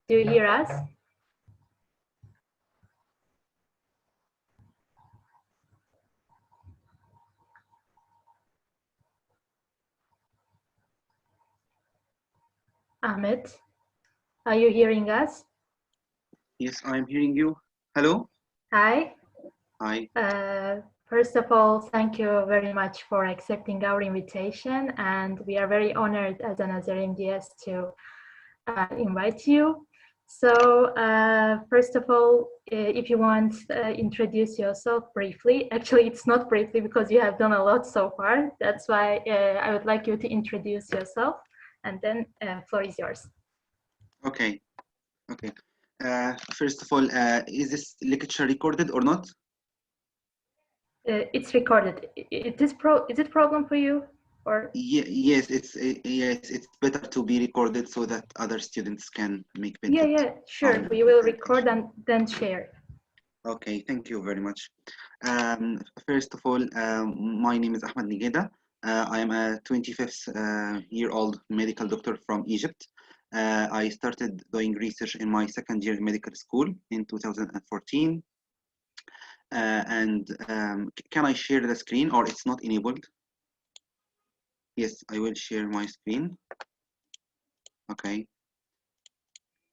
Do you hear us? Ahmed, are you hearing us? Yes, I'm hearing you. Hello? Hi. Hi. First of all, thank you very much for accepting our invitation, and we are very honored as another MDS to invite you. So first of all, if you want, introduce yourself briefly. Actually, it's not briefly because you have done a lot so far. That's why I would like you to introduce yourself, and then floor is yours. Okay. Okay. First of all, is this lecture recorded or not? It's recorded. Is it problem for you? Or yes, it's better to be recorded so that other students can make benefit. Yeah, sure. We will record and then share. Okay, thank you very much. First of all, my name is Ahmed Negida. I am a 25th-year-old medical doctor from Egypt. I started doing research in my second year in medical school in 2014. Can I share the screen or it's not enabled? Yes, I will share my screen. Okay.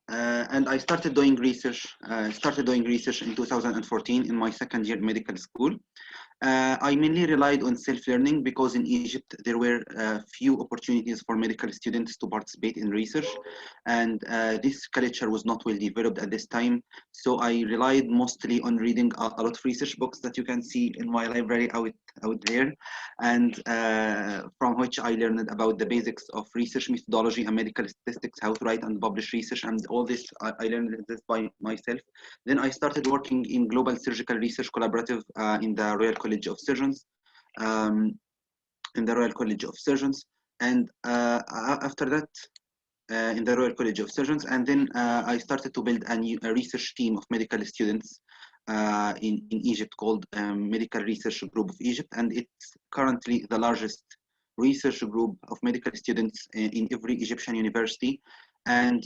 And I started doing research. In 2014 in my second year medical school. I mainly relied on self-learning because in Egypt there were few opportunities for medical students to participate in research, and this culture was not well developed at this time. So I relied mostly on reading a lot of research books that you can see in my library out there, and from which I learned about the basics of research methodology and medical statistics, how to write and publish research, and all this I learned this by myself. Then I started working in Global Surgical Research Collaborative in the Royal College of Surgeons, and after that, in the Royal College of Surgeons, and then I started to build a research team of medical students in Egypt called Medical Research Group of Egypt, and it's currently the largest research group of medical students in every Egyptian university. And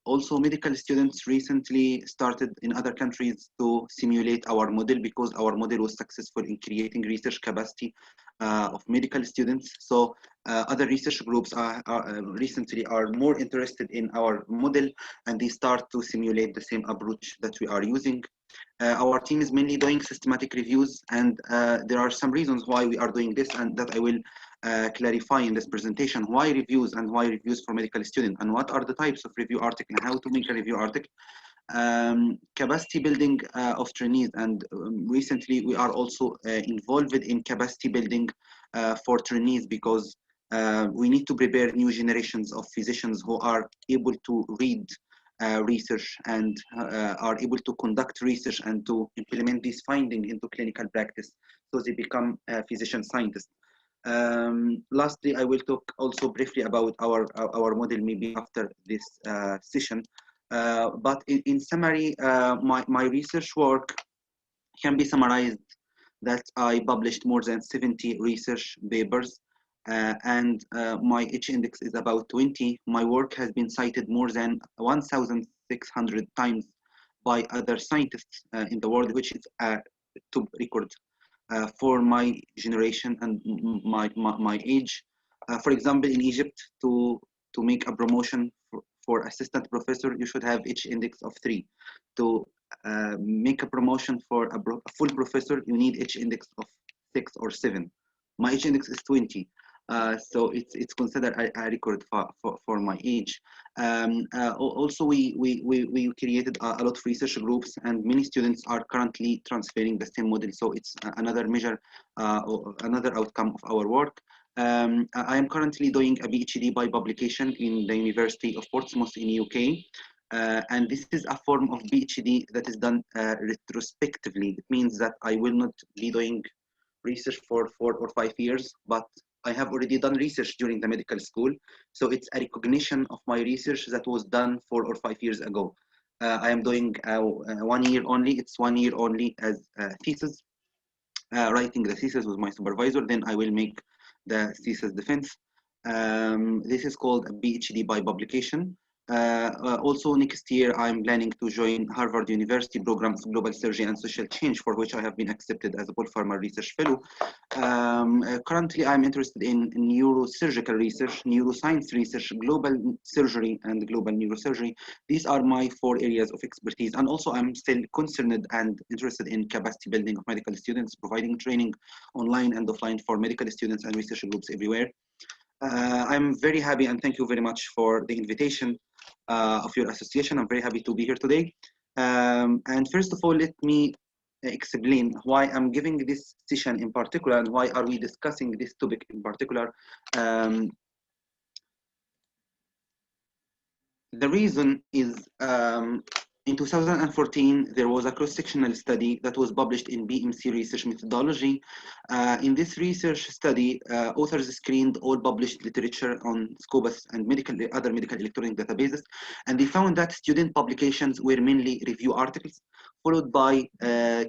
also medical students recently started in other countries to simulate our model because our model was successful in creating research capacity of medical students. So other research groups recently are more interested in our model, and they start to simulate the same approach that we are using. Our team is mainly doing systematic reviews, and there are some reasons why we are doing this, and that I will clarify in this presentation. Why reviews, and why reviews for medical students, and what are the types of review article, and how to make a review article. Capacity building of trainees, and recently we are also involved in capacity building for trainees because we need to prepare new generations of physicians who are able to read research and are able to conduct research and to implement these findings into clinical practice, so they become physician scientists. Lastly, I will talk also briefly about our model maybe after this session. But in summary, my research work can be summarized that I published more than 70 research papers, and my H-index is about 20. My work has been cited more than 1,600 times by other scientists in the world, which is to record for my generation and my age. For example, in Egypt, to make a promotion for assistant professor, you should have H-index of 3. To make a promotion for a full professor, you need H-index of 6 or 7. My H-index is 20. So it's considered a record for my age. Also, we created a lot of research groups, and many students are currently transferring the same model. So it's another measure, another outcome of our work. I am currently doing a PhD by publication in the University of Portsmouth in UK. And this is a form of PhD that is done retrospectively. It means that I will not be doing research for 4 or 5 years, but I have already done research during the medical school. So it's a recognition of my research that was done 4 or 5 years ago. I am doing 1 year only. It's 1 year only as a thesis, writing the thesis with my supervisor. Then I will make the thesis defense. This is called a PhD by publication. Also next year, I'm planning to join Harvard University program of Global Surgery and Social Change, for which I have been accepted as a Paul Farmer Research Fellow. Currently, I'm interested in neurosurgical research, neuroscience research, global surgery, and global neurosurgery. These are my 4 areas of expertise. And also, I'm still concerned and interested in capacity building of medical students, providing training online and offline for medical students and research groups everywhere. I'm very happy and thank you very much for the invitation of your association. I'm very happy to be here today. And first of all, let me explain why I'm giving this session in particular and why are we discussing this topic in particular. The reason is in 2014, there was a cross-sectional study that was published in BMC Research Methodology. In this research study, authors screened all published literature on Scopus and other medical electronic databases, and they found that student publications were mainly review articles, followed by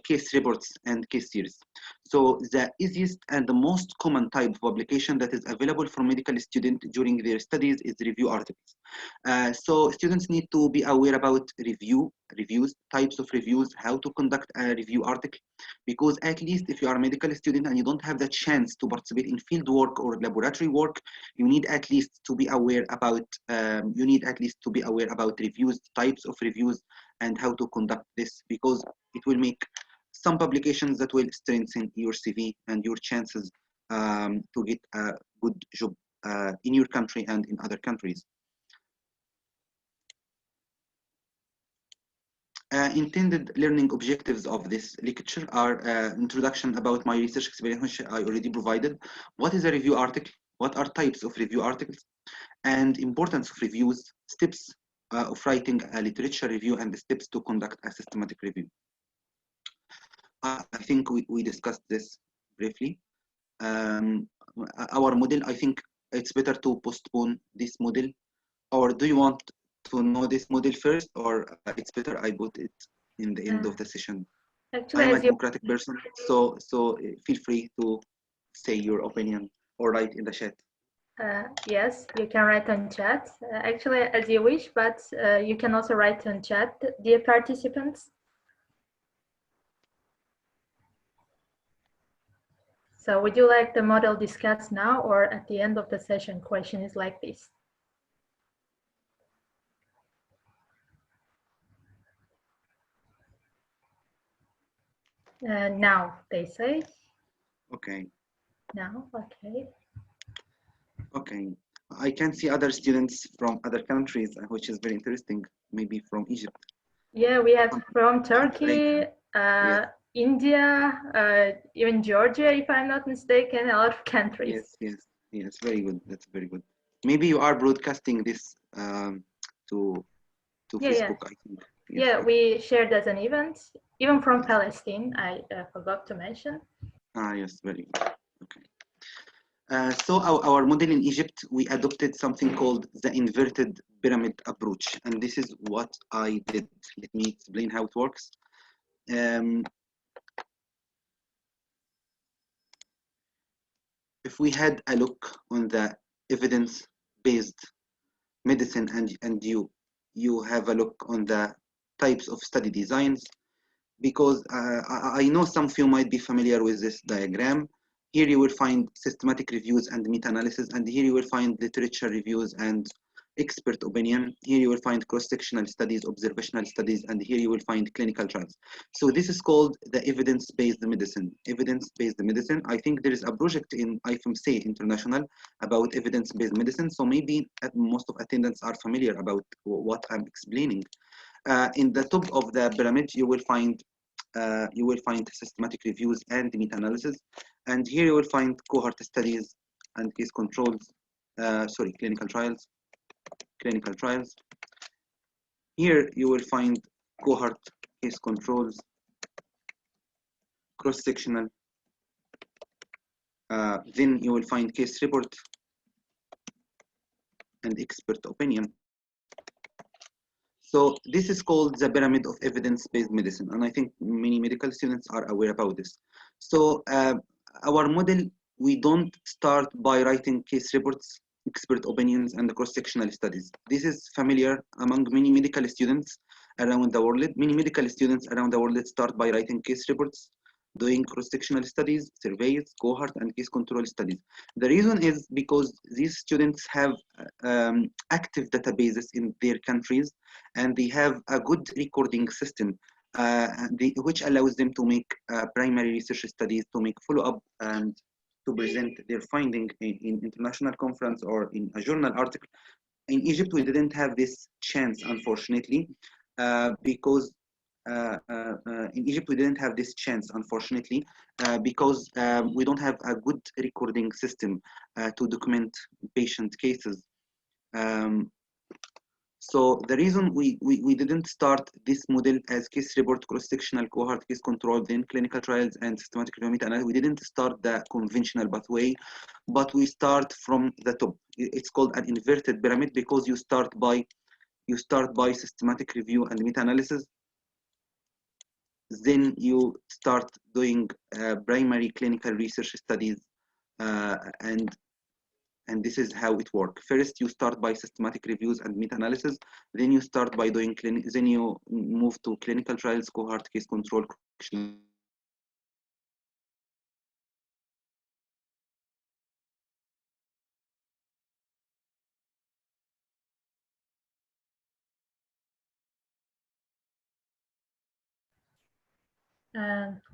case reports and case series. So the easiest and the most common type of publication that is available for medical students during their studies is review articles. So students need to be aware about reviews, types of reviews, how to conduct a review article, because at least if you are a medical student and you don't have the chance to participate in field work or laboratory work, you need at least to be aware about reviews, types of reviews, and how to conduct this, because it will make some publications that will strengthen your CV and your chances to get a good job in your country and in other countries. Intended learning objectives of this lecture are introduction about my research experience, which I already provided. What is a review article? What are types of review articles? And importance of reviews, steps of writing a literature review, and the steps to conduct a systematic review. I think we discussed this briefly. Our model, I think it's better to postpone this model, or do you want to know this model first, or it's better I put it in the end of the session? Actually, I'm a democratic person, so feel free to say your opinion or write in the chat. Yes, you can write on chat. Actually, as you wish, but you can also write on chat, dear participants. So would you like the model discussed now or at the end of the session? Question is like this. Now, they say. Okay. Now, okay. Okay. I can see other students from other countries, which is very interesting, maybe from Egypt. Yeah, we have from Turkey, yes. India, even Georgia, if I'm not mistaken, a lot of countries. Yes, very good. That's very good. Maybe you are broadcasting this to Facebook, I think. Yes, yeah, we shared as an event, even from Palestine, I forgot to mention. Yes, very good. Okay. So our model in Egypt, we adopted something called the inverted pyramid approach. And this is what I did. Let me explain how it works. If we had a look on the evidence-based medicine and you have a look on the types of study designs, because I know some of you might be familiar with this diagram. Here you will find systematic reviews and meta-analysis, and here you will find literature reviews and expert opinion. Here you will find cross-sectional studies, observational studies, and here you will find clinical trials. So this is called the evidence-based medicine. Evidence-based medicine. I think there is a project in IFMC International about evidence-based medicine. So maybe most of attendants are familiar about what I'm explaining. In the top of the pyramid, you will find systematic reviews and meta-analysis, and here you will find cohort studies and case controls. Clinical trials. Here you will find cohort, case controls, cross-sectional. Then you will find case report and expert opinion. So this is called the pyramid of evidence-based medicine, and I think many medical students are aware about this. So our model, we don't start by writing case reports expert opinions, and cross-sectional studies. This is familiar among many medical students around the world. Many medical students around the world start by writing case reports, doing cross-sectional studies, surveys, cohort, and case control studies. The reason is because these students have active databases in their countries, and they have a good recording system, which allows them to make primary research studies, to make follow-up, and to present their finding in international conference or in a journal article. In Egypt, we didn't have this chance, unfortunately, because in Egypt, we didn't have this chance, unfortunately, because we don't have a good recording system to document patient cases. So the reason we didn't start this model as case report, cross-sectional cohort, case control, then clinical trials and systematic review meta-analysis, we didn't start the conventional pathway, but we start from the top. It's called an inverted pyramid because you start by systematic review and meta-analysis. Then you start doing primary clinical research studies, and this is how it works. First, you start by systematic reviews and meta-analysis. Then you start by doing then you move to clinical trials, cohort, case control.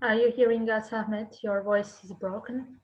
Are you hearing us, Ahmed? Your voice is broken.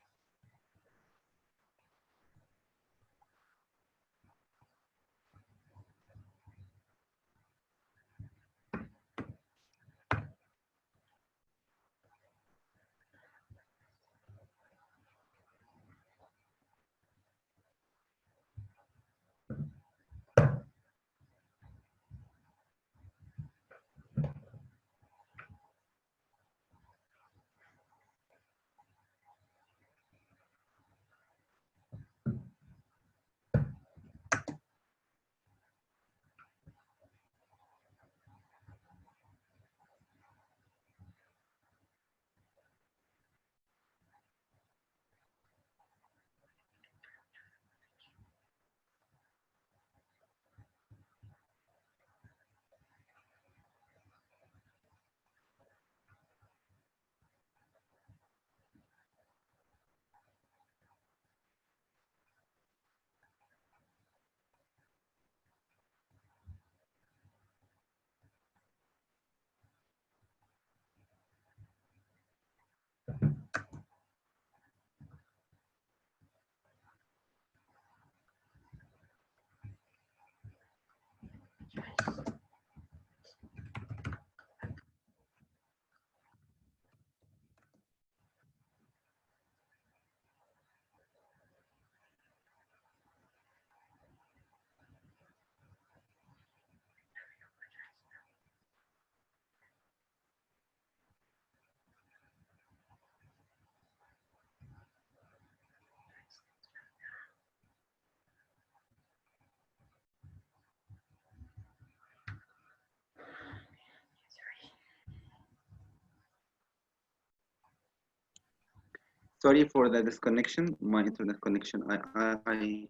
Sorry for the disconnection. My internet connection. I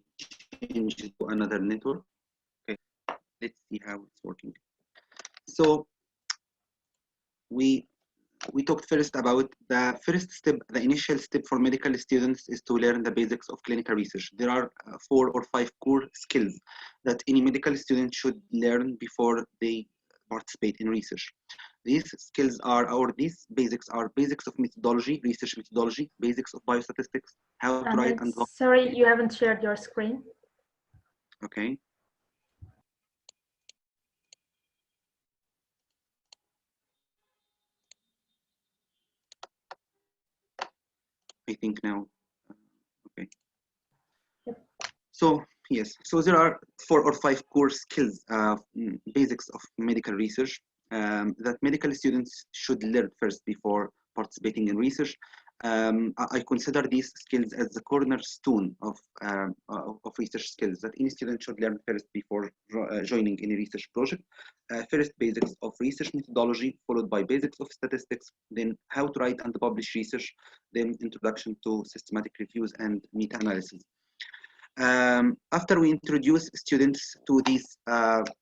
changed to another network. Okay, let's see how it's working. So we talked first about the first step. The initial step for medical students is to learn the basics of clinical research. There are 4 or 5 core skills that any medical student should learn before they participate in research. These skills are, or these basics are basics of methodology, research methodology, basics of biostatistics, how to write and sorry, you haven't shared your screen. Okay. I think now. Okay. Yep. So yes, so there are 4 or 5 core skills, basics of medical research that medical students should learn first before participating in research. I consider these skills as the cornerstone of research skills that any student should learn first before joining any research project. First, basics of research methodology, followed by basics of statistics, then how to write and publish research, then introduction to systematic reviews and meta-analysis. After we introduce students to these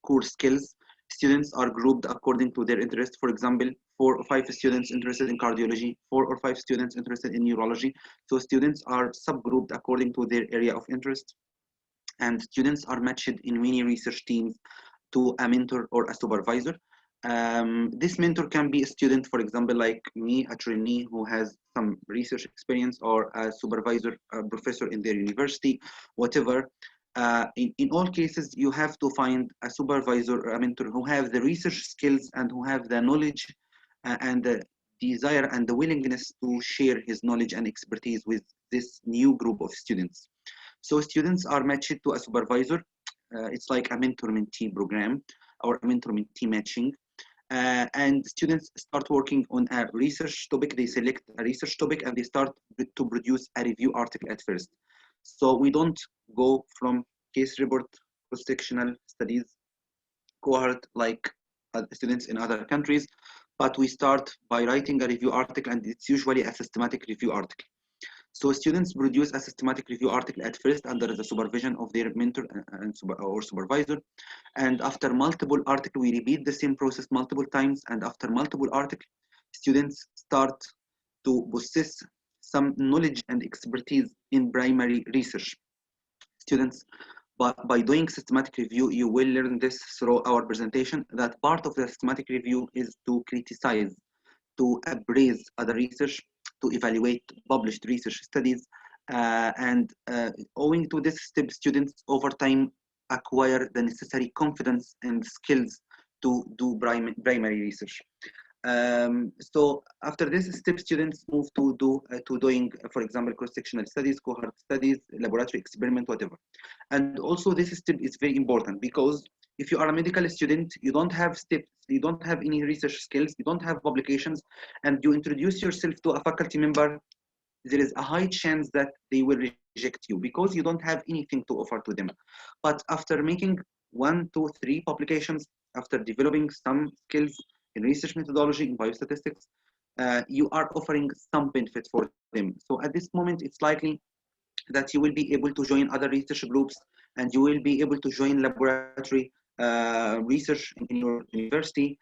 core skills, students are grouped according to their interest. For example, 4 or 5 students interested in cardiology, 4 or 5 students interested in neurology. So students are subgrouped according to their area of interest, and students are matched in many research teams to a mentor or a supervisor. This mentor can be a student, for example, like me, a trainee who has some research experience, or a supervisor, a professor in their university, whatever. In all cases, you have to find a supervisor or a mentor who have the research skills and who have the knowledge and the desire and the willingness to share his knowledge and expertise with this new group of students. So students are matched to a supervisor. It's like a mentor-mentee program or a mentor-mentee matching. And students start working on a research topic. They select a research topic and they start to produce a review article at first. So we don't go from case report, cross-sectional studies, cohort like students in other countries, but we start by writing a review article, and it's usually a systematic review article. So students produce a systematic review article at first under the supervision of their mentor or supervisor. And after multiple articles, we repeat the same process multiple times. And after multiple articles, students start to possess some knowledge and expertise in primary research. Students, by doing systematic review, you will learn this through our presentation, that part of the systematic review is to criticize, to appraise other research, to evaluate published research studies, and owing to this step, students over time acquire the necessary confidence and skills to do primary research. So after this step, students move to doing, for example, cross-sectional studies, cohort studies, laboratory experiment, whatever. And also this step is very important, because if you are a medical student, you don't have steps, you don't have any research skills, you don't have publications, and you introduce yourself to a faculty member, there is a high chance that they will reject you because you don't have anything to offer to them. But after making 1, 2, 3 publications, after developing some skills in research methodology, in biostatistics, you are offering some benefit for them. So at this moment, it's likely that you will be able to join other research groups, and you will be able to join laboratory research in your university,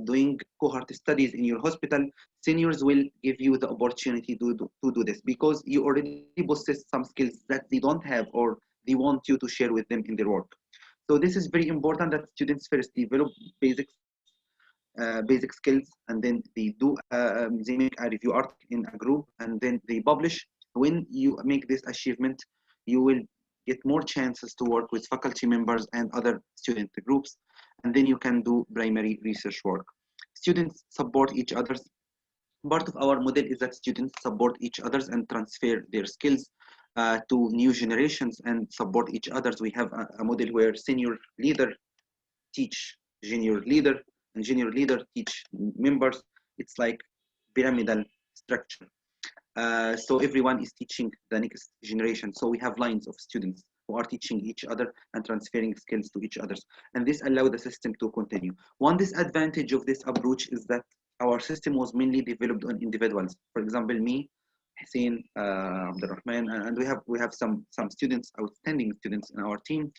doing cohort studies in your hospital. Seniors will give you the opportunity to do this, because you already possess some skills that they don't have, or they want you to share with them in their work. So this is very important, that students first develop basic skills, and then they make a review article in a group, and then they publish. When you make this achievement, you will get more chances to work with faculty members and other student groups, and then you can do primary research work. Students support each other. Part of our model is that students support each other and transfer their skills to new generations and support each other. We have a model where senior leader teach junior leader, and junior leader teach members. It's like pyramidal structure. So everyone is teaching the next generation. So we have lines of students who are teaching each other and transferring skills to each other. And this allows the system to continue. One disadvantage of this approach is that our system was mainly developed on individuals. For example, me, Hussein, Abdurrahman, and we have some students, outstanding students in our team.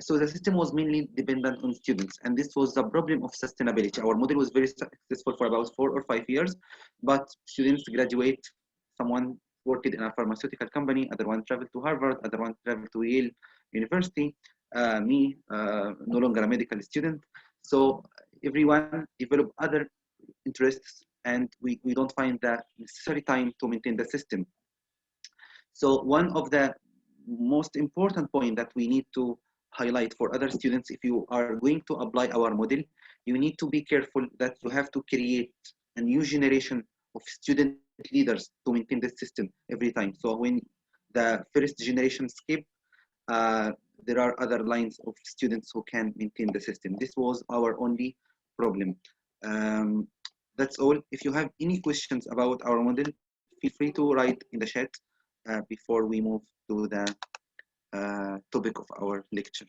So the system was mainly dependent on students, and this was the problem of sustainability. Our model was very successful for about 4 or 5 years, but students graduate. Someone worked in a pharmaceutical company, other one traveled to Harvard, other one traveled to Yale University. Me, no longer a medical student. So everyone developed other interests, and we don't find the necessary time to maintain the system. So one of the most important point that we need to highlight for other students, if you are going to apply our model, you need to be careful that you have to create a new generation of student leaders to maintain this system every time. So when the first generation skip, there are other lines of students who can maintain the system. This was our only problem. That's all. If you have any questions about our model, feel free to write in the chat before we move to the topic of our lecture.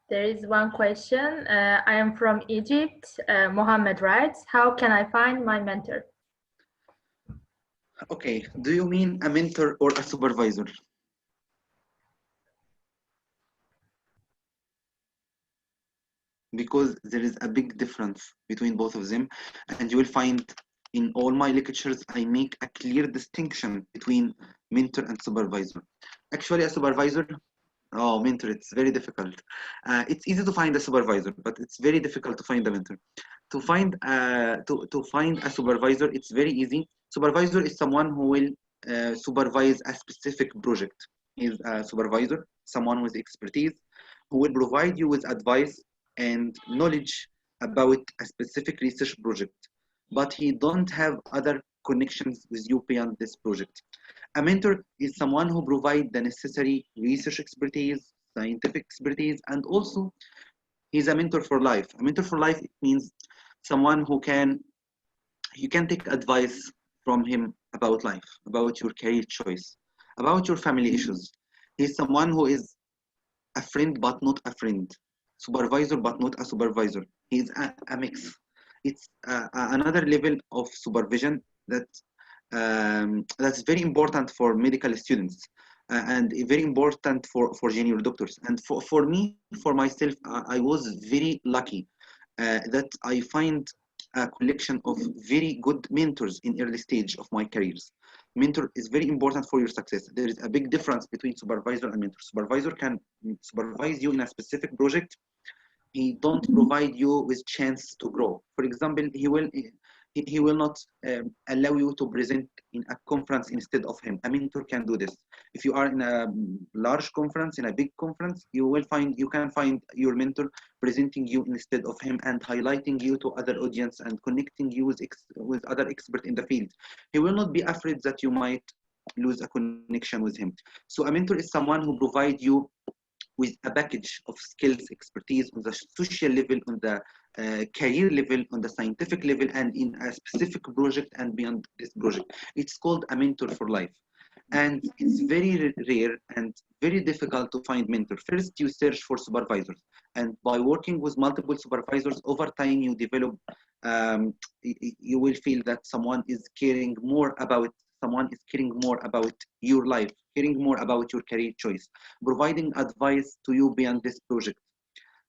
There is one question. I am from Egypt. Mohammed writes, how can I find my mentor? Okay, do you mean a mentor or a supervisor? because there is a big difference between both of them. And you will find in all my lectures, I make a clear distinction between mentor and supervisor. Actually, a supervisor, oh, mentor, it's very difficult. It's easy to find a supervisor, but it's very difficult to find a mentor. To find a supervisor, it's very easy. Supervisor is someone who will supervise a specific project. Is a supervisor, someone with expertise, who will provide you with advice and knowledge about a specific research project, but he don't have other connections with you beyond this project. A mentor is someone who provides the necessary research expertise, scientific expertise, and also he's a mentor for life. A mentor for life means someone who you can take advice from him about life, about your career choice, about your family issues. He's someone who is a friend but not a friend, supervisor but not a supervisor. He's a mix. It's another level of supervision that's very important for medical students and very important for junior doctors. And for me, for myself, I was very lucky that I find a collection of very good mentors in early stage of my careers. Mentor is very important for your success. There is a big difference between supervisor and mentor. Supervisor can supervise you in a specific project. He don't provide you with chance to grow. For example, he will not allow you to present in a conference instead of him. A mentor can do this. If you are in a large conference, in a big conference, you can find your mentor presenting you instead of him and highlighting you to other audience and connecting you with other experts in the field. He will not be afraid that you might lose a connection with him. So a mentor is someone who provides you with a package of skills, expertise on the social level, on the career level, on the scientific level, and in a specific project and beyond this project. It's called a mentor for life. And it's very rare and very difficult to find mentor. First, you search for supervisors. And by working with multiple supervisors, over time you develop, you will feel that someone is caring more about your life, caring more about your career choice, providing advice to you beyond this project.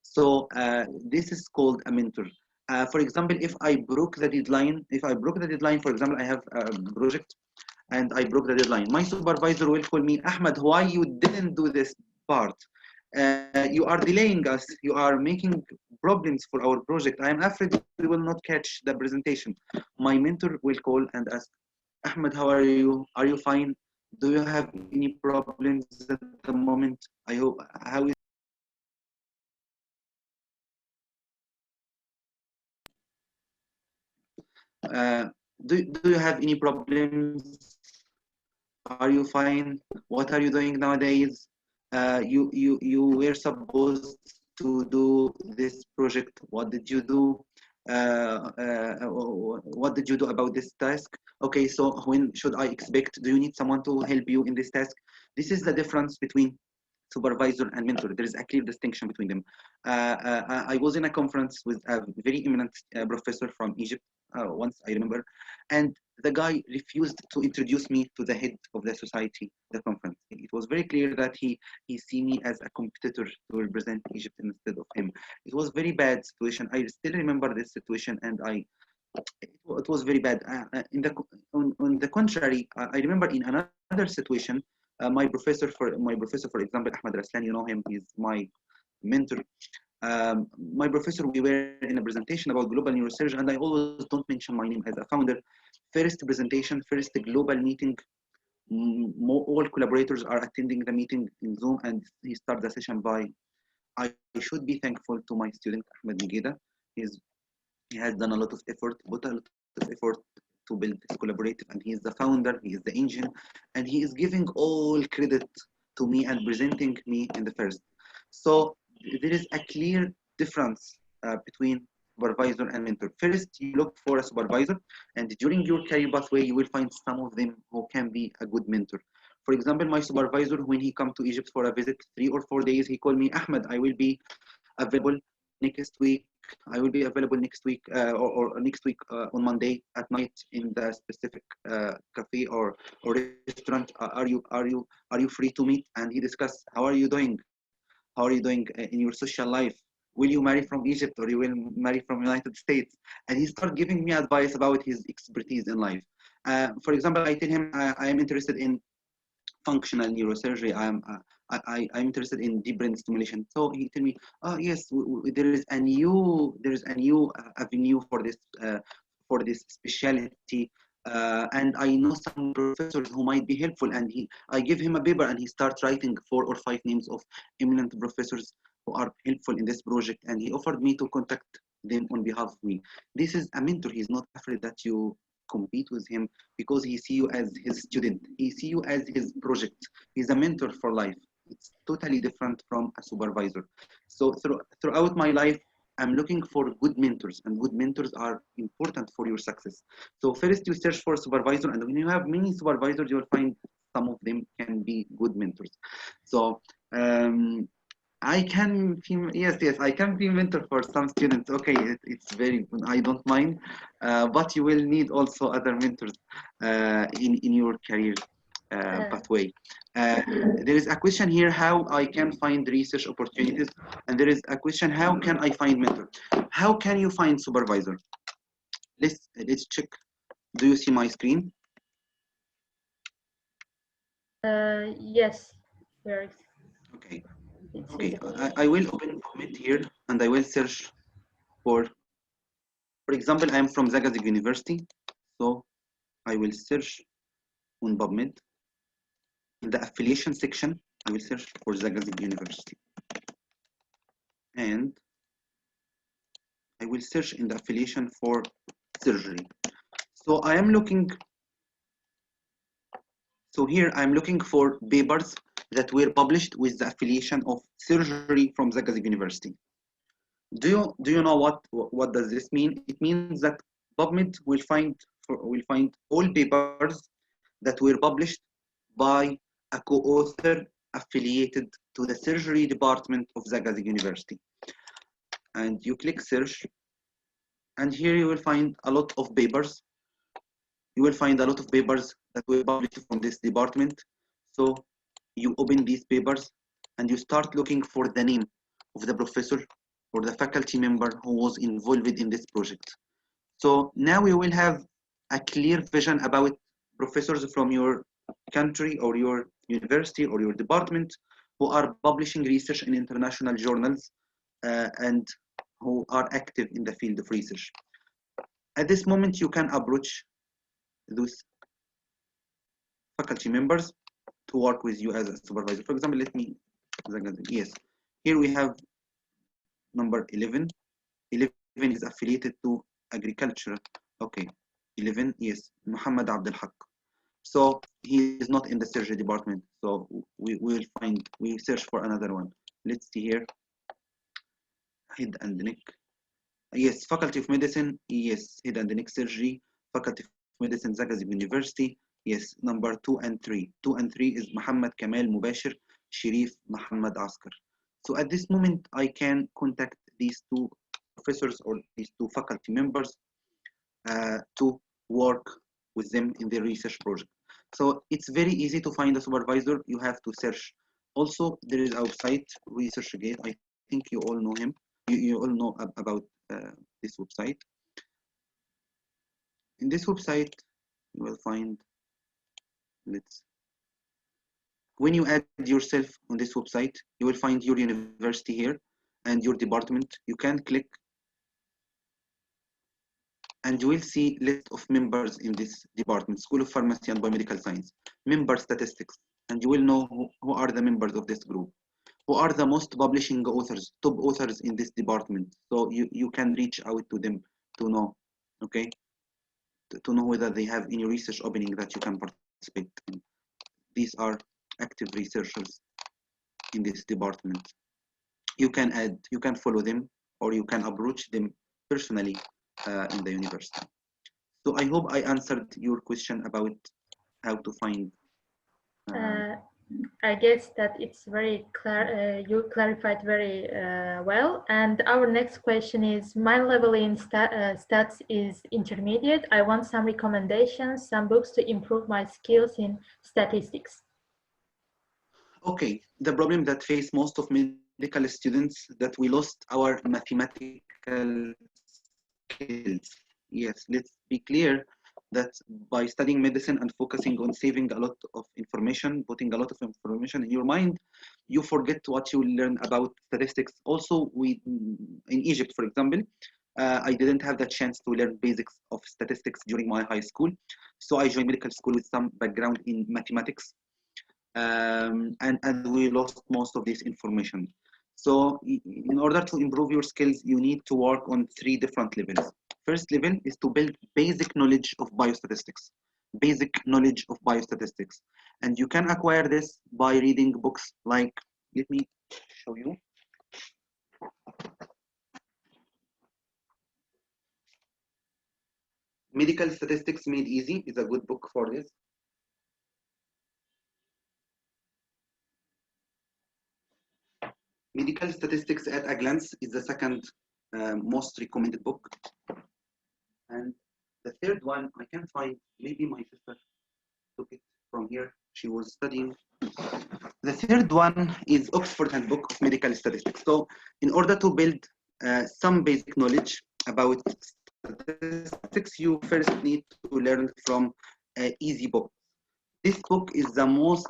So this is called a mentor. For example, if I broke the deadline, for example, I have a project and I broke the deadline. My supervisor will call me, Ahmed, why you didn't do this part? You are delaying us. You are making problems for our project. I am afraid we will not catch the presentation. My mentor will call and ask, Ahmed, how are you? Are you fine? Do you have any problems at the moment? I hope, how is do you have any problems? Are you fine? What are you doing nowadays? You were supposed to do this project. What did you do? What did you do about this task? Okay, so when should I expect? Do you need someone to help you in this task? This is the difference between supervisor and mentor. There is a clear distinction between them. I was in a conference with a very eminent professor from Egypt once, I remember, and the guy refused to introduce me to the head of the society, the conference. It was very clear that he see me as a competitor to represent Egypt instead of him. It was very bad situation. I still remember this situation, and it was very bad. On the contrary, I remember in another situation, my professor, for example, Ahmed Raslan, you know him, he's my mentor. My professor, we were in a presentation about global neurosurgery, and I always don't mention my name as a founder. First presentation, first global meeting, all collaborators are attending the meeting in Zoom, and he started the session by, I should be thankful to my student, Ahmed Negida. He has done a lot of effort, put a lot of effort to build this collaborative, and he is the founder, he is the engine, and he is giving all credit to me and presenting me in the first. So there is a clear difference between supervisor and mentor. First, you look for a supervisor, and during your career pathway, you will find some of them who can be a good mentor. For example, my supervisor, when he come to Egypt for a visit, 3 or 4 days, he called me, Ahmed, I will be available next week. I will be available next week or next week on Monday at night in the specific cafe or restaurant. Are you free to meet? And he discussed, how are you doing? How are you doing in your social life? will you marry from Egypt or you will marry from United States? And he started giving me advice about his expertise in life. For example, I tell him I am interested in functional neurosurgery. I'm interested in deep brain stimulation. So he tell me, oh yes, there is a new avenue for this specialty. And I know some professors who might be helpful. And I give him a paper, and he starts writing 4 or 5 names of eminent professors who are helpful in this project. And he offered me to contact them on behalf of me. This is a mentor. He's not afraid that you compete with him because he see you as his student. He see you as his project. He's a mentor for life. It's totally different from a supervisor. So throughout my life, I'm looking for good mentors, and good mentors are important for your success. So first you search for supervisor, and when you have many supervisors, you will find some of them can be good mentors. So I can be, yes, I can be mentor for some students. Okay, it's very good. I don't mind, but you will need also other mentors in your career pathway. There is a question here, how I can find research opportunities, and there is a question, how can I find mentor? How can you find supervisor? Let's check. Do you see my screen? Yes. Okay. Okay. I will open PubMed here, and I will search for example, I am from Zagazig University, so I will search on PubMed. In the affiliation section, I will search for Zagazig University. And I will search in the affiliation for surgery. So I am looking, so here I'm looking for papers that were published with the affiliation of surgery from Zagazig University. Do you know what does this mean? It means that PubMed will find all papers that were published by a co-author affiliated to the surgery department of Zagazig University. And you click search, and here you will find a lot of papers. You will find a lot of papers that were published from this department. So you open these papers and you start looking for the name of the professor or the faculty member who was involved in this project. So now you will have a clear vision about professors from your country or your university or your department who are publishing research in international journals and who are active in the field of research. At this moment, you can approach those faculty members to work with you as a supervisor. For example, yes, here we have number 11. 11 is affiliated to agriculture. Okay, 11, yes, Muhammad Abdul Haq. So he is not in the surgery department. So we search for another one. Let's see here. Head and neck. Yes, Faculty of Medicine. Yes, head and neck surgery. Faculty of Medicine, Zagazig University. Yes, number 2 and 3. 2 and 3 is Muhammad Kamal Mubashir, Sharif Muhammad Askar. So at this moment, I can contact these 2 professors or these 2 faculty members to work with them in their research project. So it's very easy to find a supervisor. You have to search. Also, there is a website, ResearchGate. I think you all know him. You all know about this website. In this website, you will find, when you add yourself on this website, you will find your university here and your department. You can click and you will see list of members in this department, School of Pharmacy and Biomedical Science, member statistics, and you will know who are the members of this group, who are the most publishing authors, top authors in this department. So you can reach out to them to know, okay, to know whether they have any research opening that you can participate in. These are active researchers in this department. You can add, you can follow them, or you can approach them personally in the university. So I hope I answered your question about how to find. I guess that it's very clear. You clarified very well. And our next question is: my level in stats is intermediate. I want some recommendations, some books to improve my skills in statistics. Okay, the problem that face most of medical medical students that we lost our mathematical skills. Yes, let's be clear that by studying medicine and focusing on saving a lot of information, putting a lot of information in your mind, you forget what you learn about statistics. Also, in Egypt, for example, I didn't have the chance to learn basics of statistics during my high school. So I joined medical school with some background in mathematics, and we lost most of this information. So in order to improve your skills, you need to work on 3 different levels. First level is to build basic knowledge of biostatistics. Basic knowledge of biostatistics. And you can acquire this by reading books like, let me show you. Medical Statistics Made Easy is a good book for this. Medical Statistics at a Glance is the second most recommended book. And the third one, I can find, maybe my sister took it from here. She was studying. The third one is Oxford Handbook of Medical Statistics. So in order to build some basic knowledge about statistics, you first need to learn from easy book. This book is the most,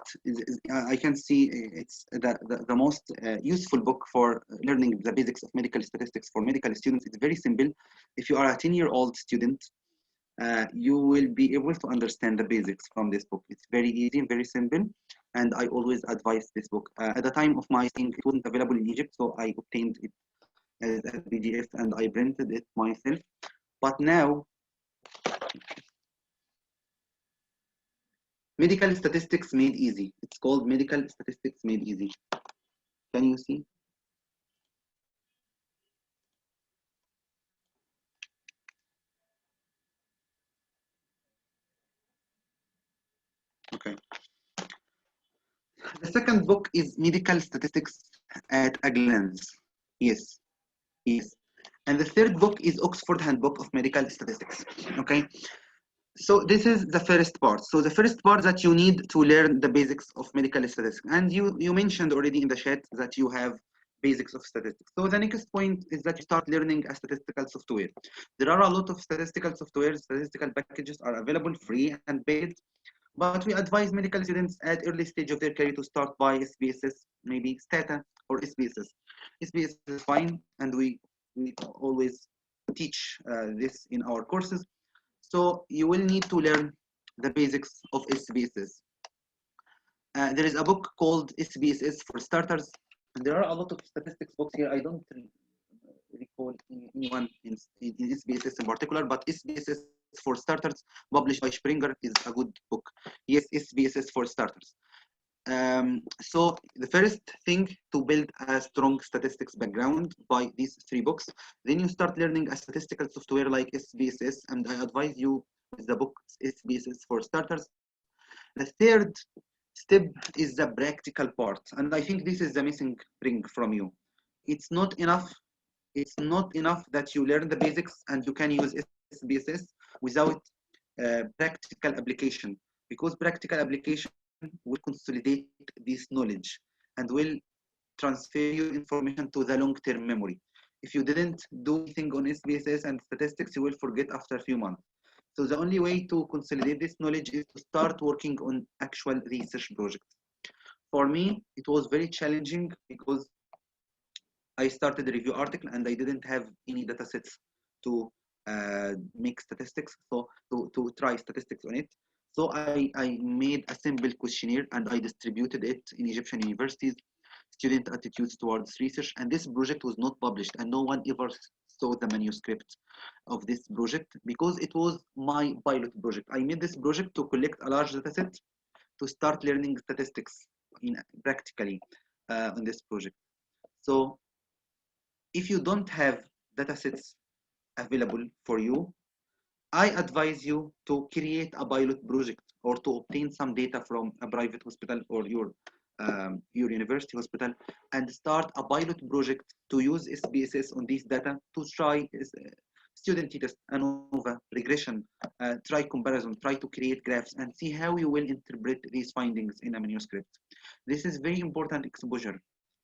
I can see it's the most useful book for learning the basics of medical statistics for medical students. It's very simple. If you are a 10-year-old student, you will be able to understand the basics from this book. It's very easy and very simple, and I always advise this book. At the time of my studying, it wasn't available in Egypt, so I obtained it as a PDF and I printed it myself. But now, Medical Statistics Made Easy. It's called Medical Statistics Made Easy. Can you see? Okay. The second book is Medical Statistics at a Glance. Yes, yes. And the third book is Oxford Handbook of Medical Statistics. Okay. So this is the first part. So the first part that you need to learn the basics of medical statistics. And you mentioned already in the chat that you have basics of statistics. So the next point is that you start learning a statistical software. There are a lot of statistical software, statistical packages are available free and paid. But we advise medical students at early stage of their career to start by SPSS, maybe Stata or SPSS. SPSS is fine, and we always teach this in our courses. So you will need to learn the basics of SPSS. There is a book called SPSS for Starters, and there are a lot of statistics books here. I don't recall anyone in SPSS in particular, but SPSS for Starters, published by Springer, is a good book. Yes, SPSS for Starters. So the first thing to build a strong statistics background by these 3 books. Then you start learning a statistical software like SPSS, and I advise you with the book SPSS for Starters. The third step is the practical part, and I think this is the missing link from you. It's not enough. It's not enough that you learn the basics and you can use SPSS without practical application, because practical application will consolidate this knowledge and will transfer your information to the long-term memory. If you didn't do anything on SPSS and statistics, you will forget after a few months. So the only way to consolidate this knowledge is to start working on actual research projects. For me, it was very challenging because I started a review article and I didn't have any data sets to make statistics, so to try statistics on it. So I made a simple questionnaire and I distributed it in Egyptian universities, student attitudes towards research, and this project was not published and no one ever saw the manuscript of this project because it was my pilot project. I made this project to collect a large data set to start learning statistics practically on this project. So if you don't have data sets available for you, I advise you to create a pilot project or to obtain some data from a private hospital or your university hospital and start a pilot project to use SPSS on these data to try student t-test, ANOVA, regression, try comparison, try to create graphs and see how you will interpret these findings in a manuscript. This is very important exposure.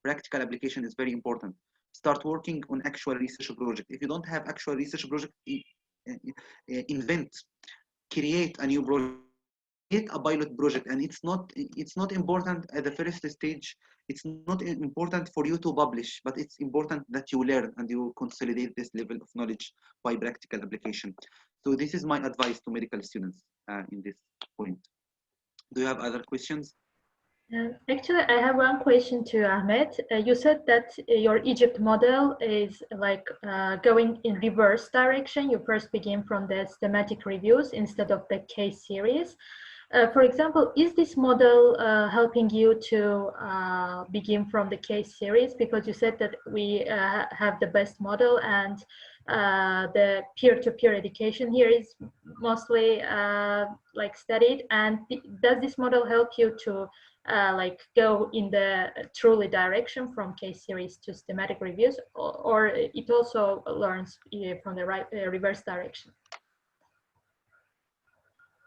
practical application is very important. Start working on actual research project. If you don't have actual research project, invent, create a new project, create a pilot project. And it's not important at the first stage. It's not important for you to publish, but it's important that you learn and you consolidate this level of knowledge by practical application. So this is my advice to medical students in this point. Do you have other questions? Actually, I have one question to Ahmed. You said that your Egypt model is like going in reverse direction. You first begin from the systematic reviews instead of the case series. For example, is this model helping you to begin from the case series? Because you said that we have the best model, and the peer-to-peer education here is mostly like studied. And does this model help you to like go in the truly direction from case series to systematic reviews, or it also learns from the reverse direction?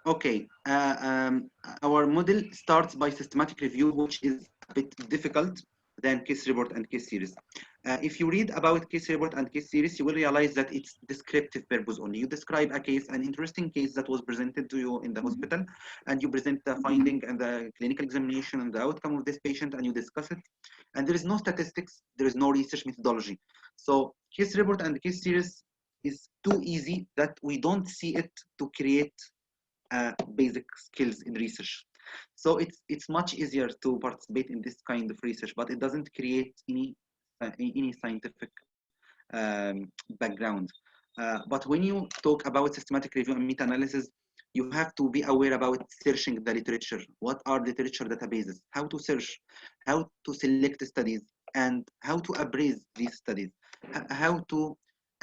Okay, our model starts by systematic review, which is a bit difficult than case report and case series. If you read about case report and case series, you will realize that it's descriptive purpose only. You describe a case, an interesting case that was presented to you in the hospital, and you present the finding and the clinical examination and the outcome of this patient, and you discuss it. And there is no statistics, there is no research methodology. So case report and case series is too easy that we don't see it to create basic skills in research. So it's much easier to participate in this kind of research, but it doesn't create any scientific background. But when you talk about systematic review and meta-analysis, you have to be aware about searching the literature. What are literature databases? How to search, how to select studies, and how to appraise these studies, how to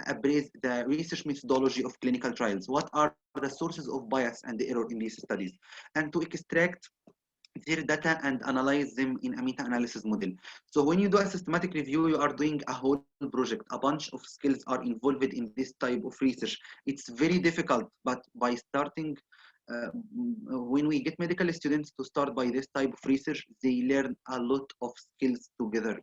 appraise the research methodology of clinical trials. What are the sources of bias and the error in these studies, and to extract their data and analyze them in a meta-analysis model. So when you do a systematic review, you are doing a whole project. A bunch of skills are involved in this type of research. It's very difficult, but by starting, when we get medical students to start by this type of research, they learn a lot of skills together,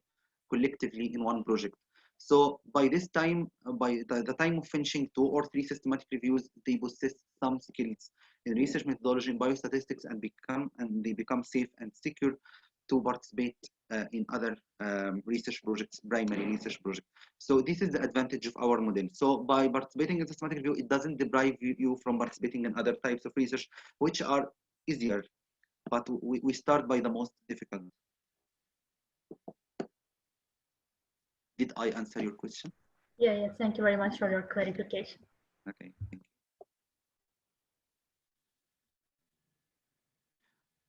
collectively in one project. So by this time, by the time of finishing 2 or 3 systematic reviews, they possess some skills in research methodology and biostatistics, and they become safe and secure to participate in other research projects, primary research projects. So this is the advantage of our model. So by participating in systematic review, it doesn't deprive you from participating in other types of research, which are easier, but we start by the most difficult. Did I answer your question? Yeah, thank you very much for your clarification. Okay, thank you.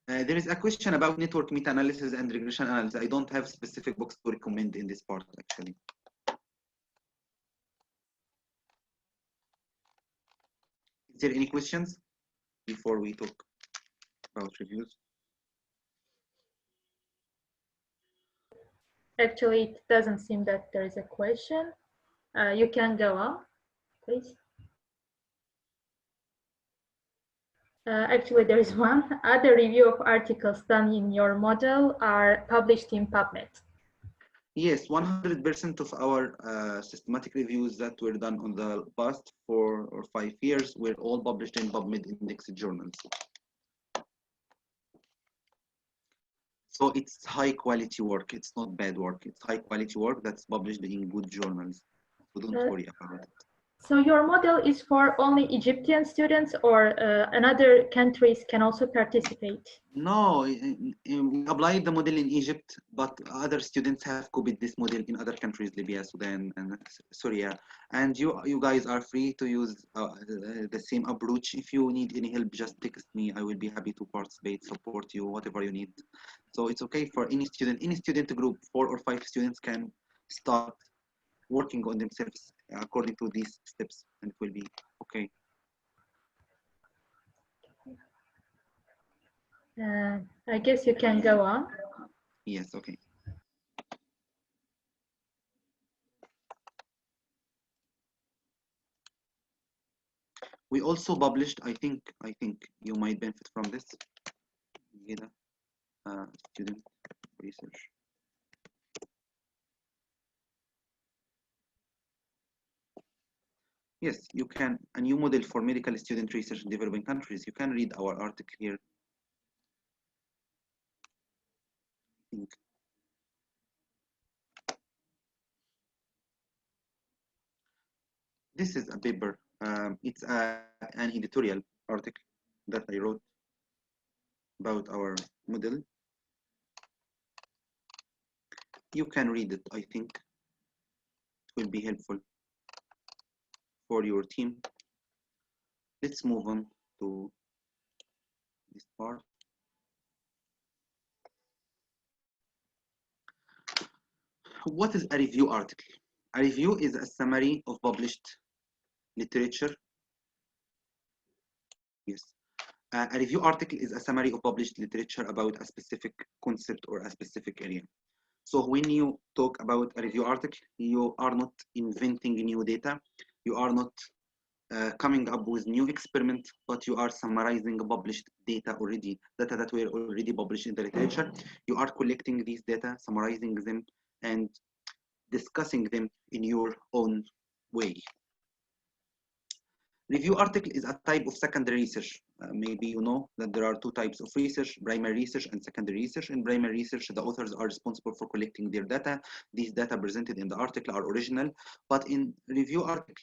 There is a question about network meta-analysis and regression analysis. I don't have specific books to recommend in this part, actually. Is there any questions before we talk about reviews? Actually, it doesn't seem that there is a question. You can go on, please. Actually, there is one. Other review of articles done in your model are published in PubMed. Yes, 100% of our systematic reviews that were done on the past 4 or 5 years were all published in PubMed indexed journals. So it's high quality work. It's not bad work. It's high quality work that's published in good journals. So don't worry about it. So your model is for only Egyptian students, or another countries can also participate? No, we applied the model in Egypt, but other students have copied this model in other countries, Libya, Sudan, and Syria. And you guys are free to use the same approach. If you need any help, just text me. I will be happy to participate, support you, whatever you need. So it's okay for any student group. 4 or 5 students can start working on themselves according to these steps, and it will be okay. I guess you can go on. Yes, okay. We also published, I think you might benefit from this, Negida, student research. Yes, you can, a new model for medical student research in developing countries. You can read our article here. This is a paper. It's an editorial article that I wrote about our model. You can read it. I think it will be helpful for your team. Let's move on to this part. What is a review article? A review is a summary of published literature. Yes. A review article is a summary of published literature about a specific concept or a specific area. So when you talk about a review article, you are not inventing new data. You are not coming up with new experiment, but you are summarizing published data already, data that were already published in the literature. You are collecting these data, summarizing them, and discussing them in your own way. Review article is a type of secondary research. Maybe you know that there are two types of research, primary research and secondary research. In primary research, the authors are responsible for collecting their data. These data presented in the article are original, but in review article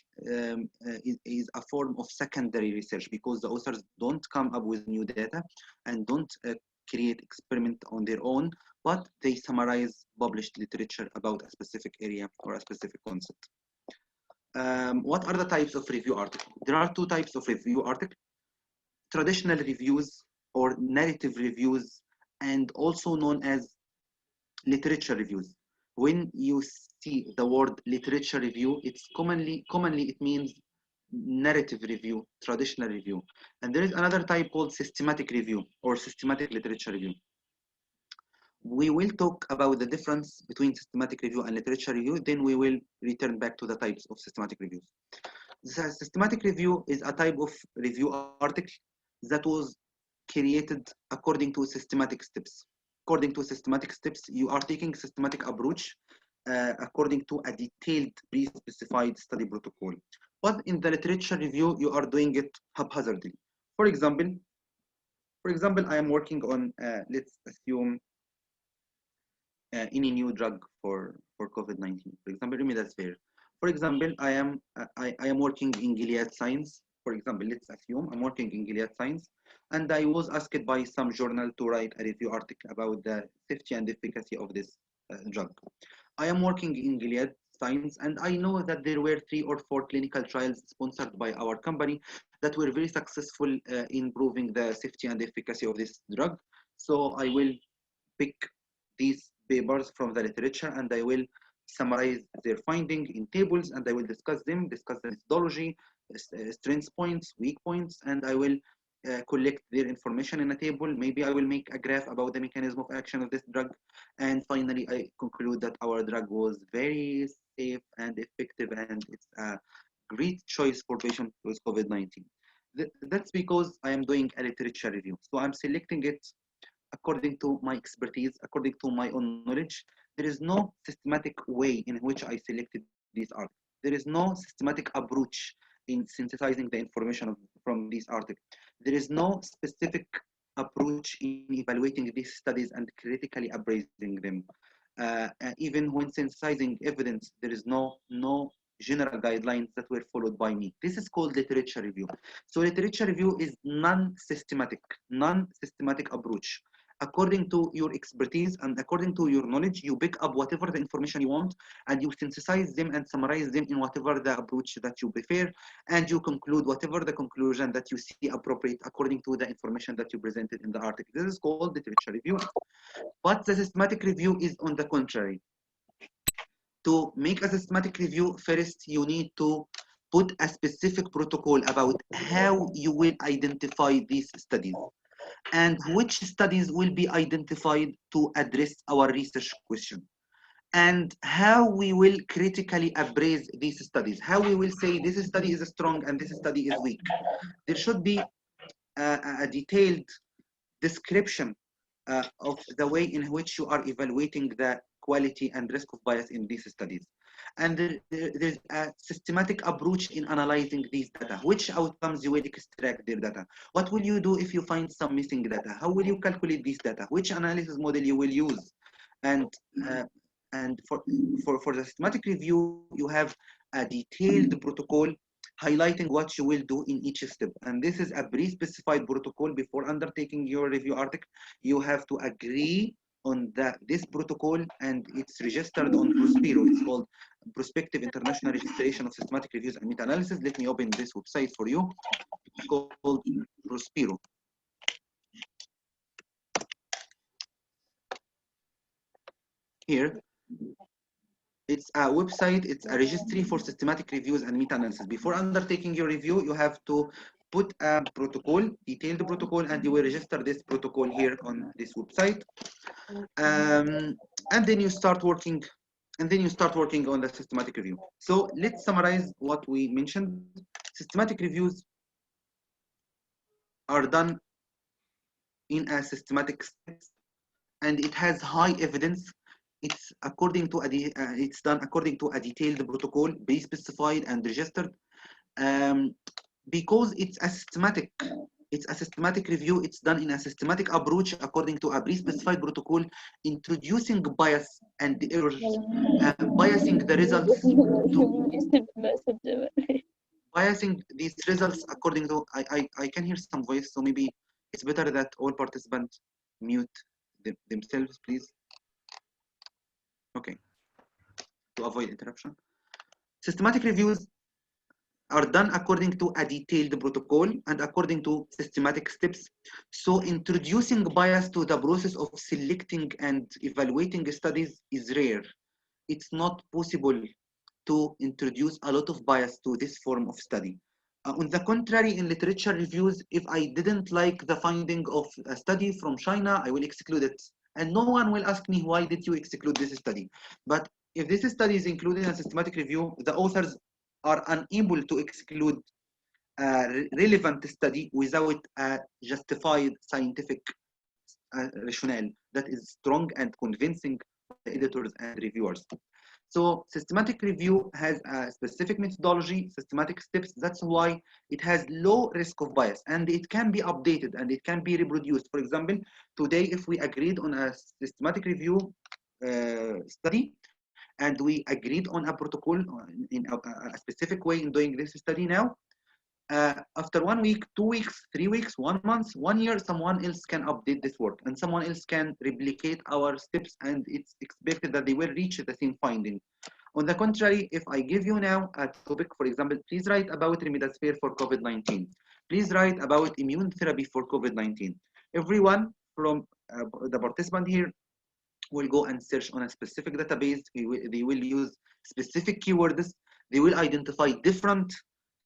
is a form of secondary research because the authors don't come up with new data and don't create experiment on their own, but they summarize published literature about a specific area or a specific concept. What are the types of review articles? There are two types of review articles: traditional reviews or narrative reviews, and also known as literature reviews. When you see the word literature review, it's commonly it means narrative review, traditional review. And there is another type called systematic review or systematic literature review. We will talk about the difference between systematic review and literature review, then we will return back to the types of systematic reviews. The systematic review is a type of review article that was created according to systematic steps. According to systematic steps, you are taking systematic approach according to a detailed pre-specified study protocol. But in the literature review, you are doing it haphazardly. For example, I am working on, let's assume, any new drug for COVID-19. For example, remdesivir. For example, I am working in Gilead Science. For example, let's assume I'm working in Gilead Science, and I was asked by some journal to write a review article about the safety and efficacy of this drug. I am working in Gilead Science, and I know that there were 3 or 4 clinical trials sponsored by our company that were very successful in proving the safety and efficacy of this drug. So I will pick these papers from the literature and I will summarize their finding in tables, and I will discuss them, discuss the methodology, strength points, weak points, and I will collect their information in a table. Maybe I will make a graph about the mechanism of action of this drug, and finally I conclude that our drug was very safe and effective and it's a great choice for patients with COVID-19. That's because I am doing a literature review. So I'm selecting it according to my expertise, according to my own knowledge. There is no systematic way in which I selected these articles. There is no systematic approach in synthesizing the information from these articles. There is no specific approach in evaluating these studies and critically appraising them. Even when synthesizing evidence, there is no general guidelines that were followed by me. This is called literature review. So literature review is non-systematic approach. According to your expertise and according to your knowledge, you pick up whatever the information you want and you synthesize them and summarize them in whatever the approach that you prefer, and you conclude whatever the conclusion that you see appropriate according to the information that you presented in the article. This is called literature review. But the systematic review is on the contrary. To make a systematic review, first you need to put a specific protocol about how you will identify these studies and which studies will be identified to address our research question, and how we will critically appraise these studies, how we will say this study is strong and this study is weak. There should be a detailed description of the way in which you are evaluating the quality and risk of bias in these studies. And there's a systematic approach in analyzing these data. Which outcomes you will extract their data? What will you do if you find some missing data? How will you calculate these data? Which analysis model you will use? And for the systematic review, you have a detailed protocol highlighting what you will do in each step. And this is a pre-specified protocol. Before undertaking your review article, you have to agree on this protocol, and it's registered on Prospero. It's called Prospective International Registration of Systematic Reviews and Meta-Analysis. Let me open this website for you. It's called Prospero. Here, it's a website, it's a registry for systematic reviews and meta-analysis. Before undertaking your review, you have to put a protocol, detailed protocol, and you will register this protocol here on this website. And then you start working, on the systematic review. So let's summarize what we mentioned. Systematic reviews are done in a systematic steps, and it has high evidence. It's done according to a detailed protocol, pre-specified and registered. Because it's a systematic review, it's done in a systematic approach according to a pre-specified protocol, introducing bias and errors, biasing the results biasing these results according to, I can hear some voice, so maybe it's better that all participants mute themselves, please. Okay, to avoid interruption. Systematic reviews are done according to a detailed protocol and according to systematic steps. So introducing bias to the process of selecting and evaluating studies is rare. It's not possible to introduce a lot of bias to this form of study. On the contrary, in literature reviews, if I didn't like the finding of a study from China, I will exclude it. And no one will ask me, why did you exclude this study? But if this study is included in a systematic review, the authors are unable to exclude a relevant study without a justified scientific rationale that is strong and convincing for the editors and reviewers. So systematic review has a specific methodology, systematic steps. That's why it has low risk of bias, and it can be updated and it can be reproduced. For example, today, if we agreed on a systematic review study, and we agreed on a protocol in a specific way in doing this study now, after 1 week, 2 weeks, 3 weeks, 1 month, 1 year, someone else can update this work and someone else can replicate our steps, and it's expected that they will reach the same finding. On the contrary, if I give you now a topic, for example, please write about remdesivir for COVID-19. Please write about immune therapy for COVID-19. Everyone from the participant here will go and search on a specific database. They will use specific keywords. They will identify different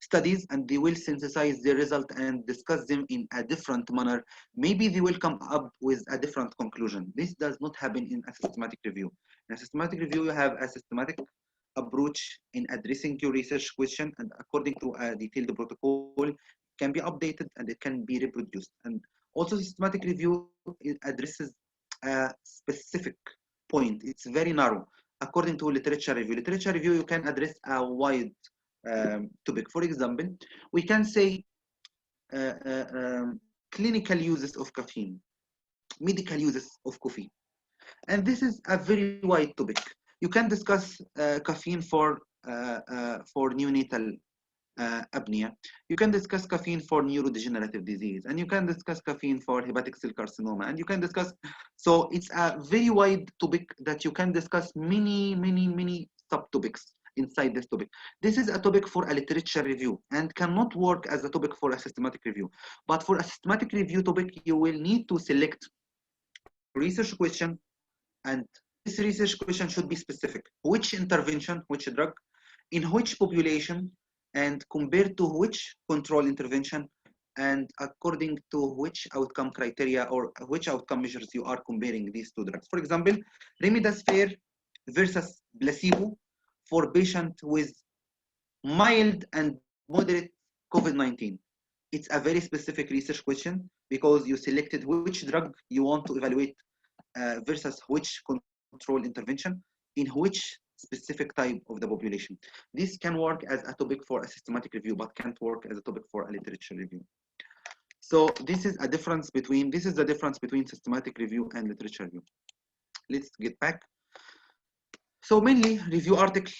studies and they will synthesize their result and discuss them in a different manner. Maybe they will come up with a different conclusion. This does not happen in a systematic review. In a systematic review, you have a systematic approach in addressing your research question, and according to a detailed protocol, it can be updated and it can be reproduced. And also systematic review, it addresses a specific point. It's very narrow. According to literature review, you can address a wide topic. For example, we can say clinical uses of caffeine, medical uses of coffee, and this is a very wide topic. You can discuss caffeine for neonatal apnea. You can discuss caffeine for neurodegenerative disease, and you can discuss caffeine for hepatic cell carcinoma, and you can discuss. So it's a very wide topic that you can discuss many subtopics inside this topic. This is a topic for a literature review and cannot work as a topic for a systematic review. But for a systematic review topic, you will need to select research question, and this research question should be specific. Which intervention, which drug, in which population, and compared to which control intervention, and according to which outcome criteria or which outcome measures you are comparing these two drugs. For example, remdesivir versus placebo for patients with mild and moderate COVID-19. It's a very specific research question because you selected which drug you want to evaluate versus which control intervention, in which specific type of the population. This can work as a topic for a systematic review, but can't work as a topic for a literature review. So this is the difference between systematic review and literature review. Let's get back. So mainly review article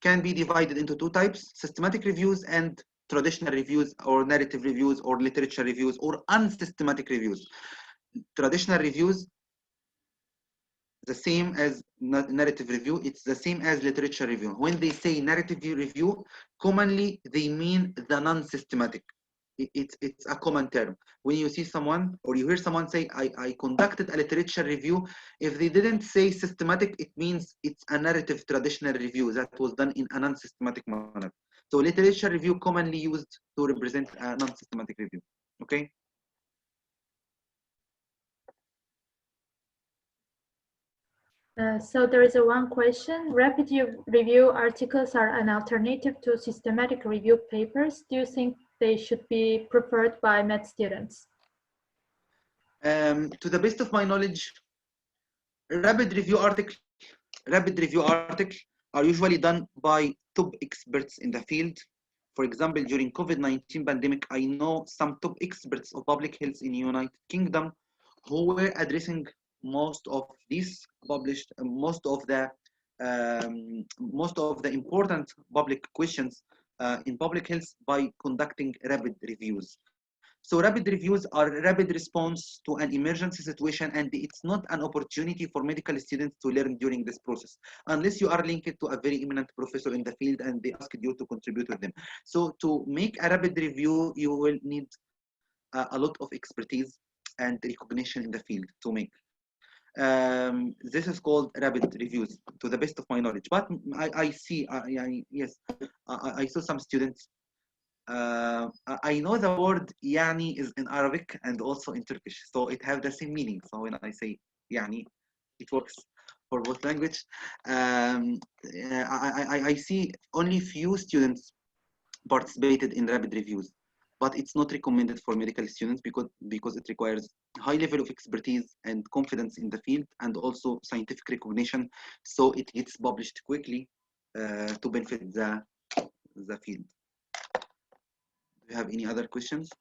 can be divided into two types: systematic reviews and traditional reviews, or narrative reviews, or literature reviews, or unsystematic reviews. Traditional reviews, the same as narrative review, it's the same as literature review. When they say narrative review, commonly they mean the non-systematic. It's a common term. When you see someone or you hear someone say, I conducted a literature review, if they didn't say systematic, it means it's a narrative traditional review that was done in a non-systematic manner. So literature review commonly used to represent a non-systematic review. Okay. So there is one question. Rapid review articles are an alternative to systematic review papers. Do you think they should be preferred by med students? To the best of my knowledge, rapid review articles are usually done by top experts in the field. For example, during COVID-19 pandemic, I know some top experts of public health in the United Kingdom who were addressing most of these published, most of the important public questions in public health by conducting rapid reviews. So rapid reviews are rapid response to an emergency situation, and it's not an opportunity for medical students to learn during this process, unless you are linked to a very eminent professor in the field and they asked you to contribute with them. So to make a rapid review, you will need a lot of expertise and recognition in the field to make. This is called rapid reviews, to the best of my knowledge. But I see, yes, I saw some students. I know the word يعني is in Arabic and also in Turkish, so it have the same meaning. So when I say يعني, it works for both language. I see only few students participated in rapid reviews, but it's not recommended for medical students because it requires high level of expertise and confidence in the field, and also scientific recognition, so it gets published quickly to benefit the field. Do you have any other questions?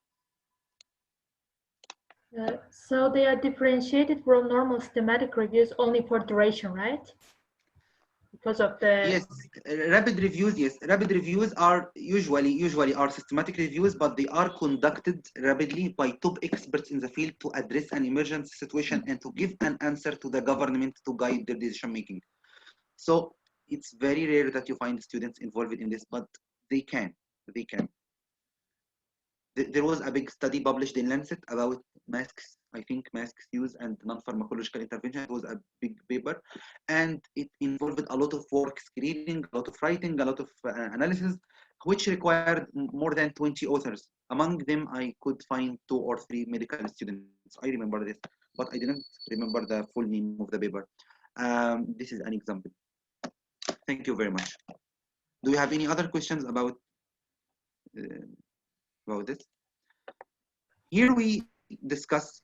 So they are differentiated from normal systematic reviews only for duration, right? Because of the... Yes, rapid reviews, yes. Rapid reviews are usually are systematic reviews, but they are conducted rapidly by top experts in the field to address an emergency situation and to give an answer to the government to guide their decision making. So it's very rare that you find students involved in this, but they can. There was a big study published in Lancet about masks, I think masks use and non-pharmacological intervention. It was a big paper, and it involved a lot of work, screening, a lot of writing, a lot of analysis, which required more than 20 authors. Among them, I could find 2 or 3 medical students. I remember this, but I didn't remember the full name of the paper. This is an example. Thank you very much. Do you have any other questions about this? Here we discuss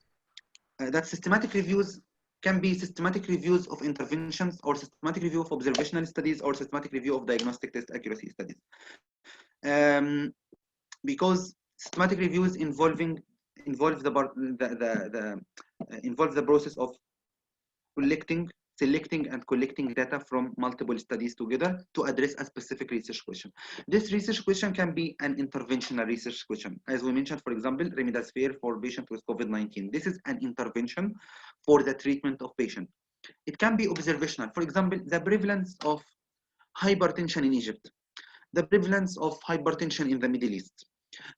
that systematic reviews can be systematic reviews of interventions, or systematic review of observational studies, or systematic review of diagnostic test accuracy studies. Because systematic reviews involve the process of selecting and collecting data from multiple studies together to address a specific research question. This research question can be an interventional research question. As we mentioned, for example, remdesivir for patients with COVID-19. This is an intervention for the treatment of patient. It can be observational. For example, the prevalence of hypertension in Egypt, the prevalence of hypertension in the Middle East.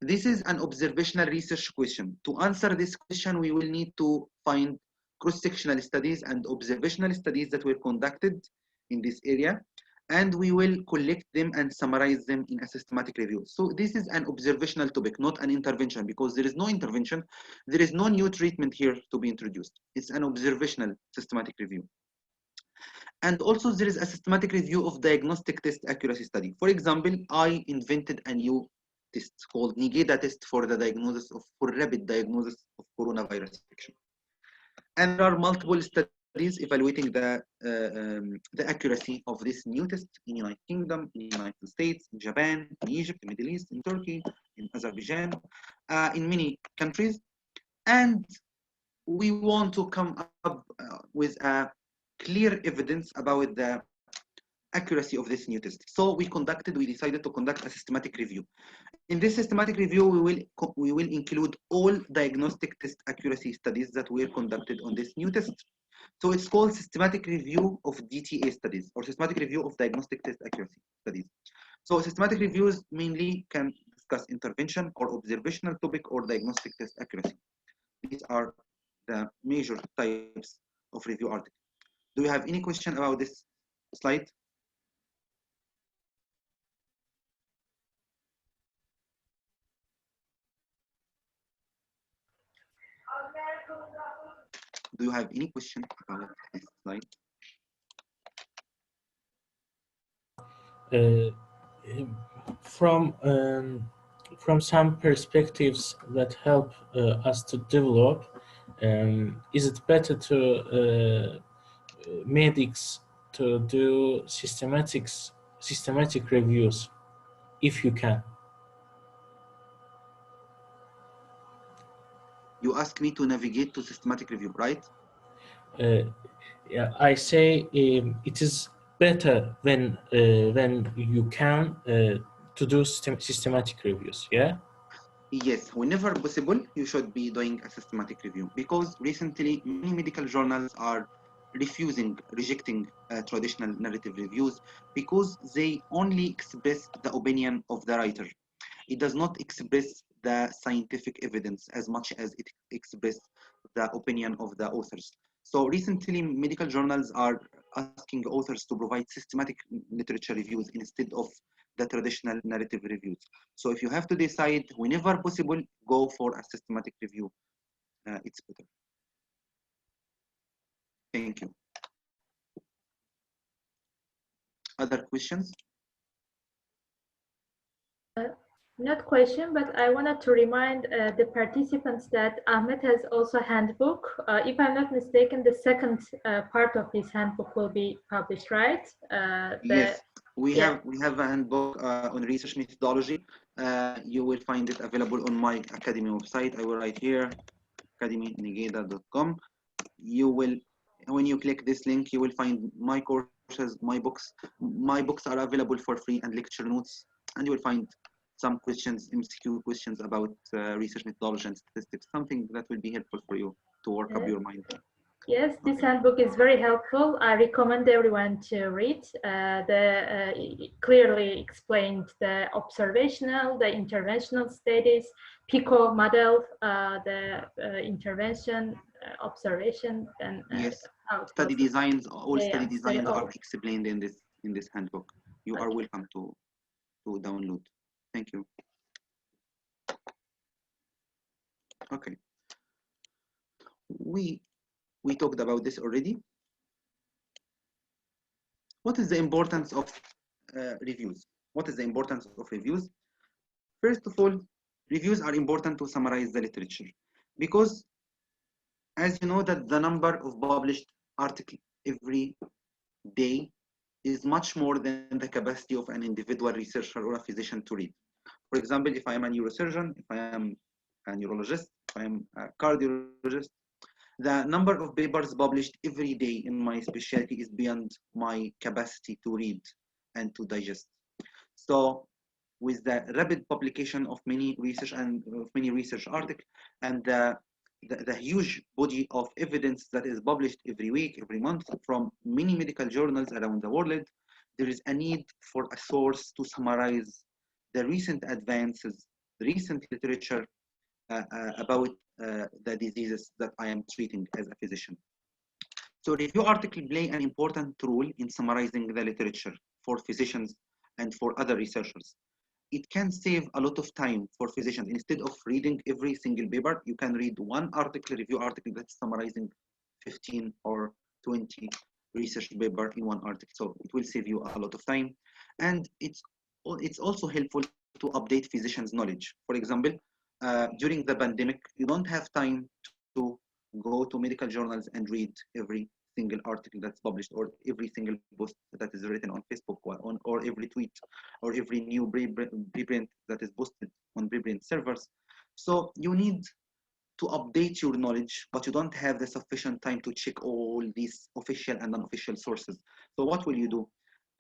This is an observational research question. To answer this question, we will need to find cross-sectional studies and observational studies that were conducted in this area, and we will collect them and summarize them in a systematic review. So this is an observational topic, not an intervention, because there is no intervention, there is no new treatment here to be introduced. It's an observational systematic review. And also there is a systematic review of diagnostic test accuracy study. For example, I invented a new test called Negida test for the rapid diagnosis of coronavirus infection. And there are multiple studies studies evaluating the accuracy of this new test in United Kingdom, in United States, in Japan, in Egypt, in Middle East, in Turkey, in Azerbaijan, in many countries. And we want to come up with a clear evidence about the accuracy of this new test. So we decided to conduct a systematic review. In this systematic review, we will include all diagnostic test accuracy studies that were conducted on this new test. So it's called systematic review of DTA studies, or systematic review of diagnostic test accuracy studies. So systematic reviews mainly can discuss intervention or observational topic or diagnostic test accuracy. These are the major types of review articles. Do you have any question about this slide? Do you have any question about this slide? From some perspectives that help us to develop, is it better to medics to do systematic reviews, if you can? You ask me to navigate to systematic review, right? Yeah, I say it is better when you can to do systematic reviews. Yeah. Yes, whenever possible, you should be doing a systematic review, because recently many medical journals are rejecting traditional narrative reviews because they only express the opinion of the writer. It does not express the scientific evidence as much as it expresses the opinion of the authors. So recently, medical journals are asking authors to provide systematic literature reviews instead of the traditional narrative reviews. So if you have to decide, whenever possible, go for a systematic review. It's better. Thank you. Other questions? Not question, but I wanted to remind the participants that Ahmed has also a handbook. If I'm not mistaken, the second part of his handbook will be published, right? Yes, we have a handbook on research methodology. You will find it available on my academy website. I will write here, academynegida.com. You will, when you click this link, you will find my courses, my books. My books are available for free, and lecture notes, and you will find some questions, MCQ questions about research methodology and statistics, something that will be helpful for you to work up your mind. Yes, this handbook is very helpful. I recommend everyone to read. Clearly explained the observational, the interventional studies, PICO model, the intervention, observation, and yes, study designs. All study designs are explained in this handbook. You are welcome to download. Thank you. Okay. We talked about this already. What is the importance of reviews? What is the importance of reviews? First of all, reviews are important to summarize the literature, because as you know that the number of published articles every day is much more than the capacity of an individual researcher or a physician to read. For example, if I am a neurosurgeon, if I am a neurologist, if I am a cardiologist, the number of papers published every day in my specialty is beyond my capacity to read and to digest. So with the rapid publication of many research articles and the huge body of evidence that is published every week, every month from many medical journals around the world, there is a need for a source to summarize the recent advances, the recent literature about the diseases that I am treating as a physician. So review articles play an important role in summarizing the literature for physicians and for other researchers. It can save a lot of time for physicians. Instead of reading every single paper, you can read one review article that's summarizing 15 or 20 research paper in one article. So it will save you a lot of time. And it's also helpful to update physicians' knowledge. For example, during the pandemic, you don't have time to go to medical journals and read every single article that's published, or every single post that is written on Facebook, or every tweet, or every new preprint that is posted on preprint servers. So you need to update your knowledge, but you don't have the sufficient time to check all these official and unofficial sources. So what will you do?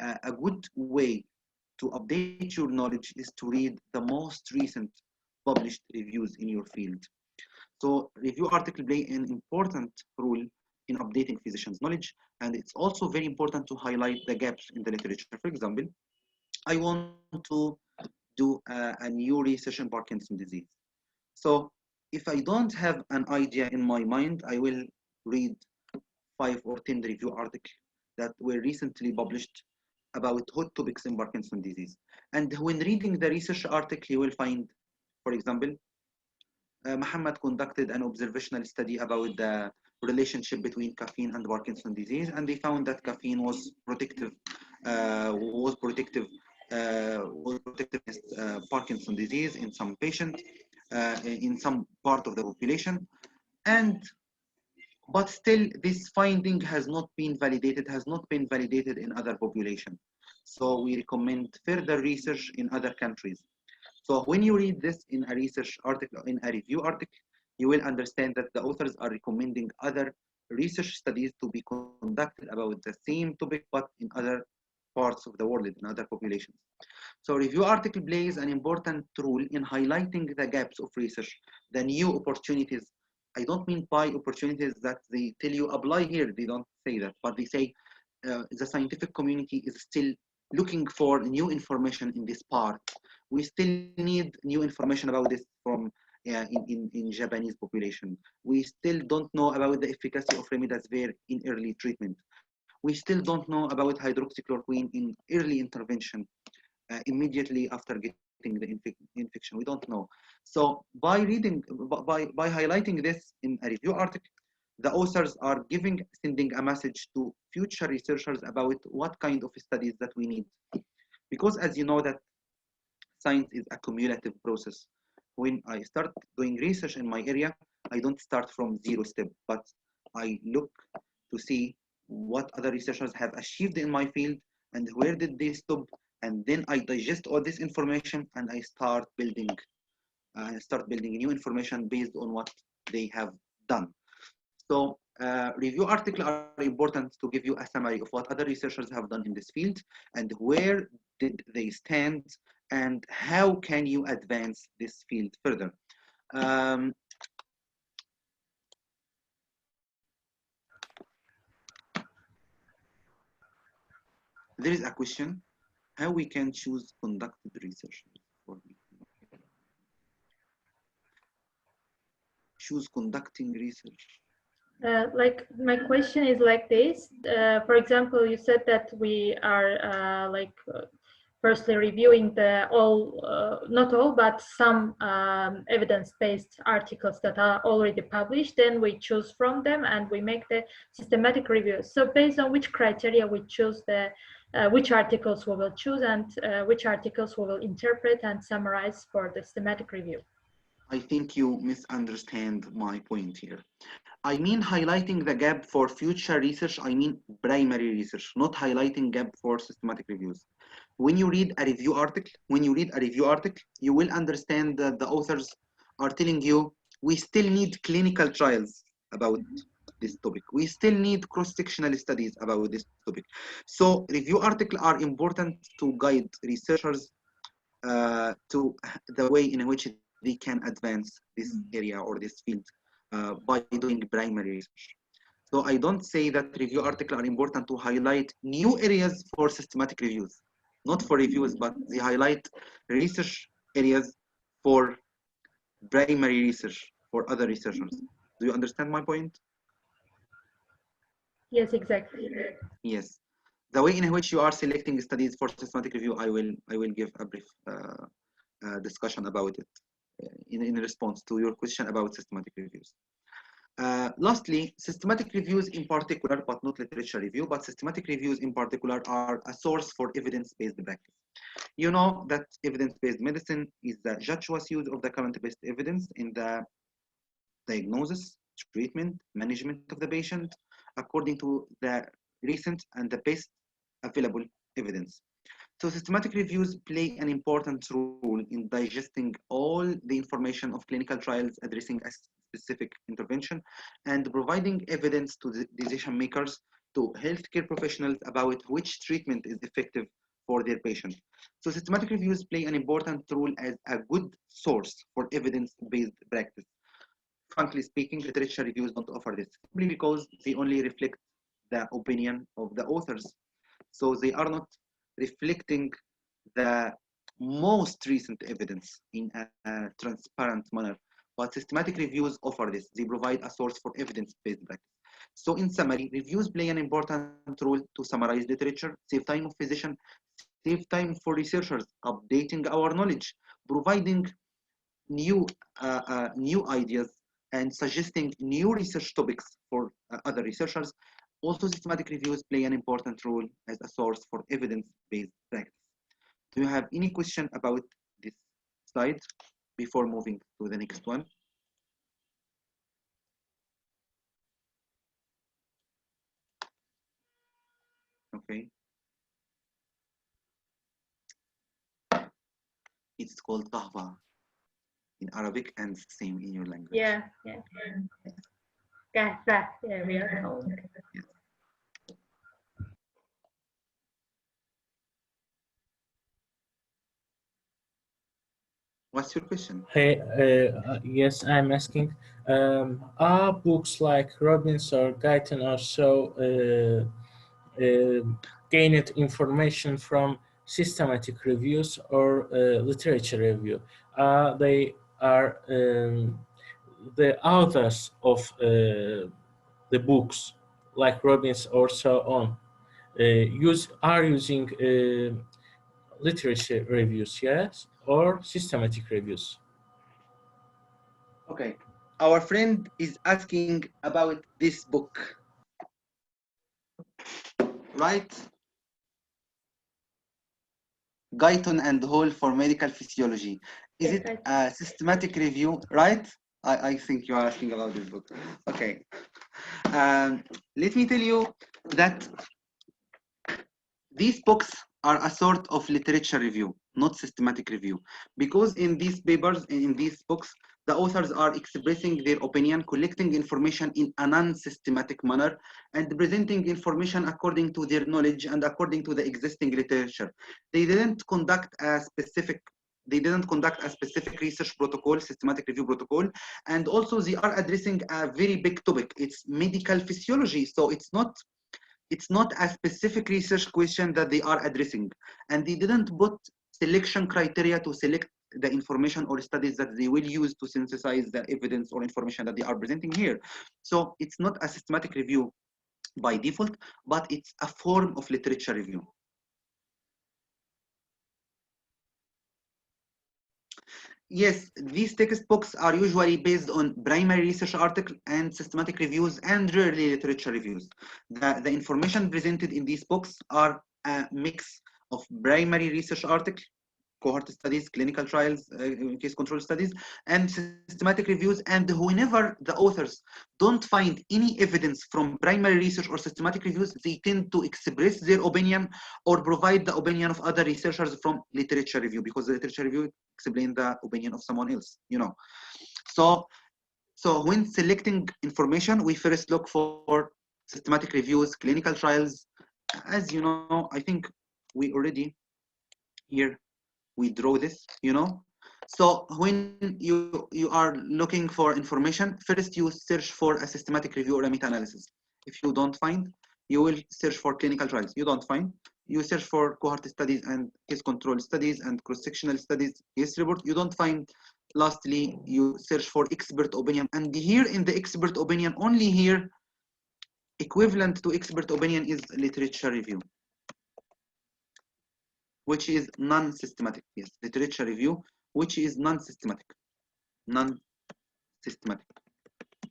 A good way to update your knowledge is to read the most recent published reviews in your field. So review articles play an important role in updating physicians' knowledge, and it's also very important to highlight the gaps in the literature. For example, I want to do a new research in Parkinson's disease. So if I don't have an idea in my mind, I will read 5 or 10 review articles that were recently published about hot topics in Parkinson's disease. And when reading the research article, you will find, for example, Muhammad conducted an observational study about the relationship between caffeine and Parkinson's disease, and they found that caffeine was protective against Parkinson's disease in some patients, in some part of the population, but still this finding has not been validated in other populations. So we recommend further research in other countries. So when you read this in a research article, in a review article, you will understand that the authors are recommending other research studies to be conducted about the same topic, but in other parts of the world, in other populations. So review article plays an important role in highlighting the gaps of research, the new opportunities. I don't mean by opportunities that they tell you apply here, they don't say that, but they say the scientific community is still looking for new information in this part. We still need new information about this from in Japanese population. We still don't know about the efficacy of remdesivir in early treatment. We still don't know about hydroxychloroquine in early intervention immediately after getting the infection. We don't know. So by highlighting this in a review article, the authors are sending a message to future researchers about what kind of studies that we need. Because as you know that science is a cumulative process. When I start doing research in my area, I don't start from zero step, but I look to see what other researchers have achieved in my field and where did they stop, and then I digest all this information and I start building new information based on what they have done. So review articles are important to give you a summary of what other researchers have done in this field and where did they stand and how can you advance this field further. There is a question, how we can choose conducted research? Choose conducting research. Like my question is like this. For example, you said that we are firstly reviewing the not all, but some evidence-based articles that are already published. Then we choose from them and we make the systematic review. So based on which criteria we choose the which articles we will choose and which articles we will interpret and summarize for the systematic review. I think you misunderstand my point here. I mean highlighting the gap for future research, I mean primary research, not highlighting gap for systematic reviews. When you read a review article, you will understand that the authors are telling you, we still need clinical trials about this topic. We still need cross-sectional studies about this topic. So review articles are important to guide researchers to the way in which they can advance this area or this field by doing primary research. So I don't say that review articles are important to highlight new areas for systematic reviews, not for reviews, but they highlight research areas for primary research for other researchers. Do you understand my point? Yes, exactly. Yes. The way in which you are selecting studies for systematic review, I will give a brief discussion about it in response to your question about systematic reviews. Lastly, systematic reviews in particular, but not literature review, but systematic reviews in particular are a source for evidence-based practice. You know that evidence-based medicine is the judicious use of the current best evidence in the diagnosis, treatment, management of the patient, according to the recent and the best available evidence. So systematic reviews play an important role in digesting all the information of clinical trials addressing a specific intervention and providing evidence to the decision makers, to healthcare professionals about which treatment is effective for their patient. So systematic reviews play an important role as a good source for evidence-based practice. Frankly speaking, literature reviews don't offer this simply because they only reflect the opinion of the authors. So they are not reflecting the most recent evidence in a transparent manner. But systematic reviews offer this. They provide a source for evidence-based practice. So in summary, reviews play an important role to summarize literature, save time of physician, save time for researchers, updating our knowledge, providing new ideas and suggesting new research topics for other researchers. Also, systematic reviews play an important role as a source for evidence-based practice. Do you have any question about this slide before moving to the next one? Okay. It's called qahwa in Arabic and same in your language. Yeah. Kahwa, yeah, we are told. Yes. What's your question? Hey, yes, I'm asking. Are books like Robbins or Guyton also gained information from systematic reviews or literature review? They are the authors of the books, like Robbins or so on, are using literature reviews, yes, or systematic reviews. Okay. Our friend is asking about this book, right? Guyton and Hall for Medical Physiology. Is Yes, it a systematic review, right? I think you're asking about this book. Okay. Let me tell you that these books are a sort of literature review, not systematic review, because in these papers, in these books, the authors are expressing their opinion, collecting information in a non-systematic manner, and presenting information according to their knowledge and according to the existing literature. They didn't conduct a specific research protocol, systematic review protocol, and also they are addressing a very big topic. It's medical physiology, so it's not a specific research question that they are addressing, and they didn't put selection criteria to select the information or studies that they will use to synthesize the evidence or information that they are presenting here. So it's not a systematic review by default, but it's a form of literature review. Yes, these textbooks are usually based on primary research articles and systematic reviews and rarely literature reviews. The information presented in these books are a mix of primary research articles, cohort studies, clinical trials, case control studies, and systematic reviews. And whenever the authors don't find any evidence from primary research or systematic reviews, they tend to express their opinion or provide the opinion of other researchers from literature review, because the literature review explains the opinion of someone else, you know. So when selecting information, we first look for systematic reviews, clinical trials. As you know, I think we already here we draw this, you know. So when you are looking for information, first you search for a systematic review or a meta-analysis. If you don't find, you will search for clinical trials. You don't find, you search for cohort studies and case control studies and cross-sectional studies, case report. You don't find, lastly, you search for expert opinion. And here in the expert opinion, only here, equivalent to expert opinion is literature review, which is non-systematic. Yes, literature review, which is non-systematic. Non-systematic.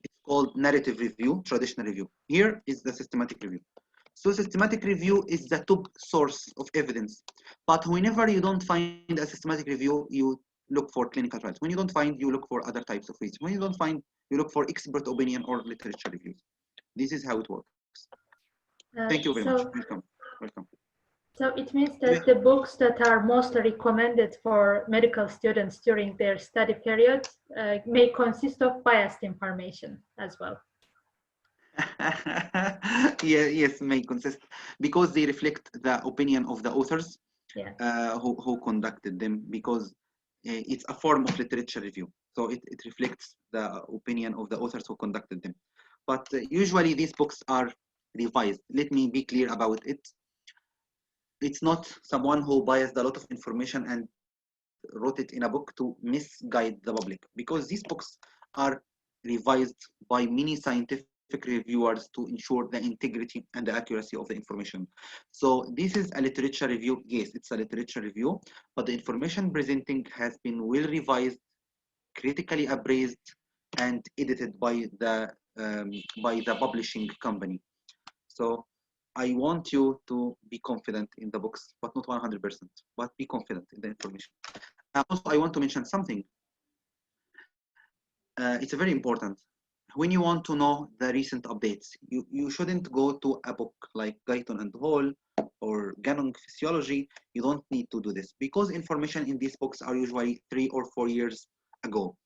It's called narrative review, traditional review. Here is the systematic review. So systematic review is the top source of evidence. But whenever you don't find a systematic review, you look for clinical trials. When you don't find, you look for other types of research. When you don't find, you look for expert opinion or literature reviews. This is how it works. books. Thank you very much. Welcome. Welcome. So it means that the books that are mostly recommended for medical students during their study period may consist of biased information as well. Yeah, yes, may consist because they reflect the opinion of the authors who conducted them, because it's a form of literature review. So it reflects the opinion of the authors who conducted them. But usually these books are revised. Let me be clear about it. It's not someone who biased a lot of information and wrote it in a book to misguide the public, because these books are revised by many scientific reviewers to ensure the integrity and the accuracy of the information. So this is a literature review. Yes, it's a literature review, but the information presenting has been well revised, critically appraised, and edited by the publishing company. So I want you to be confident in the books, but not 100%, but be confident in the information. Also, I want to mention something. It's very important. When you want to know the recent updates, you shouldn't go to a book like Guyton and Hall or Ganong Physiology. You don't need to do this, because information in these books are usually 3 or 4 years ago.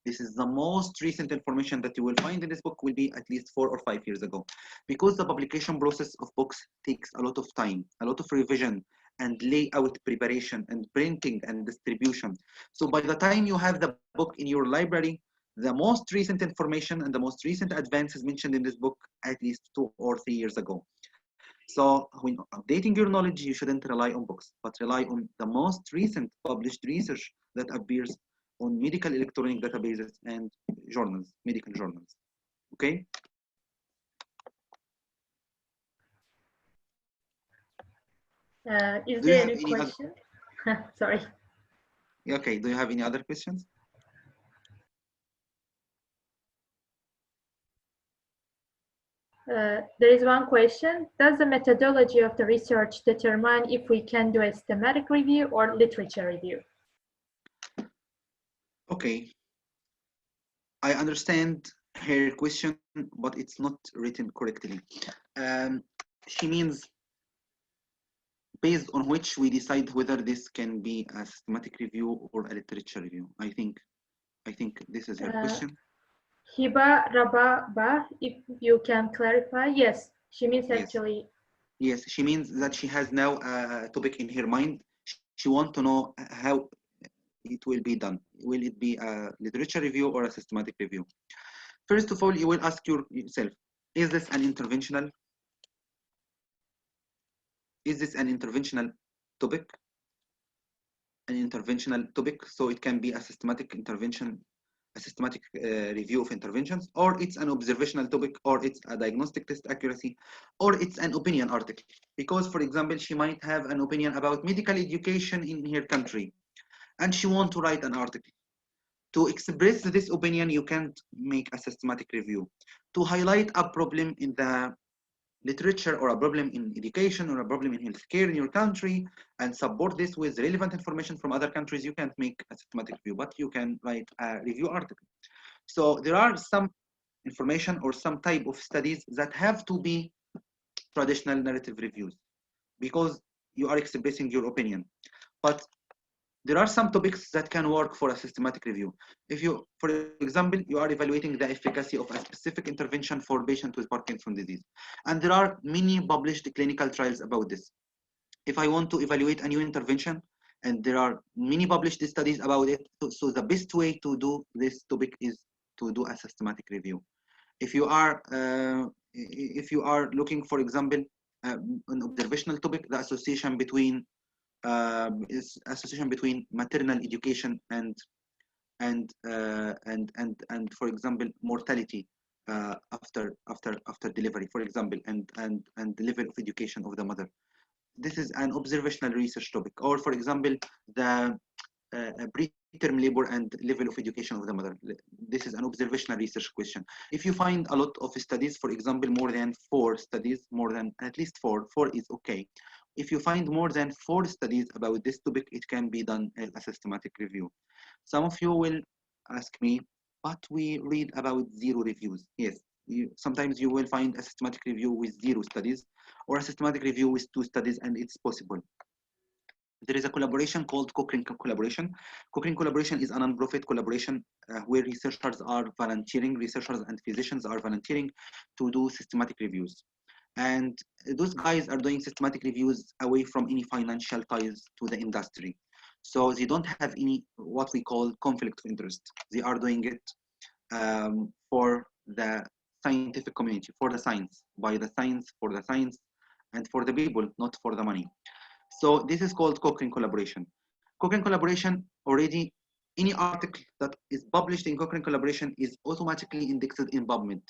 This is the most recent information that you will find in this book will be at least 4 or 5 years ago, because the publication process of books takes a lot of time, a lot of revision and layout preparation and printing and distribution. So by the time you have the book in your library, the most recent information and the most recent advances mentioned in this book at least 2 or 3 years ago. So when updating your knowledge, you shouldn't rely on books, but rely on the most recent published research that appears on medical electronic databases and journals, medical journals. Okay? Is there any question? Sorry. Okay, do you have any other questions? There is one question. Does the methodology of the research determine if we can do a systematic review or literature review? Okay. I understand her question, but it's not written correctly. She means based on which we decide whether this can be a systematic review or a literature review. I think this is her question. Hiba Rababa, if you can clarify. Yes, she means actually. Yes, she means that she has now a topic in her mind. She wants to know how it will be done. Will it be a literature review or a systematic review? First of all, you will ask yourself, is this an interventional? Is this an interventional topic? An interventional topic, so it can be a systematic intervention, a systematic review of interventions, or it's an observational topic, or it's a diagnostic test accuracy, or it's an opinion article. Because, for example, she might have an opinion about medical education in her country, and she wants to write an article. To express this opinion, you can't make a systematic review. To highlight a problem in the literature or a problem in education or a problem in healthcare in your country and support this with relevant information from other countries, you can't make a systematic review, but you can write a review article. So there are some information or some type of studies that have to be traditional narrative reviews because you are expressing your opinion. But there are some topics that can work for a systematic review. If you, for example, you are evaluating the efficacy of a specific intervention for patients with Parkinson's disease, and there are many published clinical trials about this. If I want to evaluate a new intervention, and there are many published studies about it, so the best way to do this topic is to do a systematic review. If you are looking, for example, an observational topic, the association between maternal education and for example mortality after delivery, for example, and the level of education of the mother. This is an observational research topic. Or for example, the preterm labor and level of education of the mother. This is an observational research question. If you find a lot of studies, for example, more than 4 studies, more than at least 4 is okay. If you find more than 4 studies about this topic, it can be done as a systematic review. Some of you will ask me, but we read about 0 reviews. Yes, sometimes you will find a systematic review with 0 studies or a systematic review with 2 studies, and it's possible. There is a collaboration called Cochrane collaboration. Cochrane collaboration is a non-profit collaboration where researchers are volunteering, researchers and physicians are volunteering to do systematic reviews. And those guys are doing systematic reviews away from any financial ties to the industry. So they don't have any what we call conflict of interest. They are doing it for the scientific community, for the science, by the science, for the science, and for the people, not for the money. So this is called Cochrane collaboration. Cochrane collaboration already, any article that is published in Cochrane collaboration is automatically indexed in PubMed.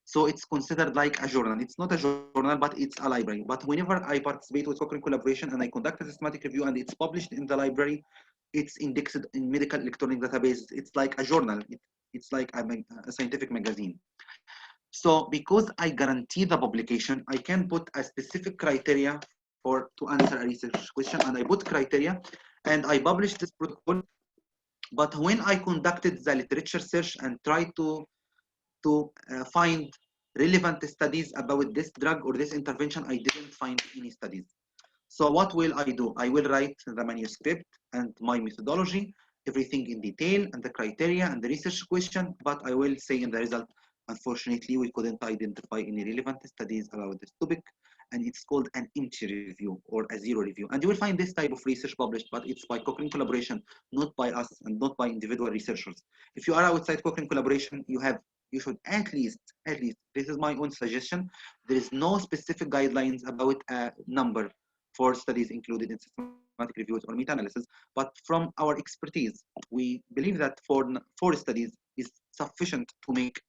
So it's considered like a journal. It's not a journal, but it's a library. But whenever I participate with Cochrane collaboration and I conduct a systematic review and it's published in the library, it's indexed in medical electronic databases. It's like a journal. It's like a scientific magazine. So because I guarantee the publication, I can put a specific criteria to answer a research question, and I put criteria and I published this protocol. But when I conducted the literature search and tried to find relevant studies about this drug or this intervention, I didn't find any studies. So what will I do? I will write the manuscript and my methodology, everything in detail, and the criteria and the research question, but I will say in the result, unfortunately, we couldn't identify any relevant studies about this topic, and it's called an empty review or a 0 review. And you will find this type of research published, but it's by Cochrane collaboration, not by us and not by individual researchers. If you are outside Cochrane collaboration, you should at least, this is my own suggestion, there is no specific guidelines about a number for studies included in systematic reviews or meta-analysis, but from our expertise, we believe that 4 studies is sufficient to make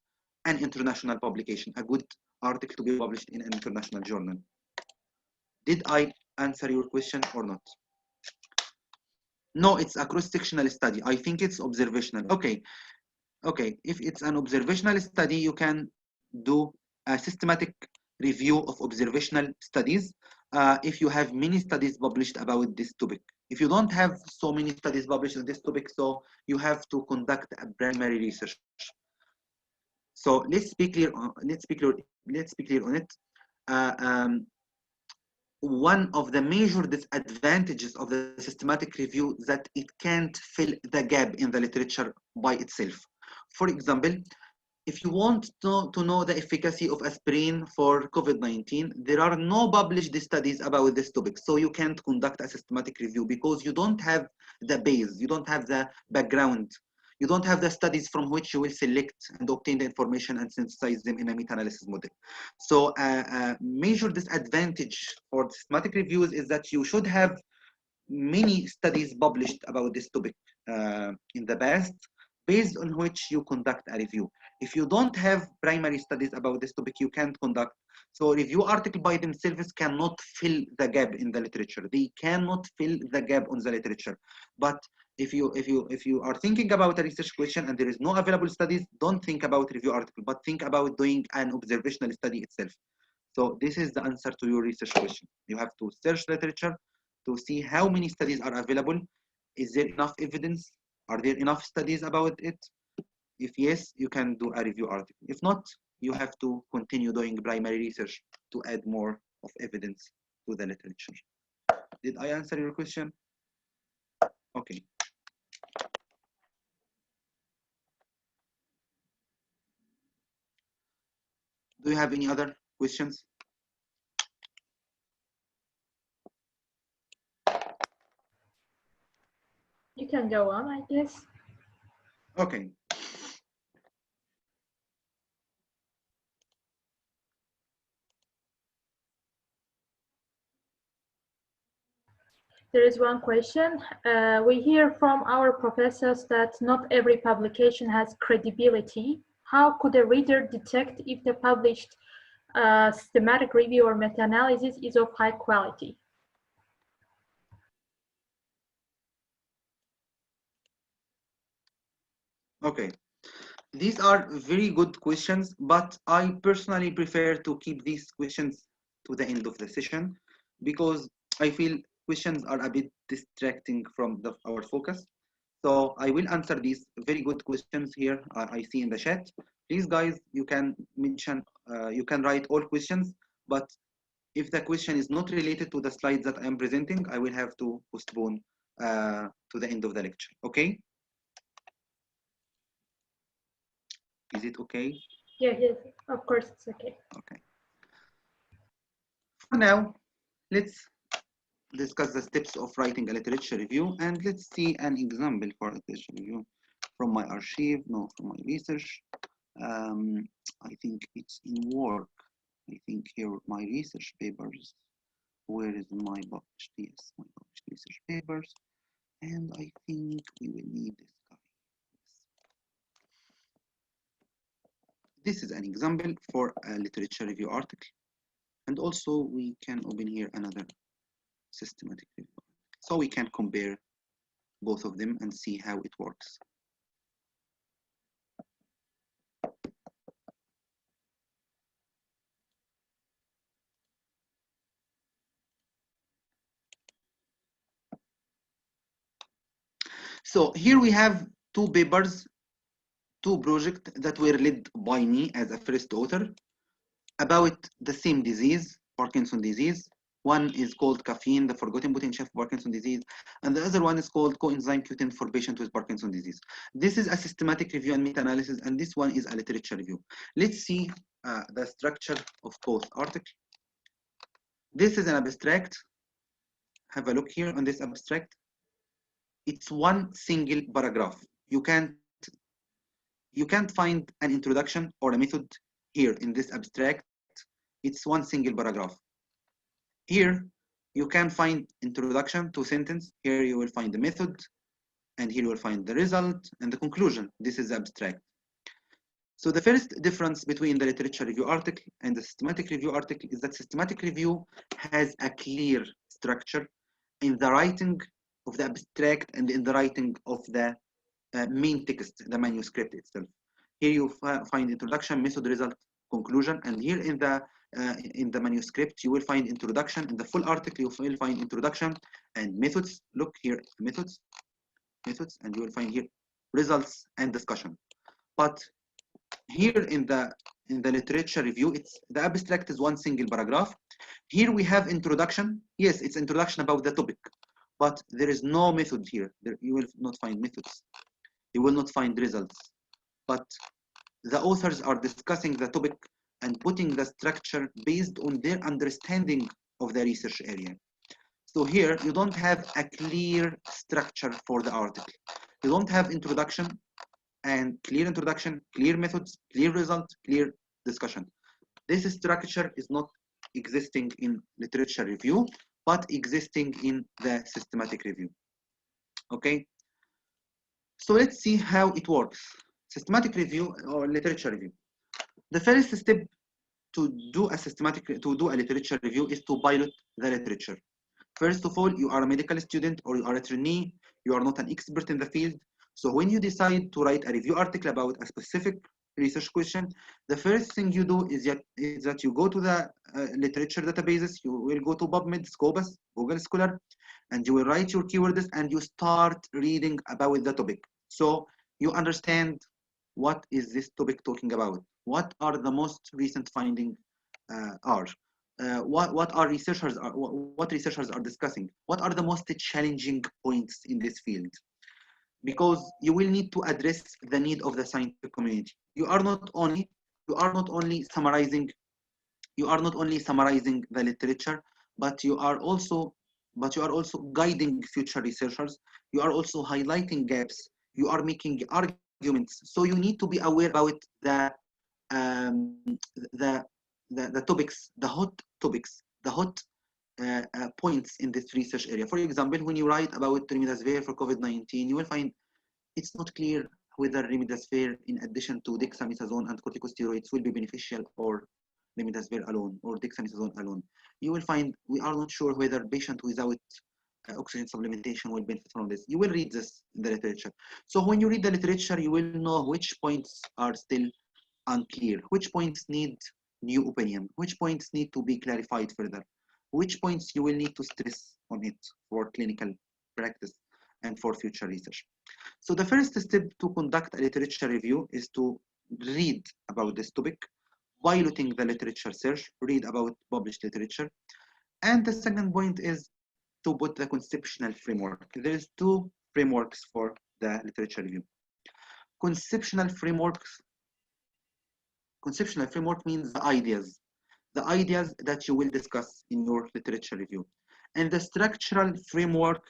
an international publication, a good article to be published in an international journal. Did I answer your question or not? No, it's a cross-sectional study. I think it's observational. Okay. If it's an observational study, you can do a systematic review of observational studies if you have many studies published about this topic. If you don't have so many studies published on this topic, so you have to conduct a primary research. So let's be clear on it. One of the major disadvantages of the systematic review that it can't fill the gap in the literature by itself. For example, if you want to know the efficacy of aspirin for COVID-19, there are no published studies about this topic. So you can't conduct a systematic review because you don't have the base, you don't have the background, you don't have the studies from which you will select and obtain the information and synthesize them in a meta-analysis model. So a major disadvantage for systematic reviews is that you should have many studies published about this topic in the past, based on which you conduct a review. If you don't have primary studies about this topic, you can't conduct. So review articles by themselves cannot fill the gap in the literature. They cannot fill the gap on the literature. But if you are thinking about a research question and there is no available studies, don't think about review article, but think about doing an observational study itself. So this is the answer to your research question. You have to search literature to see how many studies are available. Is there enough evidence? Are there enough studies about it? If yes, you can do a review article. If not, you have to continue doing primary research to add more of evidence to the literature. Did I answer your question? Okay. Do you have any other questions? You can go on, I guess. Okay. There is one question. We hear from our professors that not every publication has credibility. How could a reader detect if the published systematic review or meta-analysis is of high quality? Okay. These are very good questions, but I personally prefer to keep these questions to the end of the session because I feel questions are a bit distracting from our focus. So I will answer these very good questions here I see in the chat, Please, guys, you can mention, you can write all questions, but if the question is not related to the slides that I am presenting, I will have to postpone to the end of the lecture. Okay? Is it okay? Yeah, yes, of course it's okay. Okay. For now, let's discuss the steps of writing a literature review, and let's see an example for a literature review from my archive, no, from my research. I think it's in work. I think here my research papers. Where is my published? Yes, my published research papers. And I think we will need this guy. This is an example for a literature review article. And also we can open here another systematic review. So we can compare both of them and see how it works. So here we have two papers, two projects that were led by me as a first author about the same disease, Parkinson's disease. One is called caffeine, the forgotten potential of Parkinson's disease, and the other one is called coenzyme Q10 for patients with Parkinson's disease. This is a systematic review and meta-analysis, and this one is a literature review. Let's see the structure of both articles. This is an abstract. Have a look here on this abstract. It's one single paragraph. You can't find an introduction or a method here in this abstract. It's one single paragraph. Here you can find introduction to sentence. Here you will find the method, and here you will find the result and the conclusion. This is the abstract. So the first difference between the literature review article and the systematic review article is that systematic review has a clear structure in the writing of the abstract and in the writing of the main text, the manuscript itself. Here you find introduction, method, result, conclusion, and here in the manuscript you will find introduction. In the full article you will find introduction and methods. Look here, methods, and you will find here results and discussion. But here in the literature review, it's the abstract is one single paragraph. Here we have introduction. Yes, it's introduction about the topic, but there is no method here. You will not find methods. You will not find results. But the authors are discussing the topic and putting the structure based on their understanding of the research area. So here you don't have a clear structure for the article. You don't have introduction and clear introduction, clear methods, clear result, clear discussion. This structure is not existing in literature review, but existing in the systematic review. Okay. So let's see how it works. Systematic review or literature review. The first step to do a literature review is to pilot the literature. First of all, you are a medical student or you are a trainee. You are not an expert in the field. So when you decide to write a review article about a specific research question, the first thing you do is that you go to the literature databases. You will go to PubMed, Scopus, Google Scholar, and you will write your keywords and you start reading about the topic. So you understand what is this topic talking about? What are the most recent findings what researchers are discussing? What are the most challenging points in this field? Because you will need to address the need of the scientific community. You are not only summarizing the literature, but you are also guiding future researchers. You are also highlighting gaps. You are making arguments. So you need to be aware about the topics, the hot topics, the hot points in this research area. For example, when you write about remdesivir for COVID-19, you will find it's not clear whether remdesivir in addition to dexamethasone and corticosteroids will be beneficial or remdesivir alone or dexamethasone alone. You will find we are not sure whether patients without oxygen supplementation will benefit from this. You will read this in the literature. So when you read the literature, you will know which points are still unclear, which points need new opinion, which points need to be clarified further, which points you will need to stress on it for clinical practice and for future research. So the first step to conduct a literature review is to read about this topic, piloting the literature search, read about published literature. And the second point is to put the conceptual framework. There is two frameworks for the literature review. Conceptual framework means the ideas that you will discuss in your literature review. And the structural framework,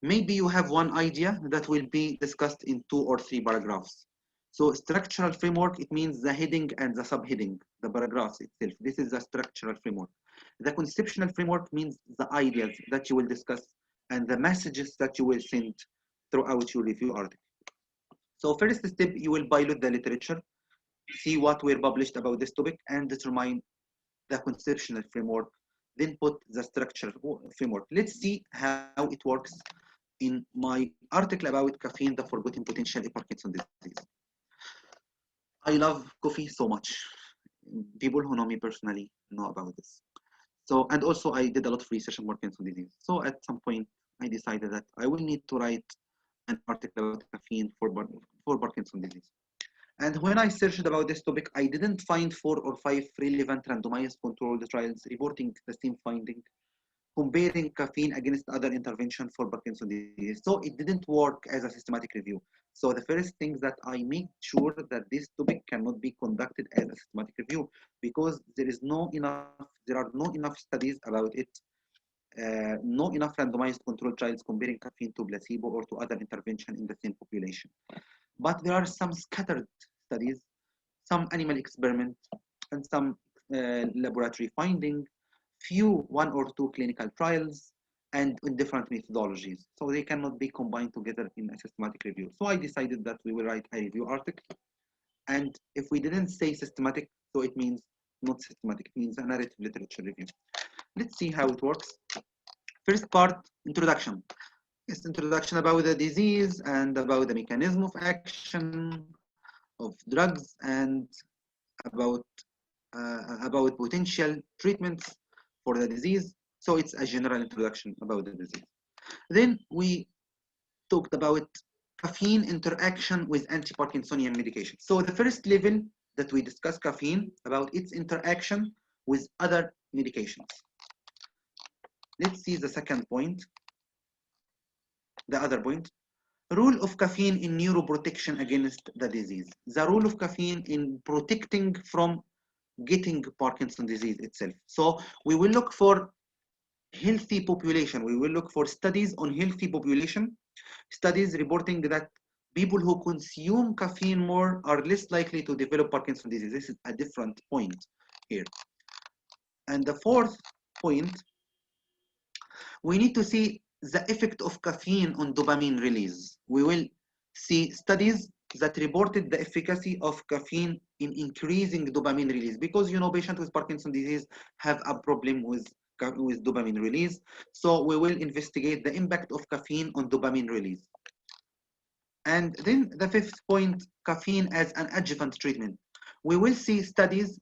maybe you have one idea that will be discussed in 2 or 3 paragraphs. So structural framework, it means the heading and the subheading, the paragraphs itself. This is the structural framework. The conceptual framework means the ideas that you will discuss and the messages that you will send throughout your review article. So first step, you will pilot the literature, see what were published about this topic, and determine the conceptual framework, then put the structural framework. Let's see how it works in my article about caffeine, the forgotten potential in Parkinson's disease. I love coffee so much. People who know me personally know about this. So, and also I did a lot of research on Parkinson's disease. So at some point, I decided that I will need to write an article about caffeine for Parkinson's disease. And when I searched about this topic, I didn't find 4 or 5 relevant randomized controlled trials reporting the same finding, comparing caffeine against other intervention for Parkinson's disease. So it didn't work as a systematic review. So the first thing that I make sure that this topic cannot be conducted as a systematic review, because there are no enough studies about it, no enough randomized controlled trials comparing caffeine to placebo or to other intervention in the same population. But there are some scattered studies, some animal experiments, and some laboratory finding, few 1 or 2 clinical trials, and in different methodologies. So they cannot be combined together in a systematic review. So I decided that we will write a review article. And if we didn't say systematic, so it means not systematic, it means a narrative literature review. Let's see how it works. First part, introduction. Yes, introduction about the disease and about the mechanism of action of drugs and about potential treatments for the disease. So it's a general introduction about the disease. Then we talked about caffeine interaction with anti-Parkinsonian medication. So the first level that we discussed caffeine about its interaction with other medications. Let's see the second point. The other point, role of caffeine in neuroprotection against the disease. The role of caffeine in protecting from getting Parkinson's disease itself. So we will look for healthy population. We will look for studies on healthy population, studies reporting that people who consume caffeine more are less likely to develop Parkinson's disease. This is a different point here. And the fourth point, we need to see the effect of caffeine on dopamine release. We will see studies that reported the efficacy of caffeine in increasing dopamine release, because patients with Parkinson's disease have a problem with dopamine release. So we will investigate the impact of caffeine on dopamine release. And then the fifth point, caffeine as an adjuvant treatment. We will see studies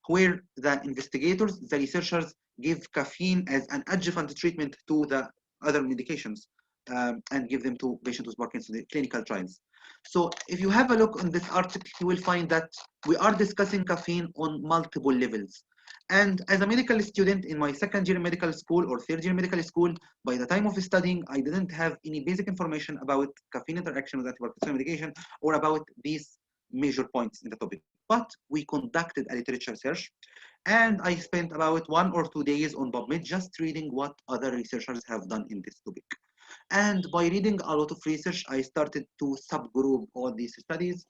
where the investigators, the researchers, give caffeine as an adjuvant treatment to the other medications and give them to patients with Parkinson's clinical trials. So if you have a look on this article, you will find that we are discussing caffeine on multiple levels. And as a medical student in my second year medical school or third year medical school, by the time of studying, I didn't have any basic information about caffeine interaction with anti-Parkinsonian medication or about these major points in the topic. But we conducted a literature search, and I spent about 1 or 2 days on PubMed just reading what other researchers have done in this topic. And by reading a lot of research, I started to subgroup all these studies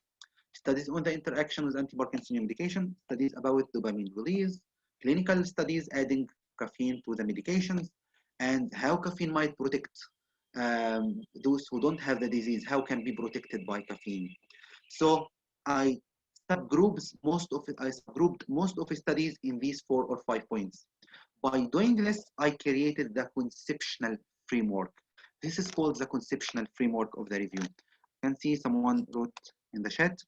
on the interaction with anti-Parkinsonian medication, studies about dopamine release, clinical studies adding caffeine to the medications, and how caffeine might protect those who don't have the disease, how can be protected by caffeine. So I subgrouped most of the studies in these 4 or 5 points. By doing this, I created the conceptual framework. This is called the conceptual framework of the review. You can see someone wrote in the chat.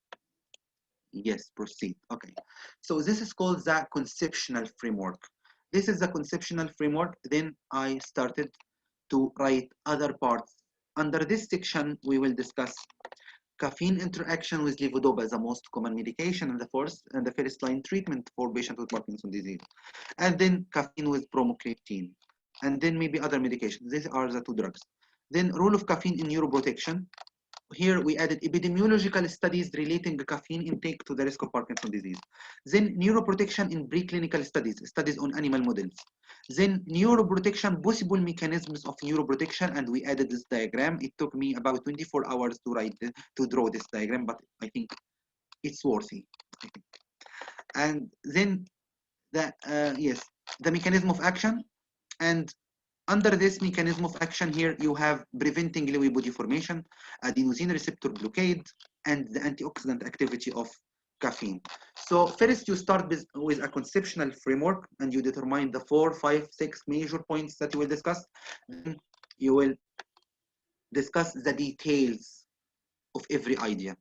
Yes, proceed. Okay. So this is called the conceptual framework. This is the conceptual framework. Then I started to write other parts. Under this section, we will discuss caffeine interaction with levodopa is the most common medication in the first line treatment for patients with Parkinson's disease. And then caffeine with bromocriptine. And then maybe other medications. These are the two drugs. Then role of caffeine in neuroprotection. Here we added epidemiological studies relating caffeine intake to the risk of Parkinson's disease. Then neuroprotection in preclinical studies, studies on animal models. Then neuroprotection, possible mechanisms of neuroprotection, and we added this diagram. It took me about 24 hours to draw this diagram, but I think it's worthy. I think. And then the mechanism of action, and under this mechanism of action here, you have preventing Lewy body formation, adenosine receptor blockade, and the antioxidant activity of caffeine. So first you start with a conceptual framework, and you determine the 4, 5, 6 major points that you will discuss. Then you will discuss the details of every idea.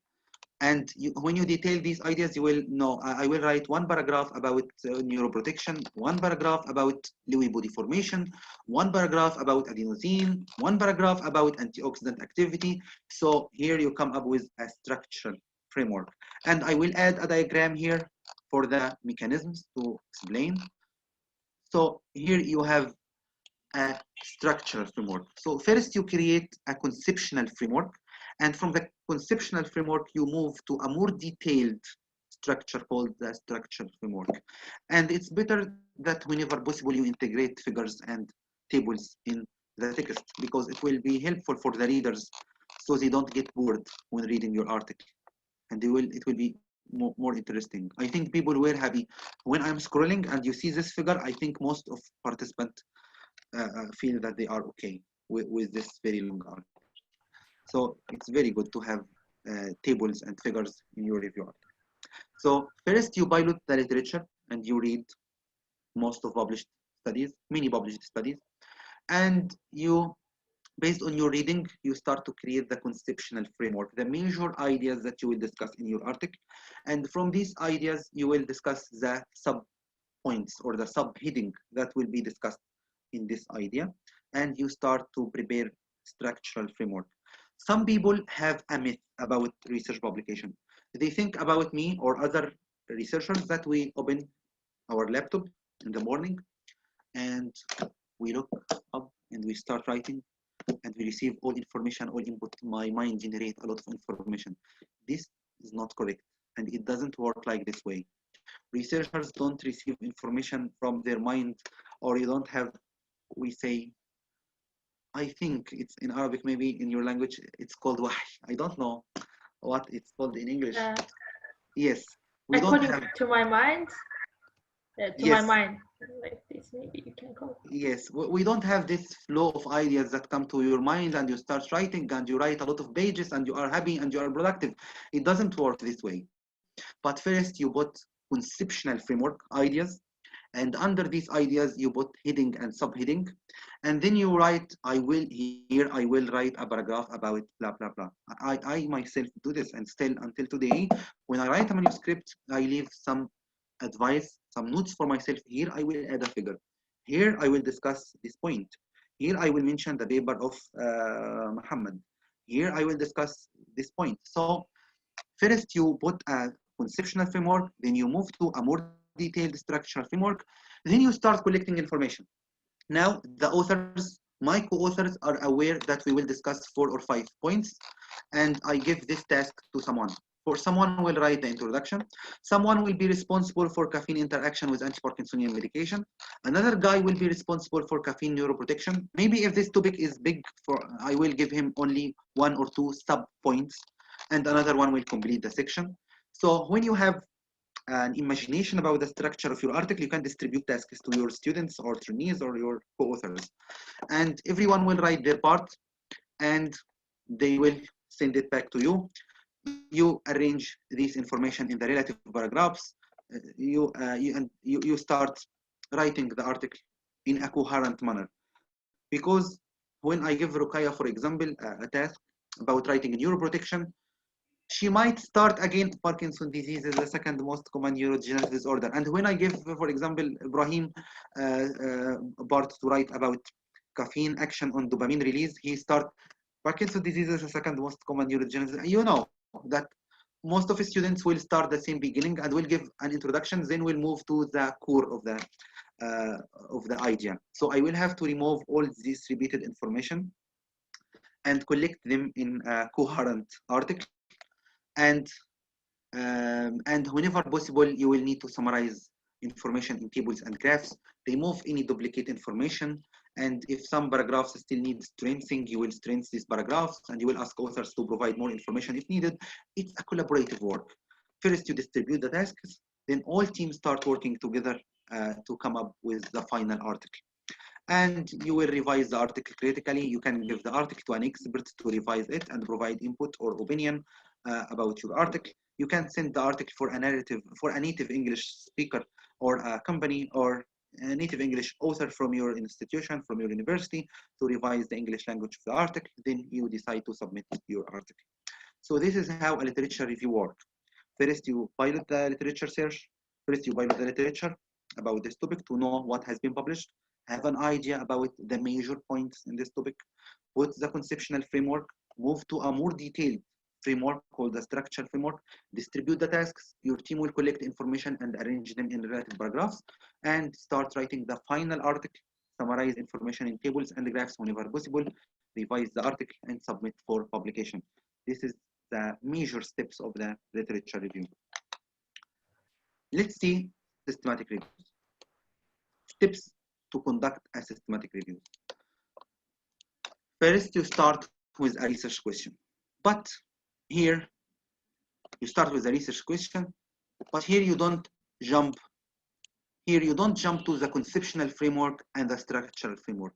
And when you detail these ideas, you will know, I will write one paragraph about neuroprotection, one paragraph about Lewy body formation, one paragraph about adenosine, one paragraph about antioxidant activity. So here you come up with a structural framework. And I will add a diagram here for the mechanisms to explain. So here you have a structural framework. So first you create a conceptual framework. And from the conceptual framework, you move to a more detailed structure called the structural framework. And it's better that whenever possible, you integrate figures and tables in the text, because it will be helpful for the readers so they don't get bored when reading your article. And it will be more interesting. I think people were happy. When I'm scrolling and you see this figure, I think most of participants feel that they are okay with this very long article. So it's very good to have tables and figures in your review article. So first you pilot the literature and you read most of published studies, many published studies, and you, based on your reading, you start to create the conceptual framework, the major ideas that you will discuss in your article. And from these ideas, you will discuss the sub-points or the subheading that will be discussed in this idea. And you start to prepare structural framework. Some people have a myth about research publication. They think about me or other researchers that we open our laptop in the morning and we look up and we start writing and we receive all information, all input. My mind generates a lot of information. This is not correct, and it doesn't work like this way. Researchers don't receive information from their mind, or you don't have, we say, I think it's in Arabic, maybe in your language, it's called wahy. I don't know what it's called in English. Yes. We don't have, to my mind, yes. my mind, like this, maybe you can call it. Yes, we don't have this flow of ideas that come to your mind and you start writing and you write a lot of pages and you are happy and you are productive. It doesn't work this way. But first you put conceptual framework ideas, and under these ideas you put heading and subheading, and then you write, I will write a paragraph about blah blah blah. I myself do this, and still until today when I write a manuscript I leave some advice, some notes for myself. Here I will add a figure, here I will discuss this point, here I will mention the paper of Muhammad, here I will discuss this point. So first you put a conceptual framework, then you move to a more detailed structural framework, then you start collecting information. Now the authors, my co-authors, are aware that we will discuss 4 or 5 points, and I give this task to someone. For someone will write the introduction, someone will be responsible for caffeine interaction with anti-Parkinsonian medication, another guy will be responsible for caffeine neuroprotection. Maybe if this topic is big, I will give him only 1 or 2 sub points, and another one will complete the section. So when you have an imagination about the structure of your article, you can distribute tasks to your students or trainees or your co-authors, and everyone will write their part and they will send it back to you. You arrange this information in the relative paragraphs. You start writing the article in a coherent manner, because when I give Rukaya, for example, a task about writing neuroprotection, she might start again, Parkinson's disease is the second most common neurodegenerative disorder. And when I give, for example, Ibrahim part to write about caffeine action on dopamine release, he starts Parkinson's disease is the second most common neurodegenerative. You know, that most of the students will start the same beginning and will give an introduction, then we'll move to the core of the idea. So I will have to remove all this repeated information and collect them in a coherent article. And whenever possible, you will need to summarize information in tables and graphs, remove any duplicate information, and if some paragraphs still need strengthening, you will strengthen these paragraphs, and you will ask authors to provide more information if needed. It's a collaborative work. First, you distribute the tasks, then all teams start working together to come up with the final article. And you will revise the article critically. You can give the article to an expert to revise it and provide input or opinion about your article. You can send the article for a narrative for a native English speaker or a company or a native English author from your institution, from your university, to revise the English language of the article. Then you decide to submit your article. So this is how a literature review works. First, you pilot the literature search. First, you pilot the literature about this topic to know what has been published, have an idea about the major points in this topic, put the conceptual framework, move to a more detailed framework called the structural framework, distribute the tasks, your team will collect information and arrange them in relative paragraphs, and start writing the final article, summarize information in tables and graphs whenever possible, revise the article, and submit for publication. This is the major steps of the literature review. Let's see systematic reviews. Steps to conduct a systematic review. First, you start with a research question. But here, you start with a research question, but here you don't jump. Here you don't jump to the conceptual framework and the structural framework,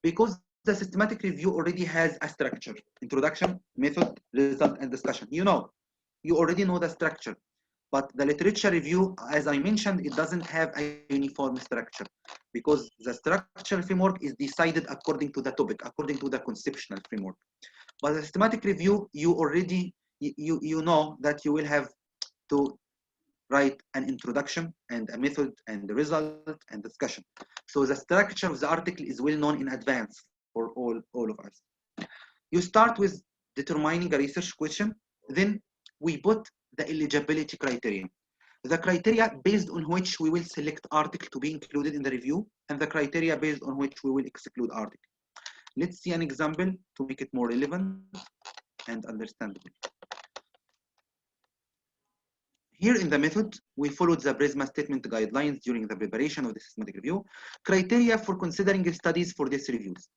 because the systematic review already has a structure: introduction, method, result, and discussion. You already know the structure. But the literature review, as I mentioned, it doesn't have a uniform structure, because the structural framework is decided according to the topic, according to the conceptual framework. But the systematic review, you already you know that you will have to write an introduction and a method and the result and discussion. So the structure of the article is well known in advance for all of us. You start with determining a research question, then we put the eligibility criteria. The criteria based on which we will select article to be included in the review, and the criteria based on which we will exclude article. Let's see an example to make it more relevant and understandable. Here in the method, we followed the Prisma statement guidelines during the preparation of the systematic review. Criteria for considering studies for these reviews.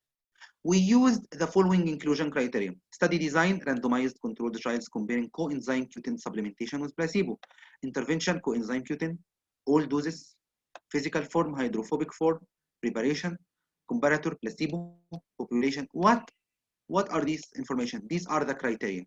We used the following inclusion criteria: study design, randomized controlled trials comparing coenzyme Q10 supplementation with placebo, intervention coenzyme Q10, all doses, physical form, hydrophobic form, preparation, comparator, placebo, population. What are these information? These are the criteria.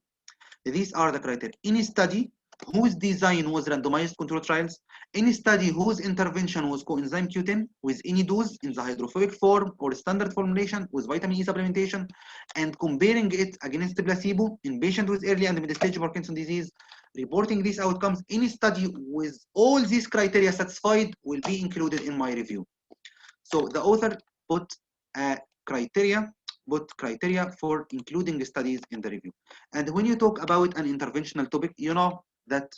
These are the criteria. Any study whose design was randomized control trials, any study whose intervention was coenzyme Q10 with any dose in the hydrophobic form or standard formulation with vitamin E supplementation, and comparing it against the placebo in patients with early and mid-stage Parkinson's disease, reporting these outcomes, any study with all these criteria satisfied will be included in my review. So the author put criteria for including the studies in the review. And when you talk about an interventional topic, you know that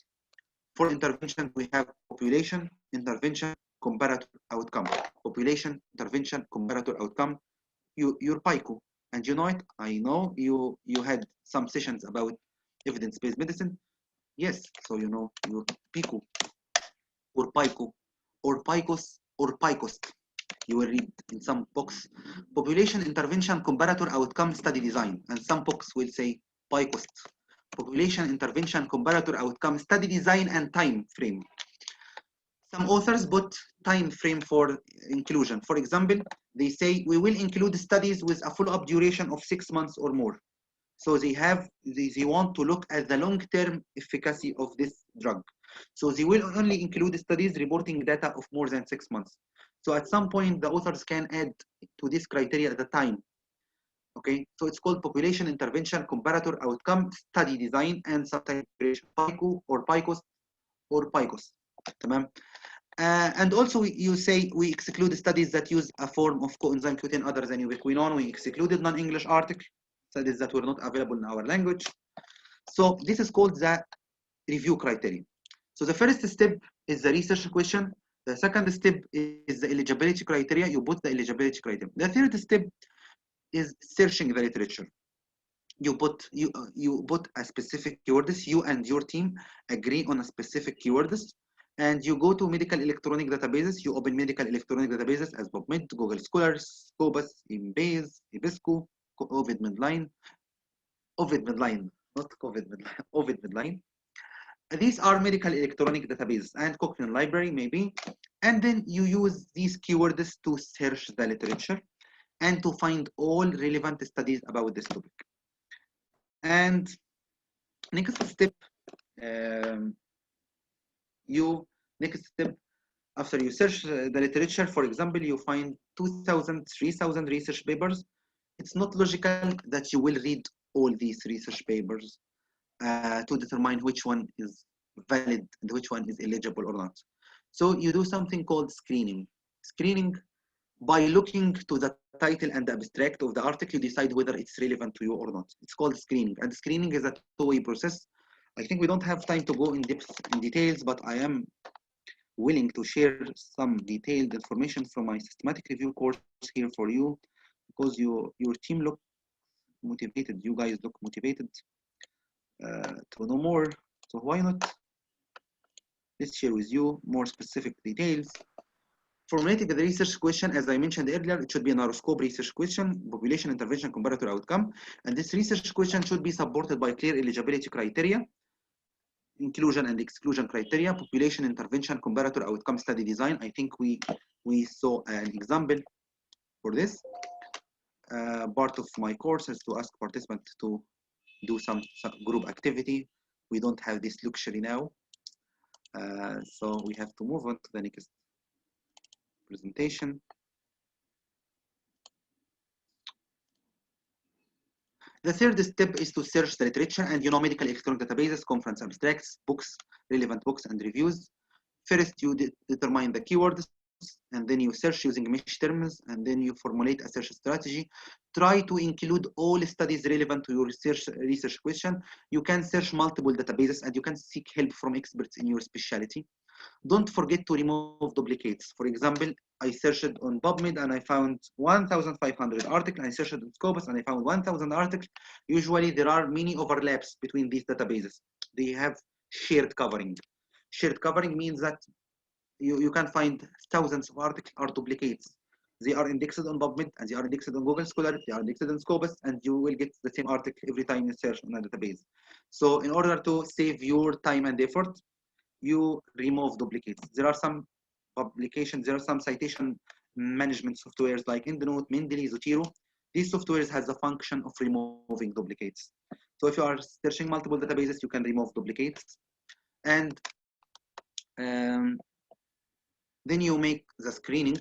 for intervention we have population, intervention, comparator, outcome. Population, intervention, comparator, outcome. Your PICO, and you know it. I know you had some sessions about evidence-based medicine. Yes, so you know your PICO or PICO or PICOS or PICOS. You will read in some books population, intervention, comparator, outcome, study design, and some books will say PICOS. Population, intervention, comparator, outcome, study design, and time frame. Some authors put time frame for inclusion. For example, they say we will include studies with a follow-up duration of 6 months or more. So they want to look at the long-term efficacy of this drug. So they will only include studies reporting data of more than 6 months. So at some point, the authors can add to this criteria at the time. Okay, so it's called population, intervention, comparator, outcome, study design, and sometimes PICO or PICOS or PICOS. And also you say we exclude studies that use a form of coenzyme Q10 other than ubiquinone. We excluded non-English articles, studies that were not available in our language. So this is called the review criteria. So the first step is the research question. The second step is the eligibility criteria. You put the eligibility criteria. The third step is searching the literature. You put a specific keywords. You and your team agree on a specific keywords, and you go to medical electronic databases. You open medical electronic databases as PubMed, Google Scholars, Scopus, Embase, Ibisco, Ovid Medline, not COVID Medline, Ovid Medline. These are medical electronic databases and Cochrane library maybe, and then you use these keywords to search the literature and to find all relevant studies about this topic. And next step, after you search the literature, for example, you find 2,000, 3,000 research papers. It's not logical that you will read all these research papers to determine which one is valid and which one is eligible or not. So you do something called screening. Screening, by looking to the title and the abstract of the article, you decide whether it's relevant to you or not. It's called screening, and screening is a two-way process. I think we don't have time to go in depth in details, but I am willing to share some detailed information from my systematic review course here for you, because your team look motivated. You guys look motivated to know more. So why not? Let's share with you more specific details. Formulating the research question, as I mentioned earlier, it should be a narrow scope research question, population intervention comparator outcome, and this research question should be supported by clear eligibility criteria, inclusion and exclusion criteria, population intervention comparator outcome study design. I think we saw an example for this. Part of my course is to ask participants to do some group activity. We don't have this luxury now, so we have to move on to the next presentation. The third step is to search the literature, and you know medical electronic databases, conference abstracts, books, relevant books and reviews. First, you determine the keywords, and then you search using mesh terms, and then you formulate a search strategy. Try to include all studies relevant to your research question. You can search multiple databases, and you can seek help from experts in your specialty. Don't forget to remove duplicates. For example, I searched on PubMed and I found 1,500 articles. I searched on Scopus and I found 1,000 articles. Usually there are many overlaps between these databases. They have shared covering. Shared covering means that you can find thousands of articles are duplicates. They are indexed on PubMed and they are indexed on Google Scholar, they are indexed on Scopus, and you will get the same article every time you search on a database. So in order to save your time and effort, you remove duplicates. There are some publications, there are some citation management softwares like EndNote, Mendeley, Zotero. These softwares has the function of removing duplicates. So if you are searching multiple databases, you can remove duplicates. And then you make the screening.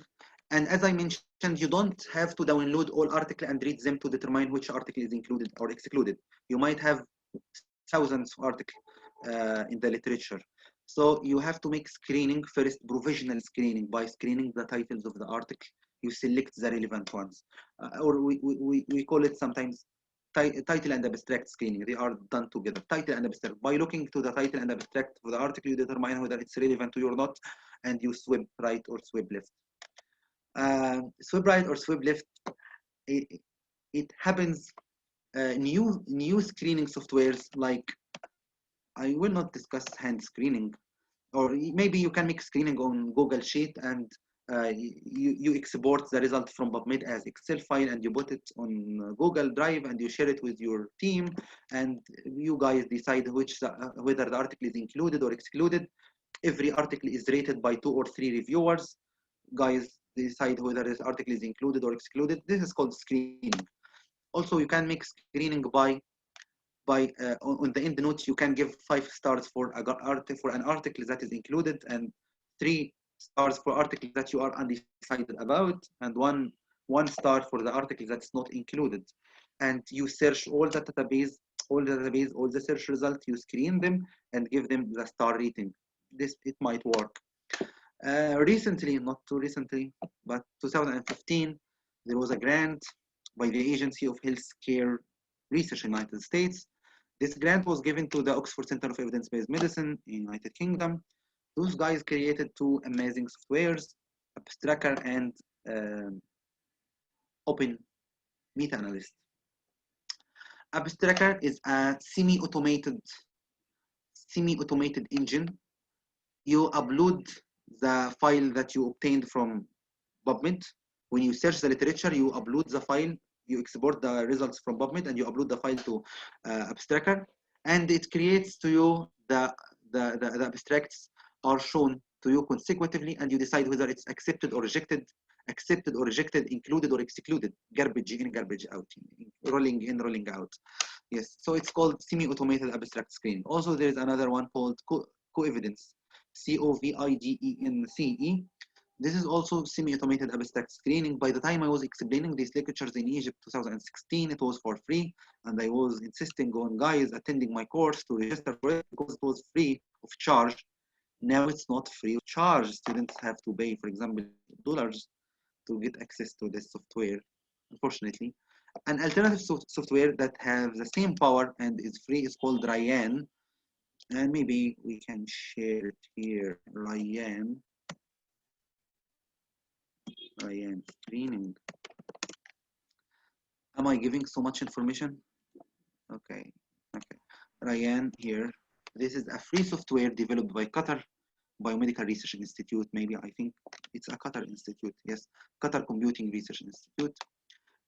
And as I mentioned, you don't have to download all articles and read them to determine which article is included or excluded. You might have thousands of articles in the literature. So you have to make screening first, provisional screening. By screening the titles of the article, you select the relevant ones. Or we call it sometimes title and abstract screening. They are done together, title and abstract. By looking to the title and abstract for the article, you determine whether it's relevant to you or not, and you swipe right or swipe left. Swipe right or swipe left, it happens. New screening softwares, like, I will not discuss hand screening, or maybe you can make screening on Google Sheet, and you export the result from PubMed as Excel file, and you put it on Google Drive, and you share it with your team, and you guys decide whether the article is included or excluded. Every article is rated by 2 or 3 reviewers. Guys decide whether this article is included or excluded. This is called screening. Also, you can make screening by on the end notes. You can give 5 stars for an article that is included, and 3 stars for articles that you are undecided about, and one star for the article that's not included. And you search all the database, all the search results, you screen them and give them the star rating. It might work. Recently, not too recently, but 2015, there was a grant by the Agency of Healthcare Research in the United States. This grant was given to the Oxford Center of Evidence-Based Medicine in United Kingdom. Those guys created two amazing softwares, Abstracker and Open Meta-Analyst. Abstracker is a semi-automated engine. You upload the file that you obtained from PubMed. When you search the literature, you upload the file, you export the results from PubMed, and you upload the file to Abstracker, and it creates to you the abstracts are shown to you consecutively, and you decide whether it's accepted or rejected, included or excluded, garbage in, garbage out, rolling in, rolling out. Yes, so it's called semi-automated abstract screening. Also, there is another one called co-evidence, COVIDENCE. This is also semi-automated abstract screening. By the time I was explaining these lectures in Egypt 2016, it was for free, and I was insisting on guys attending my course to register for it because it was free of charge. Now it's not free of charge. Students have to pay, for example, $dollars to get access to this software, unfortunately. An alternative software that has the same power and is free is called Ryan. And maybe we can share it here. Ryan screening. Am I giving so much information? Okay. Ryan here. This is a free software developed by Qatar Biomedical Research Institute. Maybe I think it's a Qatar institute. Yes, Qatar Computing Research Institute.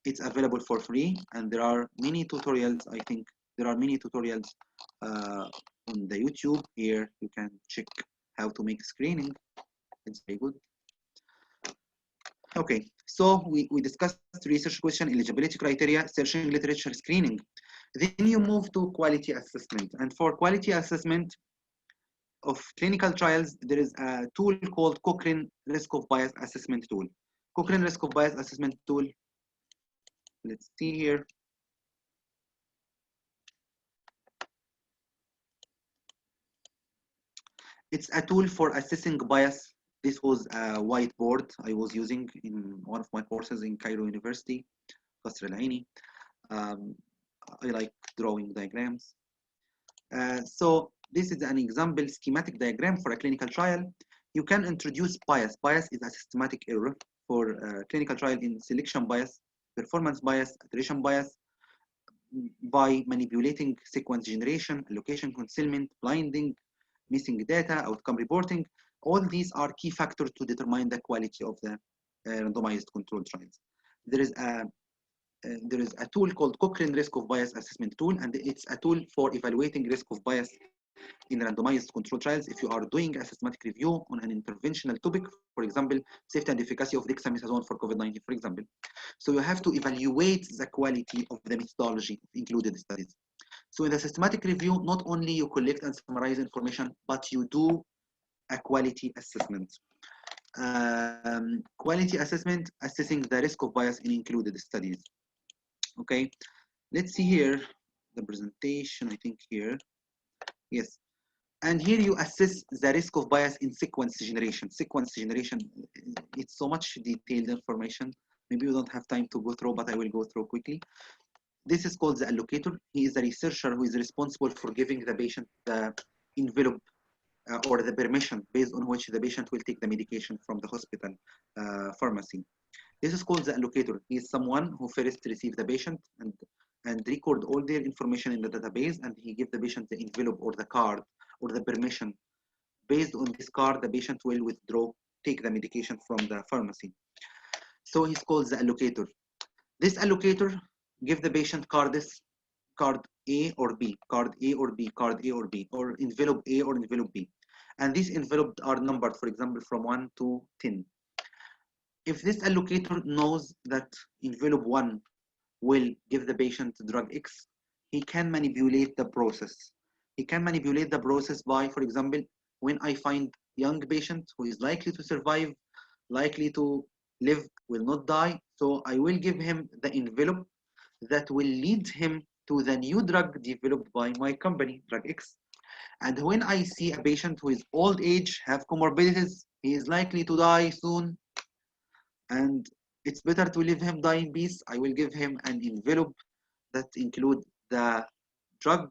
It's available for free, and there are many tutorials. I think there are many tutorials on the YouTube. Here you can check how to make screening. It's very good. Okay, so we discussed research question, eligibility criteria, searching literature, screening. Then you move to quality assessment. And for quality assessment of clinical trials, there is a tool called Cochrane Risk of Bias Assessment Tool. Cochrane Risk of Bias Assessment Tool. Let's see here. It's a tool for assessing bias. This was a whiteboard I was using in one of my courses in Cairo University, Qasr Al Aini. I like drawing diagrams. So this is an example schematic diagram for a clinical trial. You can introduce bias. Bias is a systematic error for clinical trial in selection bias, performance bias, attrition bias, by manipulating sequence generation, allocation concealment, blinding, missing data, outcome reporting. All these are key factors to determine the quality of the randomized controlled trials. There is a tool called Cochrane Risk of Bias Assessment Tool, and it's a tool for evaluating risk of bias in randomized controlled trials. If you are doing a systematic review on an interventional topic, for example, safety and efficacy of dexamethasone for COVID-19, for example. So you have to evaluate the quality of the methodology of included studies. So in the systematic review, not only you collect and summarize information, but you do a quality assessment. Quality assessment, assessing the risk of bias in included studies. Okay, let's see here the presentation. I think here, yes, and here you assess the risk of bias in sequence generation. Sequence generation, it's so much detailed information. Maybe we don't have time to go through, but I will go through quickly. This is called the allocator. He is the researcher who is responsible for giving the patient the envelope or the permission based on which the patient will take the medication from the hospital pharmacy. This is called the allocator. He is someone who first receives the patient and record all their information in the database, and he gives the patient the envelope or the card or the permission. Based on this card, the patient will withdraw, take the medication from the pharmacy. So he's called the allocator. This allocator gives the patient card A or B, card A or B, card A or B, or envelope A or envelope B. And these envelopes are numbered, for example, from 1 to 10. If this allocator knows that envelope 1 will give the patient drug X, he can manipulate the process. He can manipulate the process by, for example, when I find young patient who is likely to survive, likely to live, will not die, so I will give him the envelope that will lead him to the new drug developed by my company, drug X. And when I see a patient who is old age, have comorbidities, he is likely to die soon, and it's better to leave him die in peace, I will give him an envelope that includes the drug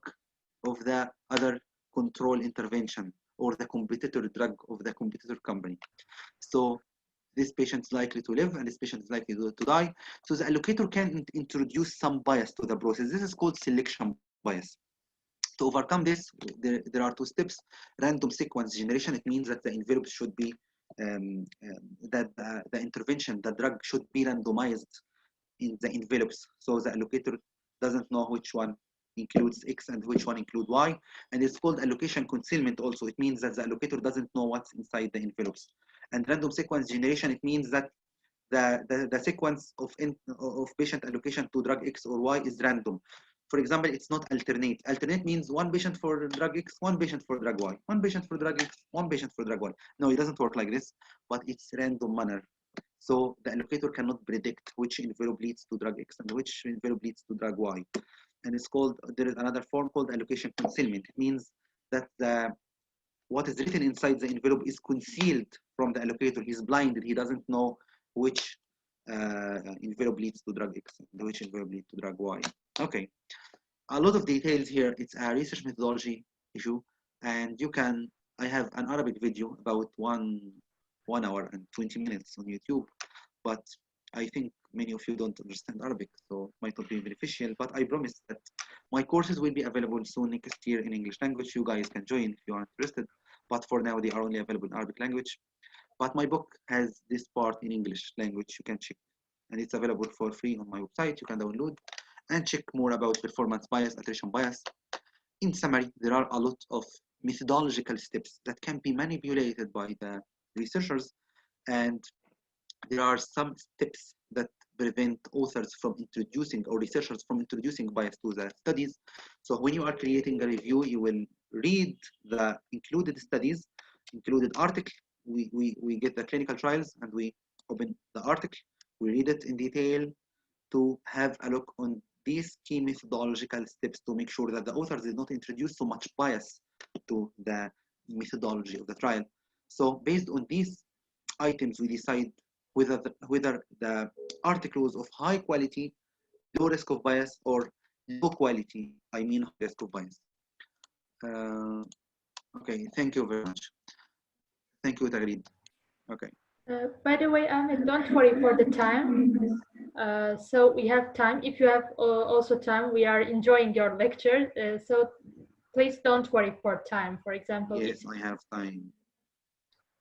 of the other control intervention or the competitor drug of the competitor company. So this patient is likely to live and this patient is likely to die. So the allocator can introduce some bias to the process. This is called selection bias. To overcome this, there are two steps. Random sequence generation. It means that the envelopes should be, the intervention, the drug should be randomized in the envelopes. So the allocator doesn't know which one includes X and which one includes Y. And it's called allocation concealment also. It means that the allocator doesn't know what's inside the envelopes. And random sequence generation, it means that the sequence of patient allocation to drug X or Y is random. For example, it's not alternate. Alternate means one patient for drug X, one patient for drug Y, one patient for drug X, one patient for drug Y. No, it doesn't work like this, but it's random manner. So the allocator cannot predict which envelope leads to drug X and which envelope leads to drug Y. And it's called, there is another form called allocation concealment. It means that what is written inside the envelope is concealed from the allocator. He's blinded. He doesn't know which envelope leads to drug X and which envelope leads to drug Y. Okay, a lot of details here. It's a research methodology issue, and you can, I have an Arabic video about 1 hour and 20 minutes on YouTube, but I think many of you don't understand Arabic, so it might not be beneficial, but I promise that my courses will be available soon next year in English language. You guys can join if you are interested, but for now they are only available in Arabic language. But my book has this part in English language, you can check, and it's available for free on my website. You can download and check more about performance bias, attrition bias. In summary, there are a lot of methodological steps that can be manipulated by the researchers, and there are some steps that prevent authors from introducing or researchers from introducing bias to the studies. So when you are creating a review, you will read the included studies, included article. We get the clinical trials and we open the article, we read it in detail to have a look on these key methodological steps to make sure that the author did not introduce so much bias to the methodology of the trial. So based on these items, we decide whether the article is of high quality, low risk of bias, or low quality, I mean high risk of bias. Okay, thank you very much. Thank you, Tagreed. Okay. By the way, Ahmed, don't worry for the time. So we have time. If you have also time, we are enjoying your lecture. So please don't worry for time. For example, yes, I have time.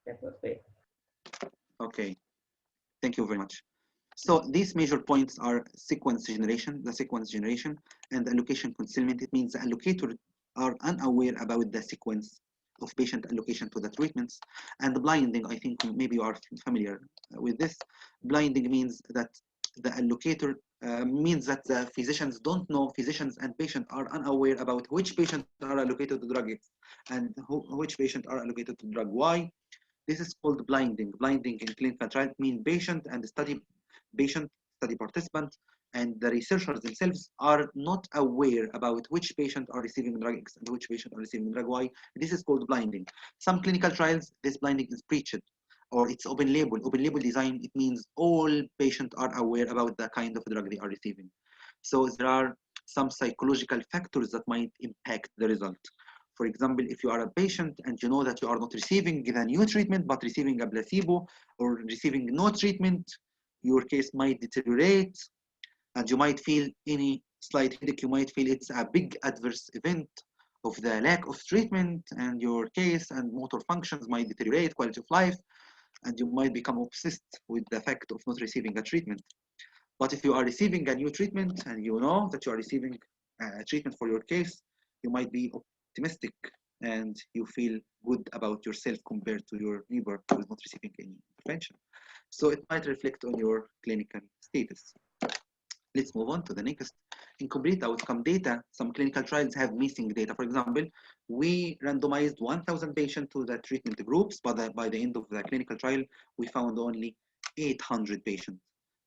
That would be. Okay, thank you very much. So these major points are sequence generation, and allocation concealment. It means the allocators are unaware about the sequence of patient allocation to the treatments. And the blinding, I think maybe you are familiar with this. Blinding means that the allocator means that the physicians don't know, physicians and patients are unaware about which patients are allocated to drug X and which patients are allocated to drug Y. This is called blinding. Blinding in clinical trial means patient, study participant, and the researchers themselves are not aware about which patient are receiving drug X and which patient are receiving drug Y. This is called blinding. Some clinical trials, this blinding is preached, or it's open label. Open label design, it means all patients are aware about the kind of drug they are receiving. So there are some psychological factors that might impact the result. For example, if you are a patient and you know that you are not receiving the new treatment, but receiving a placebo or receiving no treatment, your case might deteriorate and you might feel any slight headache. You might feel it's a big adverse event of the lack of treatment, and your case and motor functions might deteriorate, quality of life, and you might become obsessed with the fact of not receiving a treatment. But if you are receiving a new treatment and you know that you are receiving a treatment for your case, you might be optimistic and you feel good about yourself compared to your neighbor who is not receiving any intervention. So it might reflect on your clinical status. Let's move on to the next. Incomplete outcome data. Some clinical trials have missing data. For example, we randomized 1,000 patients to the treatment groups, but by the end of the clinical trial, we found only 800 patients.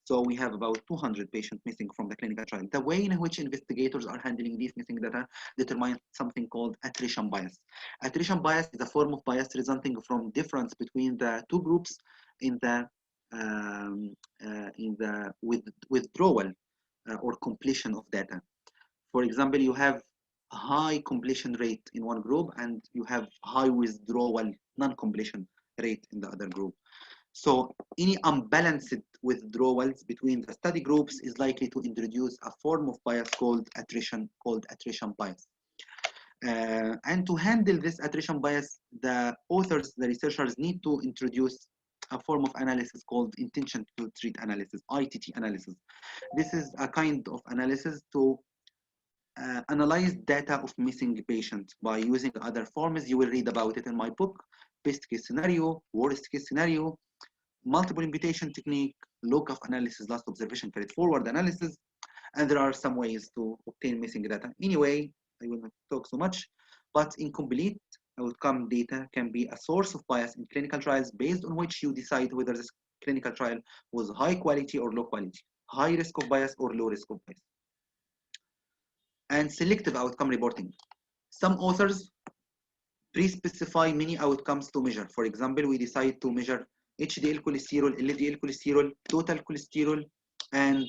So we have about 200 patients missing from the clinical trial. The way in which investigators are handling these missing data determines something called attrition bias. Attrition bias is a form of bias resulting from difference between the two groups in the withdrawal or completion of data. For example, you have high completion rate in one group and you have high withdrawal non-completion rate in the other group. So any unbalanced withdrawals between the study groups is likely to introduce a form of bias called attrition bias. And to handle this attrition bias, the authors, the researchers need to introduce a form of analysis called intention to treat analysis, ITT analysis. This is a kind of analysis to analyze data of missing patients by using other forms. You will read about it in my book: best case scenario, worst case scenario, multiple imputation technique, log-of analysis, last observation carried forward analysis, and there are some ways to obtain missing data. Anyway, I will not talk so much, but incomplete outcome data can be a source of bias in clinical trials based on which you decide whether this clinical trial was high quality or low quality, high risk of bias or low risk of bias. And selective outcome reporting. Some authors pre-specify many outcomes to measure. For example, we decide to measure HDL cholesterol, LDL cholesterol, total cholesterol, and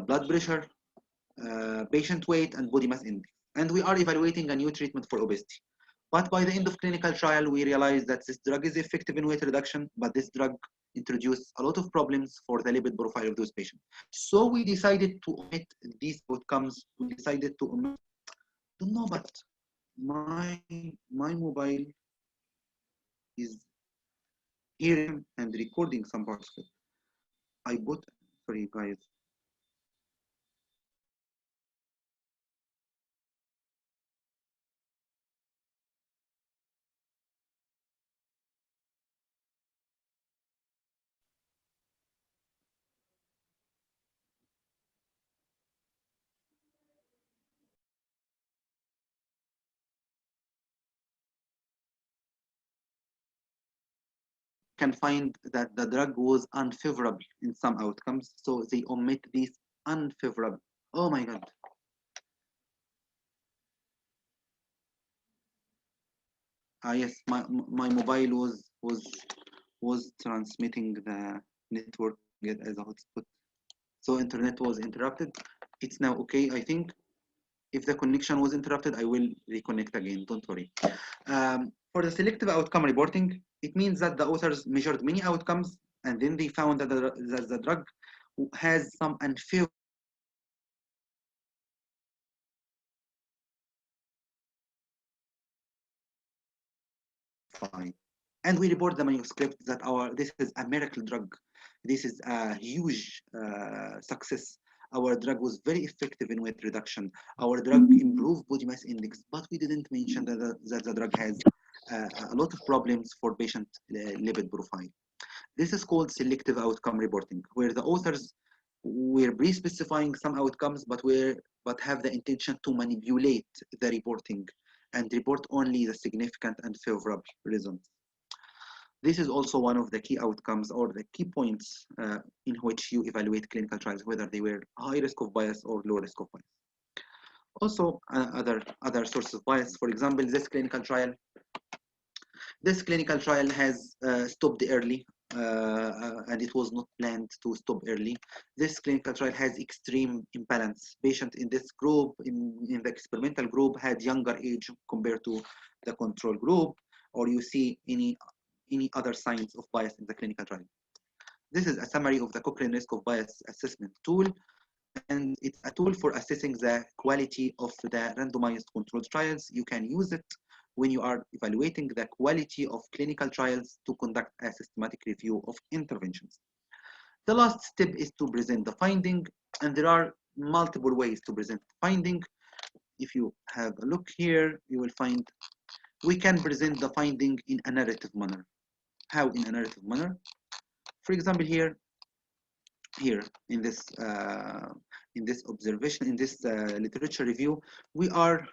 blood pressure, patient weight, and body mass index. And we are evaluating a new treatment for obesity. But by the end of clinical trial, we realized that this drug is effective in weight reduction, but this drug introduced a lot of problems for the lipid profile of those patients. So we decided to omit these outcomes. We decided to omit, I don't know, but my mobile is hearing and recording some parts of it. I put, sorry guys. Can find that the drug was unfavorable in some outcomes, so they omit these unfavorable. Oh my god. Yes, my mobile was transmitting the network as a hotspot, so internet was interrupted. It's now okay, I think. If the connection was interrupted, I will reconnect again, don't worry. For the selective outcome reporting, it means that the authors measured many outcomes and then they found that the drug has some unfavorable and we report the manuscript that this is a miracle drug. This is a huge success. Our drug was very effective in weight reduction. Our drug improved body mass index, but we didn't mention that the drug has a lot of problems for patient lipid profile. This is called selective outcome reporting, where the authors were pre-specifying some outcomes, but have the intention to manipulate the reporting and report only the significant and favorable results. This is also one of the key outcomes or the key points in which you evaluate clinical trials, whether they were high risk of bias or low risk of bias. Also, other sources of bias, for example, this clinical trial has stopped early and it was not planned to stop early. This clinical trial has extreme imbalance. Patient in this group, in the experimental group, had younger age compared to the control group, or you see any other signs of bias in the clinical trial. This is a summary of the Cochrane risk of bias assessment tool, and it's a tool for assessing the quality of the randomized controlled trials. You can use it when you are evaluating the quality of clinical trials to conduct a systematic review of interventions. The last step is to present the finding, and there are multiple ways to present the finding. If you have a look here, you will find we can present the finding in a narrative manner. How in a narrative manner? For example, here in this observation, in this literature review, we are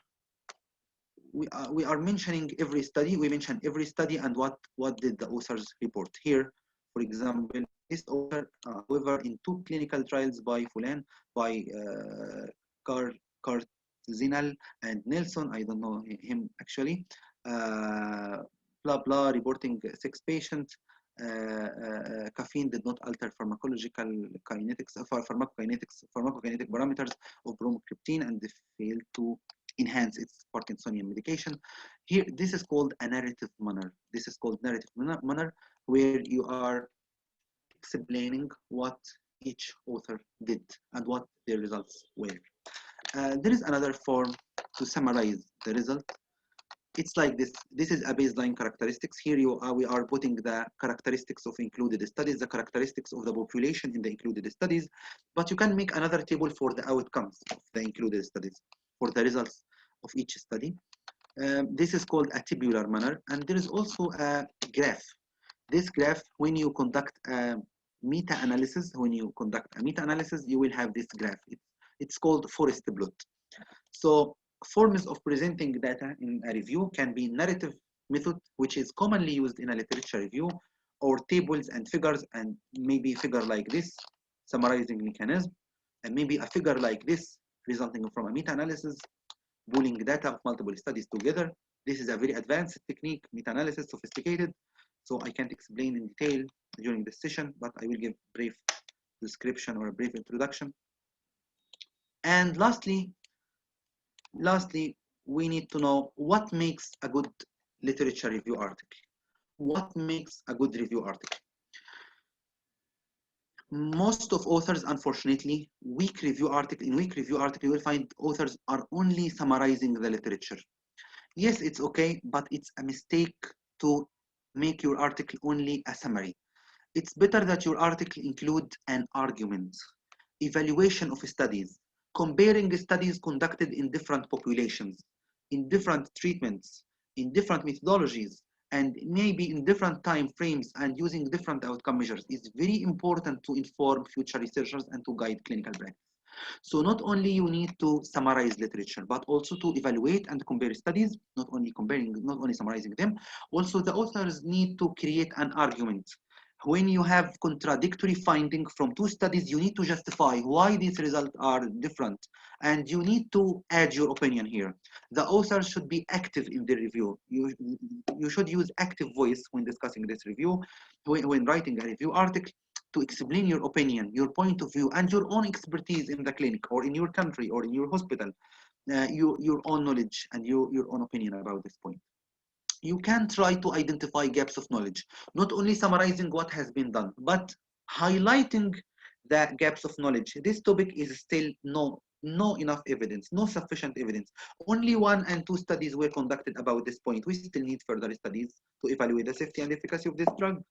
mentioning every study. We mention every study and what did the authors report here. For example, this author, however, in 2 clinical trials by Fulan, by Carzinal and Nelson, I don't know him actually, blah blah, reporting 6 patients. Caffeine did not alter pharmacological kinetics, pharmacokinetic parameters of bromocriptine, and they failed to enhance its Parkinsonian medication. Here, this is called a narrative manner. This is called narrative manner, where you are explaining what each author did and what their results were. There is another form to summarize the result. It's like this. This is a baseline characteristics. Here we are putting the characteristics of included studies, the characteristics of the population in the included studies, but you can make another table for the outcomes of the included studies, for the results of each study. This is called a tabular manner, and there is also a graph. This graph, when you conduct a meta-analysis, you will have this graph. It's called forest plot. So forms of presenting data in a review can be narrative method, which is commonly used in a literature review, or tables and figures, and maybe a figure like this, summarizing mechanism, and maybe a figure like this, resulting from a meta-analysis, pooling data of multiple studies together. This is a very advanced technique, meta-analysis, sophisticated, so I can't explain in detail during this session, but I will give brief description or a brief introduction. And lastly, we need to know what makes a good literature review article. What makes a good review article? Most of authors, unfortunately, in weak review article, you will find authors are only summarizing the literature. Yes, it's okay, but it's a mistake to make your article only a summary. It's better that your article include an argument, evaluation of studies, comparing studies conducted in different populations, in different treatments, in different methodologies, and maybe in different time frames and using different outcome measures is very important to inform future researchers and to guide clinical practice. So not only you need to summarize literature, but also to evaluate and compare studies, not only summarizing them. Also, the authors need to create an argument. When you have contradictory findings from two studies, you need to justify why these results are different, and you need to add your opinion here. The author should be active in the review. You should use active voice when discussing this review, when writing a review article, to explain your opinion, your point of view, and your own expertise in the clinic or in your country or in your hospital, your own knowledge and your own opinion about this point. You can try to identify gaps of knowledge, not only summarizing what has been done, but highlighting the gaps of knowledge. This topic is still no enough evidence, no sufficient evidence. Only 1 and 2 studies were conducted about this point. We still need further studies to evaluate the safety and efficacy of this drug.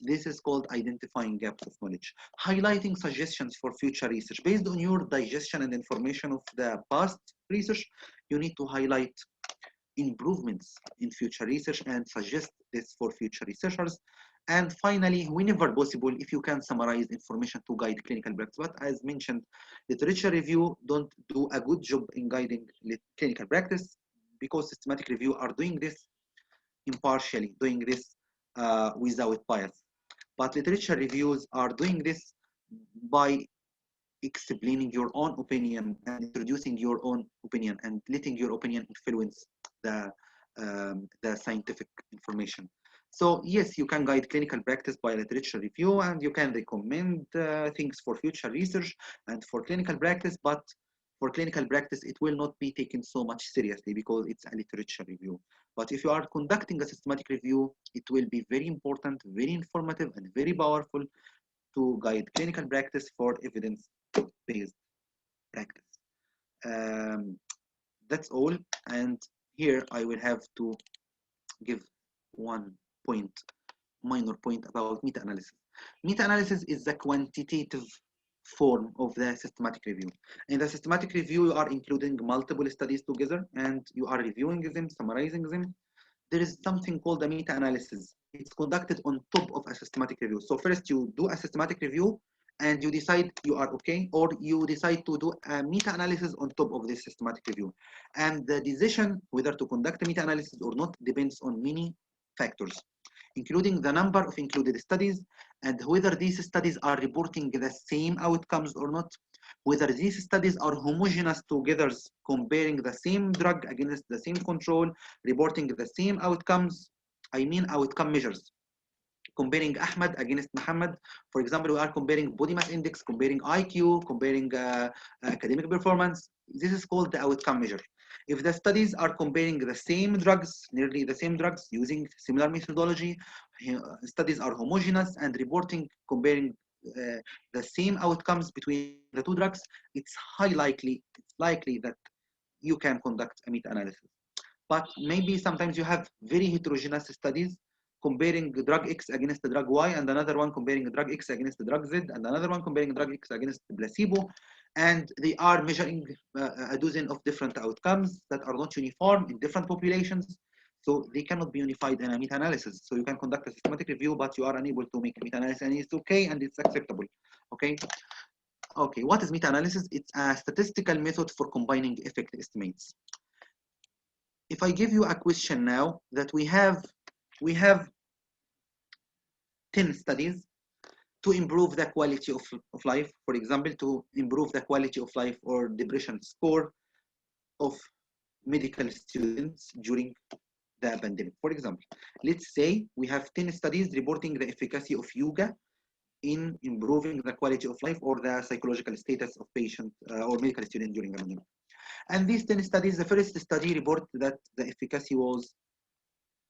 This is called identifying gaps of knowledge. Highlighting suggestions for future research. Based on your digestion and information of the past research, you need to highlight improvements in future research and suggest this for future researchers. And finally, whenever possible, if you can summarize information to guide clinical practice. But as mentioned, literature review don't do a good job in guiding clinical practice, because systematic review are doing this impartially, doing this without bias. But literature reviews are doing this by explaining your own opinion and introducing your own opinion and letting your opinion influence the scientific information. So yes, you can guide clinical practice by literature review, and you can recommend things for future research and for clinical practice, but for clinical practice, it will not be taken so much seriously because it's a literature review. But if you are conducting a systematic review, it will be very important, very informative, and very powerful to guide clinical practice for evidence-based practice. That's all. And here I will have to give one minor point about meta-analysis. Meta-analysis is the quantitative form of the systematic review. In the systematic review, you are including multiple studies together and you are reviewing them, summarizing them. There is something called a meta-analysis. It's conducted on top of a systematic review. So first you do a systematic review and you decide you are okay, or you decide to do a meta-analysis on top of this systematic review. And the decision whether to conduct a meta-analysis or not depends on many factors, including the number of included studies and whether these studies are reporting the same outcomes or not, whether these studies are homogeneous together, comparing the same drug against the same control, reporting the same outcomes, I mean outcome measures. Comparing Ahmed against Muhammad, for example, we are comparing body mass index, comparing IQ, comparing academic performance. This is called the outcome measure. If the studies are comparing the same drugs, nearly the same drugs, using similar methodology, studies are homogeneous and reporting comparing the same outcomes between the two drugs, it's likely that you can conduct a meta-analysis. But maybe sometimes you have very heterogeneous studies comparing drug X against the drug Y, and another one comparing drug X against the drug Z, and another one comparing drug X against the placebo, and they are measuring a dozen of different outcomes that are not uniform in different populations, so they cannot be unified in a meta-analysis. So you can conduct a systematic review, but you are unable to make a meta-analysis, and it's okay and it's acceptable. Okay. Okay, what is meta-analysis? It's a statistical method for combining effect estimates. If I give you a question now that we have 10 studies to improve the quality of life, for example, to improve the quality of life or depression score of medical students during the pandemic. For example, let's say we have 10 studies reporting the efficacy of yoga in improving the quality of life or the psychological status of patients or medical students during the pandemic. And these 10 studies, the first study reported that the efficacy was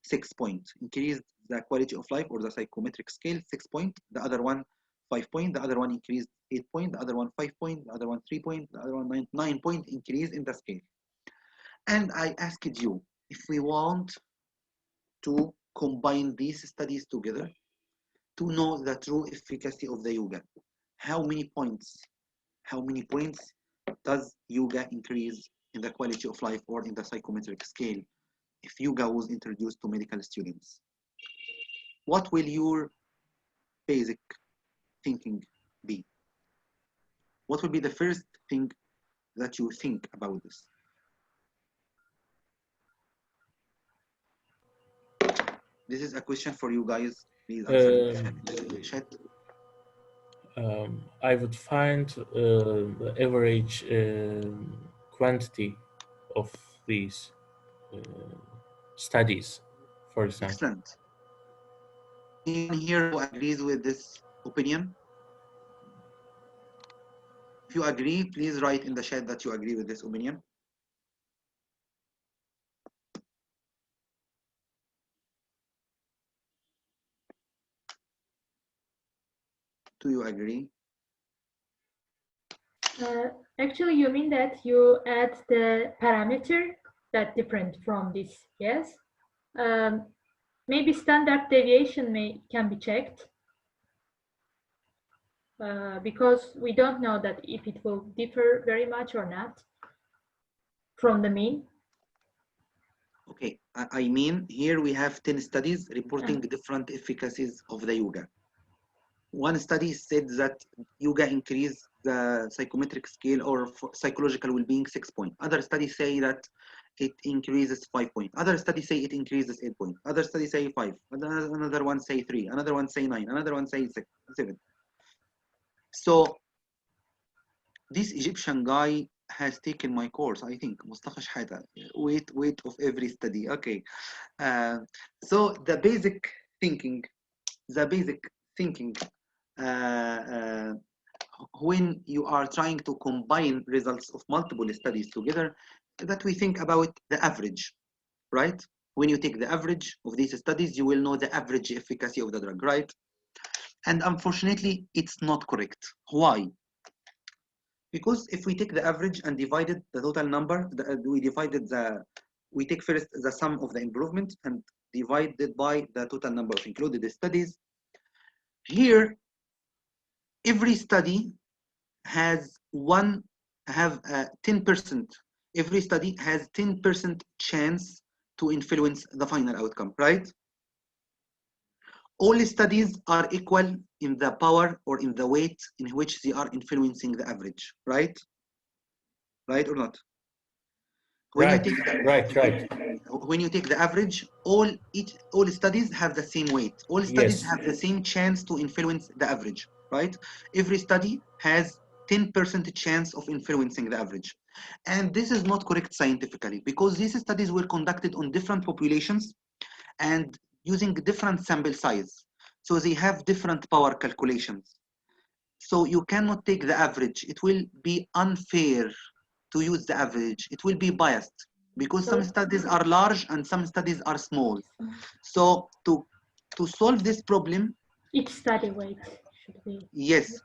6 points, increased the quality of life or the psychometric scale 6 points, the other one 5 points, the other one increased 8 points, the other one 5 points, the other one 3 points, the other one 9 points increase in the scale. And I asked you, if we want to combine these studies together to know the true efficacy of the yoga, how many points does yoga increase in the quality of life or in the psychometric scale if yoga was introduced to medical students? What will your basic thinking be? What will be the first thing that you think about this? This is a question for you guys. Please answer in the chat. I would find the average quantity of these studies, for example. Excellent. Anyone here who agrees with this opinion? If you agree, please write in the chat that you agree with this opinion. Do you agree? Actually, you mean that you add the parameter that different from this, yes? Maybe standard deviation can be checked because we don't know that if it will differ very much or not from the mean. Okay, I mean, here we have 10 studies reporting different efficacies of the yoga. One study said that yoga increased the psychometric scale or psychological well-being 6 points. Other studies say that it increases 5 points. Other studies say it increases 8 points. Other studies say 5. Another one say 3. Another one say 9. Another one say 7. So this Egyptian guy has taken my course, I think. Mustafa Shahada. Weight of every study. Okay. So the basic thinking when you are trying to combine results of multiple studies together, that we think about the average, right? When you take the average of these studies, you will know the average efficacy of the drug, right? And unfortunately, it's not correct. Why? Because if we take the average and divided the total number, we take first the sum of the improvement and divide it by the total number of included studies. Here, every study has 10%. Every study has 10% chance to influence the final outcome, right? All studies are equal in the power or in the weight in which they are influencing the average, right? Right or not? When right, you take the, right. When you take the average, all studies have the same weight. All studies have the same chance to influence the average, right? Every study has 10% chance of influencing the average. And this is not correct scientifically because these studies were conducted on different populations and using different sample size. So they have different power calculations. So you cannot take the average. It will be unfair to use the average, it will be biased because some studies are large and some studies are small. So to solve this problem, each study weight should be. Yes,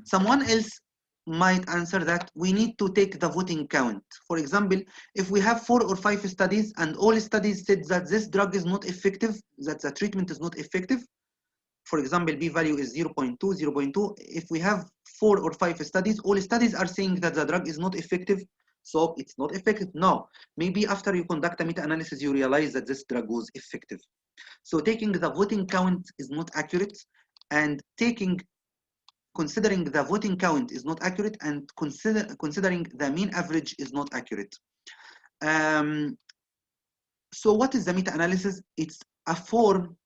someone else might answer that we need to take the voting count. For example, if we have 4 or 5 studies and all studies said that this drug is not effective, that the treatment is not effective, for example, p-value is 0.2, 0.2. If we have 4 or 5 studies, all studies are saying that the drug is not effective, so it's not effective. No, maybe after you conduct a meta-analysis, you realize that this drug was effective. So taking the voting count is not accurate, and considering the voting count is not accurate, and considering the mean average is not accurate. So what is the meta-analysis? It's a form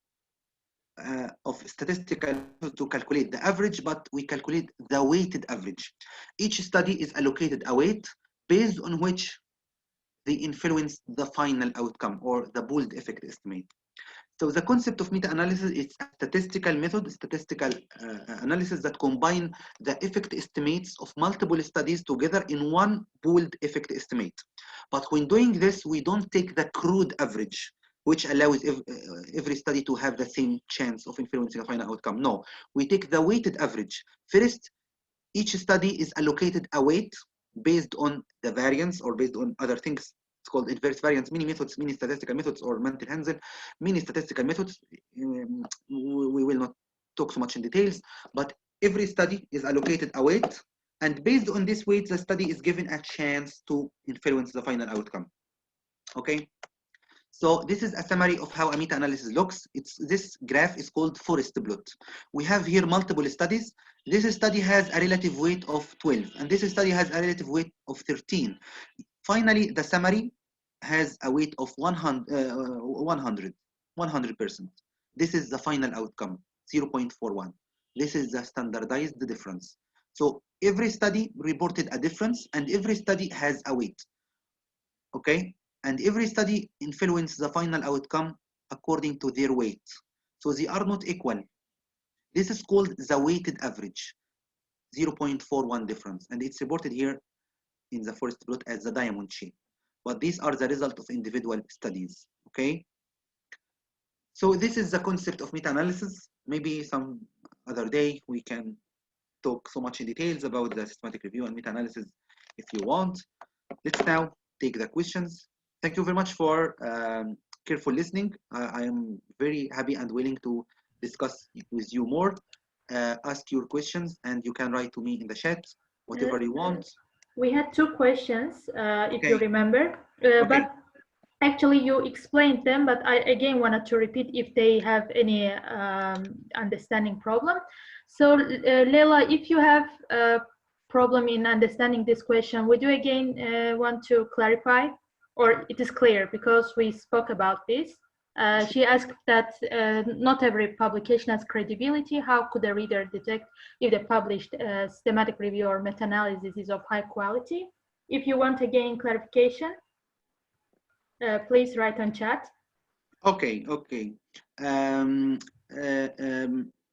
of statistical to calculate the average, but we calculate the weighted average. Each study is allocated a weight based on which they influence the final outcome or the pooled effect estimate. So the concept of meta-analysis is a statistical method, statistical analysis that combine the effect estimates of multiple studies together in one pooled effect estimate. But when doing this, we don't take the crude average, which allows every study to have the same chance of influencing the final outcome. No, we take the weighted average. First, each study is allocated a weight based on the variance or based on other things. It's called inverse variance, mini methods, mini statistical methods, or Mantel-Hansel, mini statistical methods. We will not talk so much in details, but every study is allocated a weight, and based on this weight, the study is given a chance to influence the final outcome. Okay, so this is a summary of how a meta-analysis looks. This graph is called forest plot. We have here multiple studies. This study has a relative weight of 12, and this study has a relative weight of 13. Finally, the summary has a weight of 100%. This is the final outcome, 0.41. This is the standardized difference. So every study reported a difference, and every study has a weight. Okay, and every study influences the final outcome according to their weight. So they are not equal. This is called the weighted average, 0.41 difference, and it's reported here in the forest plot as the diamond shape. But these are the result of individual studies, okay? So this is the concept of meta-analysis. Maybe some other day we can talk so much in details about the systematic review and meta-analysis if you want. Let's now take the questions. Thank you very much for careful listening. I am very happy and willing to discuss with you more. Ask your questions, and you can write to me in the chat, whatever you want. We had 2 questions, if you remember, Okay. but actually you explained them, but I again wanted to repeat if they have any understanding problem. So Leila, if you have a problem in understanding this question, would you again want to clarify, or it is clear because we spoke about this? She asked that not every publication has credibility. How could a reader detect if the published systematic review or meta-analysis is of high quality? If you want again clarification, please write on chat. Okay.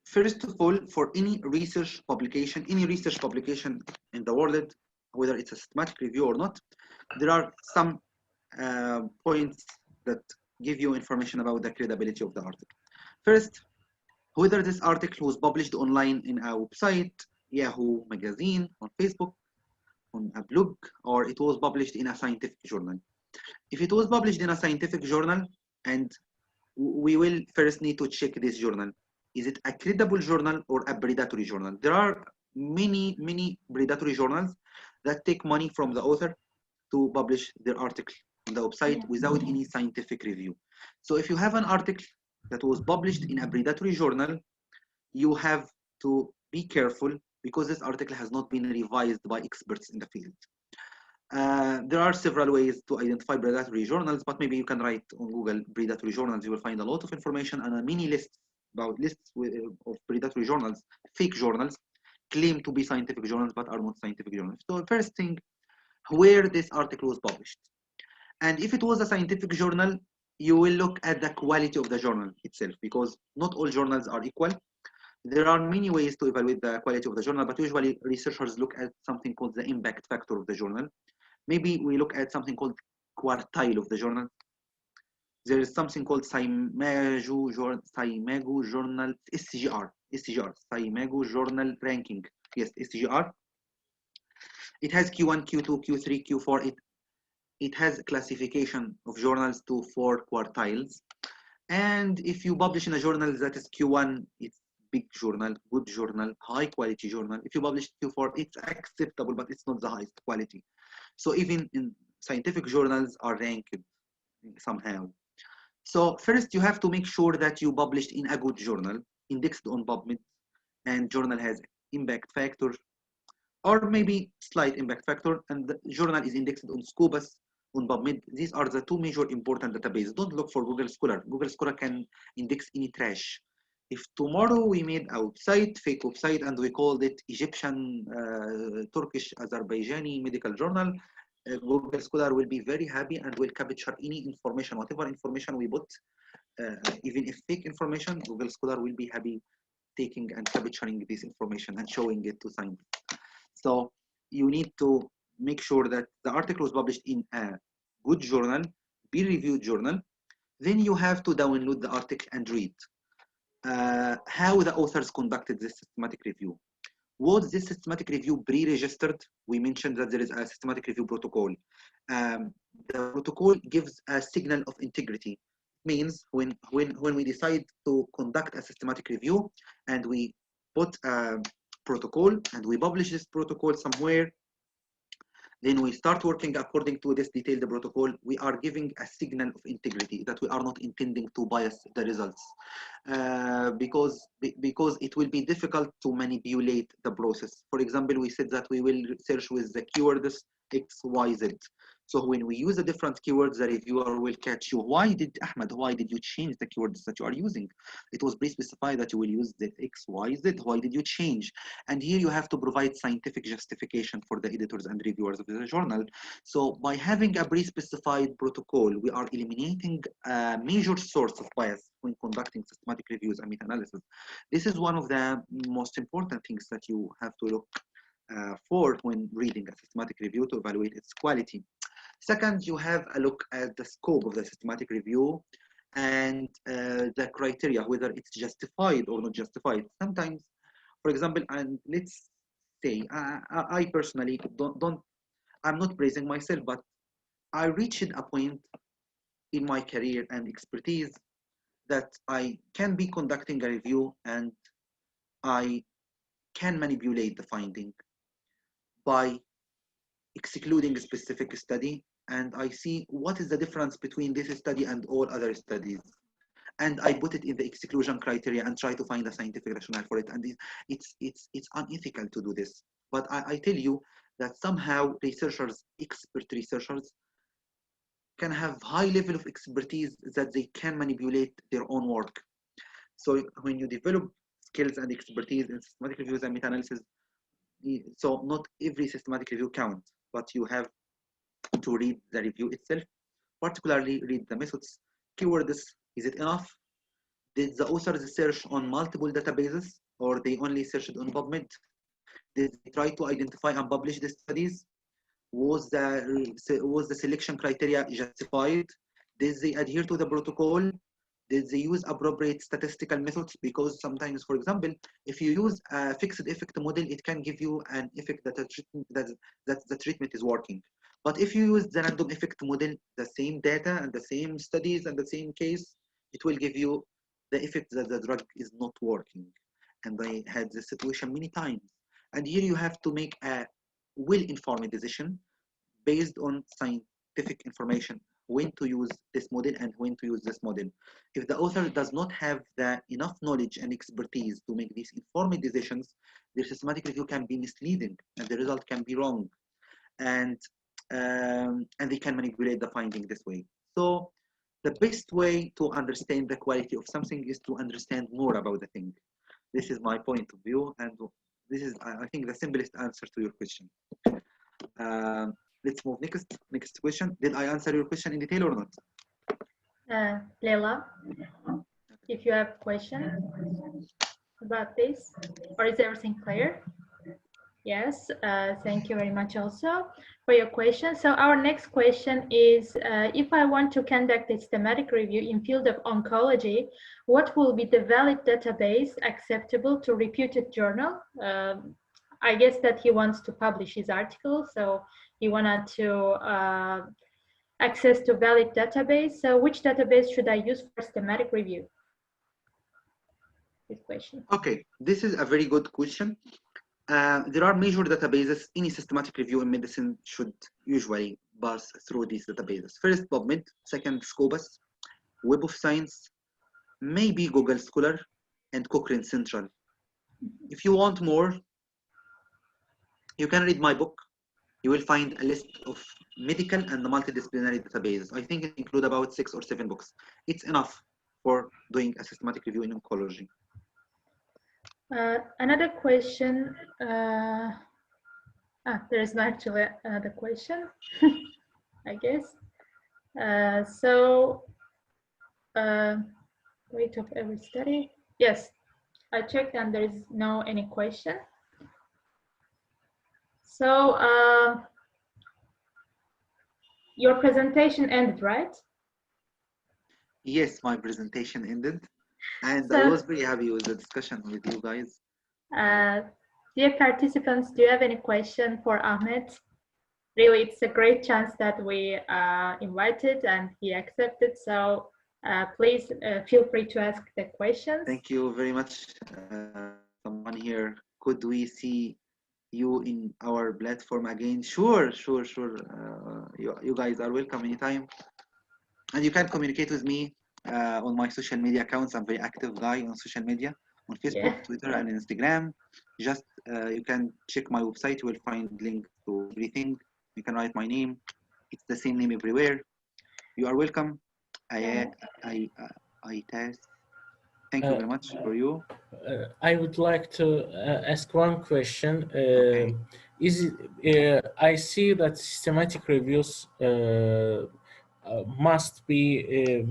First of all, for any research publication in the world, whether it's a systematic review or not, there are some points that give you information about the credibility of the article. First, whether this article was published online in a website, Yahoo magazine, on Facebook, on a blog, or it was published in a scientific journal. If it was published in a scientific journal, and we will first need to check this journal. Is it a credible journal or a predatory journal? There are many predatory journals that take money from the author to publish their article on the website without any scientific review. So if you have an article that was published in a predatory journal, you have to be careful because this article has not been revised by experts in the field. There are several ways to identify predatory journals, but maybe you can write on Google predatory journals. You will find a lot of information and a mini list about lists of predatory journals, fake journals, claim to be scientific journals but are not scientific journals. So first thing, where this article was published. And if it was a scientific journal, you will look at the quality of the journal itself, because not all journals are equal. There are many ways to evaluate the quality of the journal, but usually researchers look at something called the impact factor of the journal. Maybe we look at something called quartile of the journal. There is something called Saimago Journal, SCGR, Saimago Journal Ranking. Yes, SCGR. It has Q1, Q2, Q3, Q4. It has a classification of journals to 4 quartiles. And if you publish in a journal that is Q1, it's big journal, good journal, high quality journal. If you publish Q4, it's acceptable, but it's not the highest quality. So even in scientific journals are ranked somehow. So first you have to make sure that you published in a good journal, indexed on PubMed, and journal has impact factor, or maybe slight impact factor, and the journal is indexed on Scopus, on PubMed. These are the 2 major important databases. Don't look for Google Scholar. Google Scholar can index any trash. If tomorrow we made a website, fake website, and we called it Egyptian, Turkish, Azerbaijani medical journal, Google Scholar will be very happy and will capture any information, whatever information we put, even if fake information, Google Scholar will be happy taking and capturing this information and showing it to scientists. So you need to make sure that the article was published in a good journal, peer-reviewed journal. Then you have to download the article and read how the authors conducted this systematic review. Was this systematic review pre-registered? We mentioned that there is a systematic review protocol. The protocol gives a signal of integrity. It means when we decide to conduct a systematic review and we put a protocol and we publish this protocol somewhere, then we start working according to this detailed protocol, we are giving a signal of integrity that we are not intending to bias the results, because it will be difficult to manipulate the process. For example, we said that we will search with the keywords X, Y, Z. So when we use the different keywords, the reviewer will catch you. Why did you change the keywords that you are using? It was pre-specified that you will use the X, Y, Z. Why did you change? And here you have to provide scientific justification for the editors and reviewers of the journal. So by having a pre-specified protocol, we are eliminating a major source of bias when conducting systematic reviews and meta-analysis. This is one of the most important things that you have to look for when reading a systematic review to evaluate its quality. Second, you have a look at the scope of the systematic review and the criteria, whether it's justified or not justified. Sometimes, for example, and let's say, I personally I'm not praising myself, but I reached a point in my career and expertise that I can be conducting a review and I can manipulate the finding by excluding a specific study, and I see what is the difference between this study and all other studies, and I put it in the exclusion criteria and try to find a scientific rationale for it. And it's unethical to do this, but I tell you that somehow researchers, expert researchers, can have high level of expertise that they can manipulate their own work. So when you develop skills and expertise in systematic reviews and meta-analysis, so not every systematic review counts, but you have to read the review itself, particularly read the methods, keywords. Is it enough? Did the authors search on multiple databases, or they only searched on PubMed? Did they try to identify and publish the studies? Was the selection criteria justified? Did they adhere to the protocol? Did they use appropriate statistical methods? Because sometimes, for example, if you use a fixed effect model, it can give you an effect that the treatment is working. But if you use the random effect model, the same data and the same studies and the same case, it will give you the effect that the drug is not working. And I had this situation many times. And here you have to make a well-informed decision based on scientific information, when to use this model and when to use this model. If the author does not have enough knowledge and expertise to make these informed decisions, the systematic review can be misleading and the result can be wrong. And they can manipulate the finding this way. So the best way to understand the quality of something is to understand more about the thing. This is my point of view, and this is, I think, the simplest answer to your question. Let's move next question. Did I answer your question in detail or not? Leila, if you have questions about this, or is everything clear? Yes, thank you very much also. for your question. So our next question is, if I want to conduct a systematic review in field of oncology, what will be the valid database acceptable to reputed journal? I guess that he wants to publish his article, so he wanted to access to valid database. So which database should I use for systematic review? This question. Okay, this is a very good question. There are major databases. Any systematic review in medicine should usually pass through these databases. First, PubMed. Second, Scopus. Web of Science. Maybe Google Scholar and Cochrane Central. If you want more, you can read my book. You will find a list of medical and multidisciplinary databases. I think it includes about 6 or 7 books. It's enough for doing a systematic review in oncology. Another question. There is actually another question, I guess. Weight of every study. Yes, I checked and there is no any question. So your presentation ended, right? Yes, my presentation ended. And I was very happy with the discussion with you guys. Dear participants, do you have any question for Ahmed? Really, it's a great chance that we invited and he accepted. So please feel free to ask the questions. Thank you very much. Someone here, could we see you in our platform again? Sure. You guys are welcome anytime. And you can communicate with me on my social media accounts. I'm a very active guy on social media, on Facebook, Twitter, and Instagram. Just you can check my website. You will find links to everything. You can write my name. It's the same name everywhere. You are welcome. Thank you very much for you. I would like to ask one question. Okay. I see that systematic reviews must be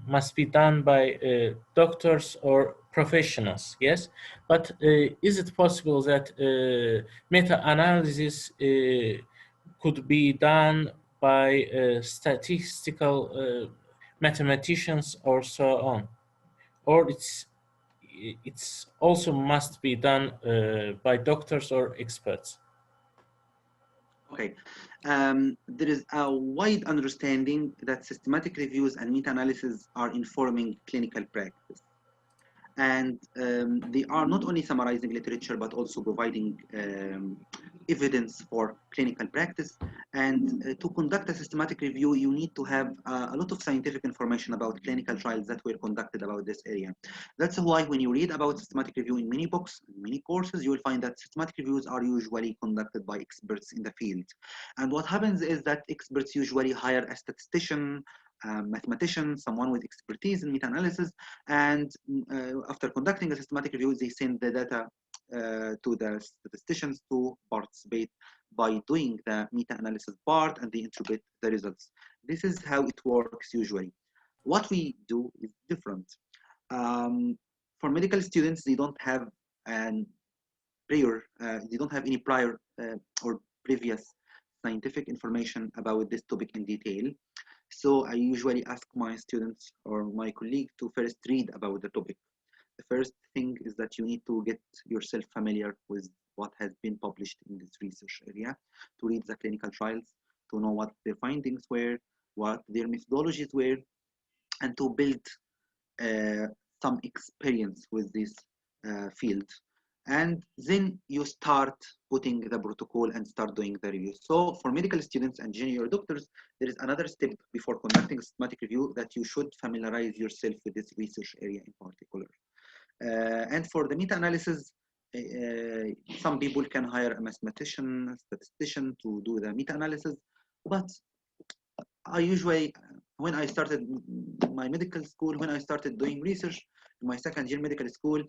must be done by doctors or professionals, yes. But is it possible that meta-analysis could be done by statistical mathematicians or so on, or it's also must be done by doctors or experts? Okay, there is a wide understanding that systematic reviews and meta-analysis are informing clinical practice. And they are not only summarizing literature, but also providing evidence for clinical practice. And to conduct a systematic review, you need to have a lot of scientific information about clinical trials that were conducted about this area. That's why when you read about systematic review in many books, many courses, you will find that systematic reviews are usually conducted by experts in the field. And what happens is that experts usually hire a statistician, mathematician, someone with expertise in meta-analysis, and after conducting a systematic review, they send the data to the statisticians to participate by doing the meta-analysis part, and they interpret the results. This is how it works usually. What we do is different. For medical students, they don't have they don't have any prior or previous scientific information about this topic in detail. So I usually ask my students or my colleague to first read about the topic. The first thing is that you need to get yourself familiar with what has been published in this research area, to read the clinical trials, to know what their findings were, what their methodologies were, and to build some experience with this field. And then you start putting the protocol and start doing the review. So for medical students and junior doctors, there is another step before conducting a systematic review that you should familiarize yourself with this research area in particular. And for the meta-analysis, some people can hire a mathematician, a statistician to do the meta-analysis. But I usually, when I started my medical school, when I started doing research in my second year medical school,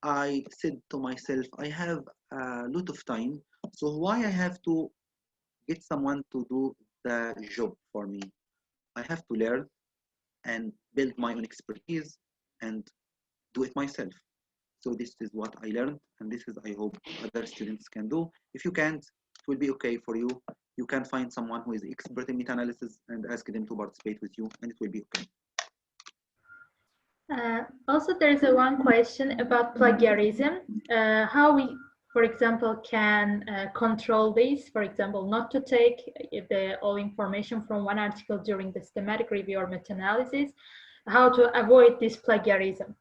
I said to myself, I have a lot of time, so why I have to get someone to do the job for me? I have to learn and build my own expertise and do it myself. So this is what I learned, and this is, I hope, other students can do. If you can't, it will be okay for you. You can find someone who is expert in meta-analysis and ask them to participate with you, and it will be okay. Also, there is one question about plagiarism. How we, for example, can control this, for example, not to take all information from one article during the systematic review or meta-analysis, how to avoid this plagiarism.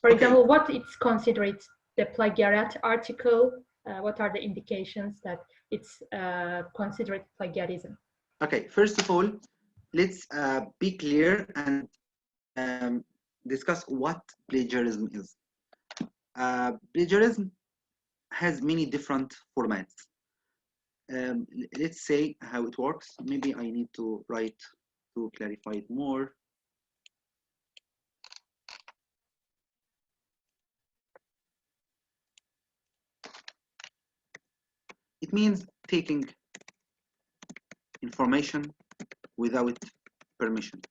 For example, what it's considered the plagiarized article, what are the indications that it's considered plagiarism? Okay, first of all, let's be clear and discuss what plagiarism is. Plagiarism has many different formats. Let's say how it works. Maybe I need to write to clarify it more. It means taking information without permission.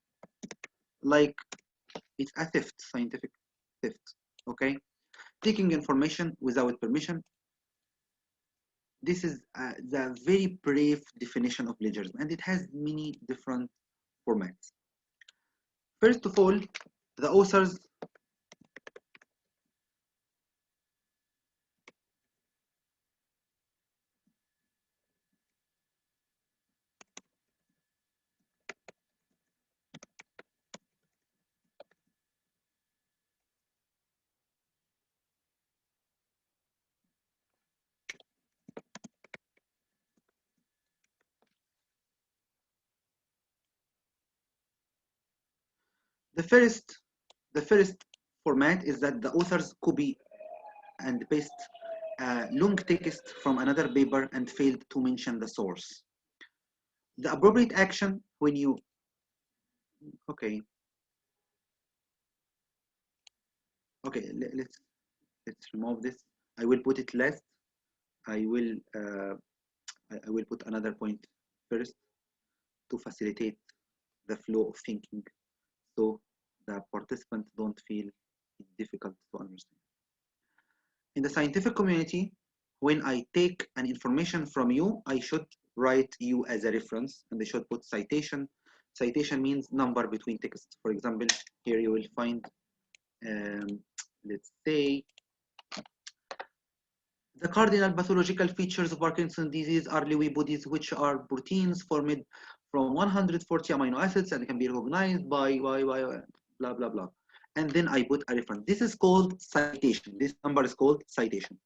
Like it's a theft, scientific theft, okay? Taking information without permission. This is the very brief definition of plagiarism, and it has many different formats. First of all, the authors the first format is that the authors copy and paste long text from another paper and failed to mention the source. The appropriate action when you let's remove this. I will put it last. I will put another point first to facilitate the flow of thinking, so the participants don't feel it's difficult to understand. In the scientific community, when I take an information from you, I should write you as a reference, and I should put citation. Citation means number between texts. For example, here you will find, let's say, the cardinal pathological features of Parkinson's disease are Lewy bodies, which are proteins formed from 140 amino acids and can be recognized by blah, blah, blah. And then I put a reference. This is called citation. This number is called citation.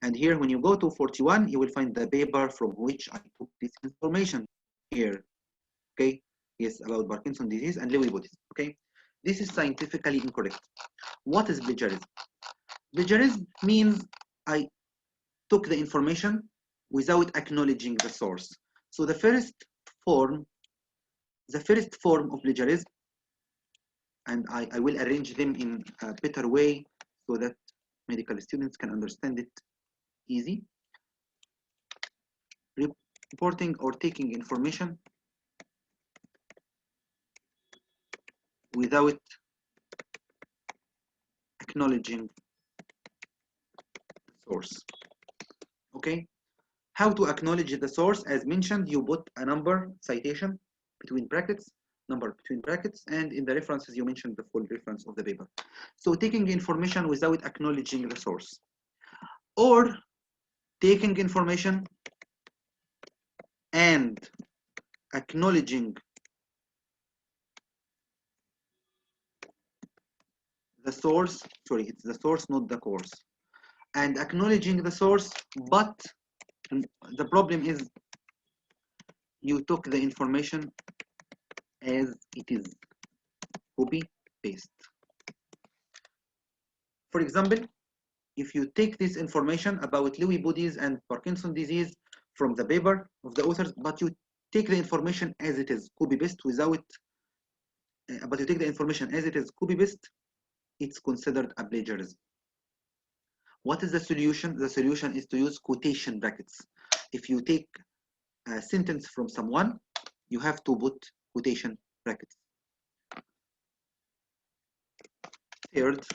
And here, when you go to 41, you will find the paper from which I took this information here. Okay, yes, about Parkinson's disease and Lewy bodies. Okay, this is scientifically incorrect. What is plagiarism? Plagiarism means I took the information without acknowledging the source. So the first form of plagiarism, and I will arrange them in a better way so that medical students can understand it easy. Reporting or taking information without acknowledging the source. Okay, how to acknowledge the source? As mentioned, you put a number, citation, between brackets, number between brackets, and in the references you mentioned the full reference of the paper. So taking information without acknowledging the source, or taking information and acknowledging the source. Sorry, it's the source, not the course. And acknowledging the source, but the problem is you took the information as it is, copy paste. For example, if you take this information about Lewy bodies and Parkinson's disease from the paper of the authors, but you take the information as it is, copy paste without, but you take the information as it is, copy paste, it's considered a plagiarism. What is the solution? The solution is to use quotation brackets. If you take a sentence from someone, you have to put quotation brackets. Third,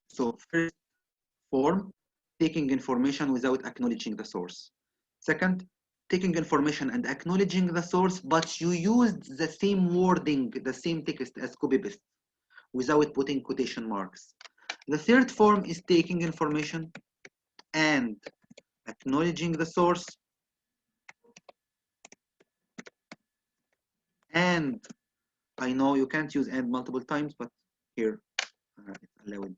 so first form, taking information without acknowledging the source. Second, taking information and acknowledging the source, but you used the same wording, the same text as copy-paste without putting quotation marks. The third form is taking information and acknowledging the source, and I know you can't use and multiple times, but here it's allowed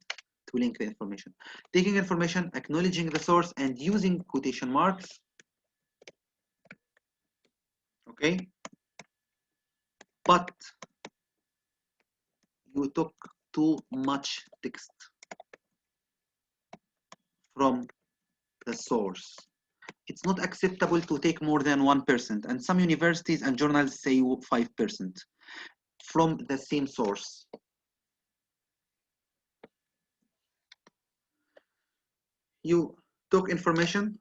to link the information. Taking information, acknowledging the source, and using quotation marks. Okay, but you took too much text from the source. It's not acceptable to take more than 1%, and some universities and journals say 5% from the same source. You took information,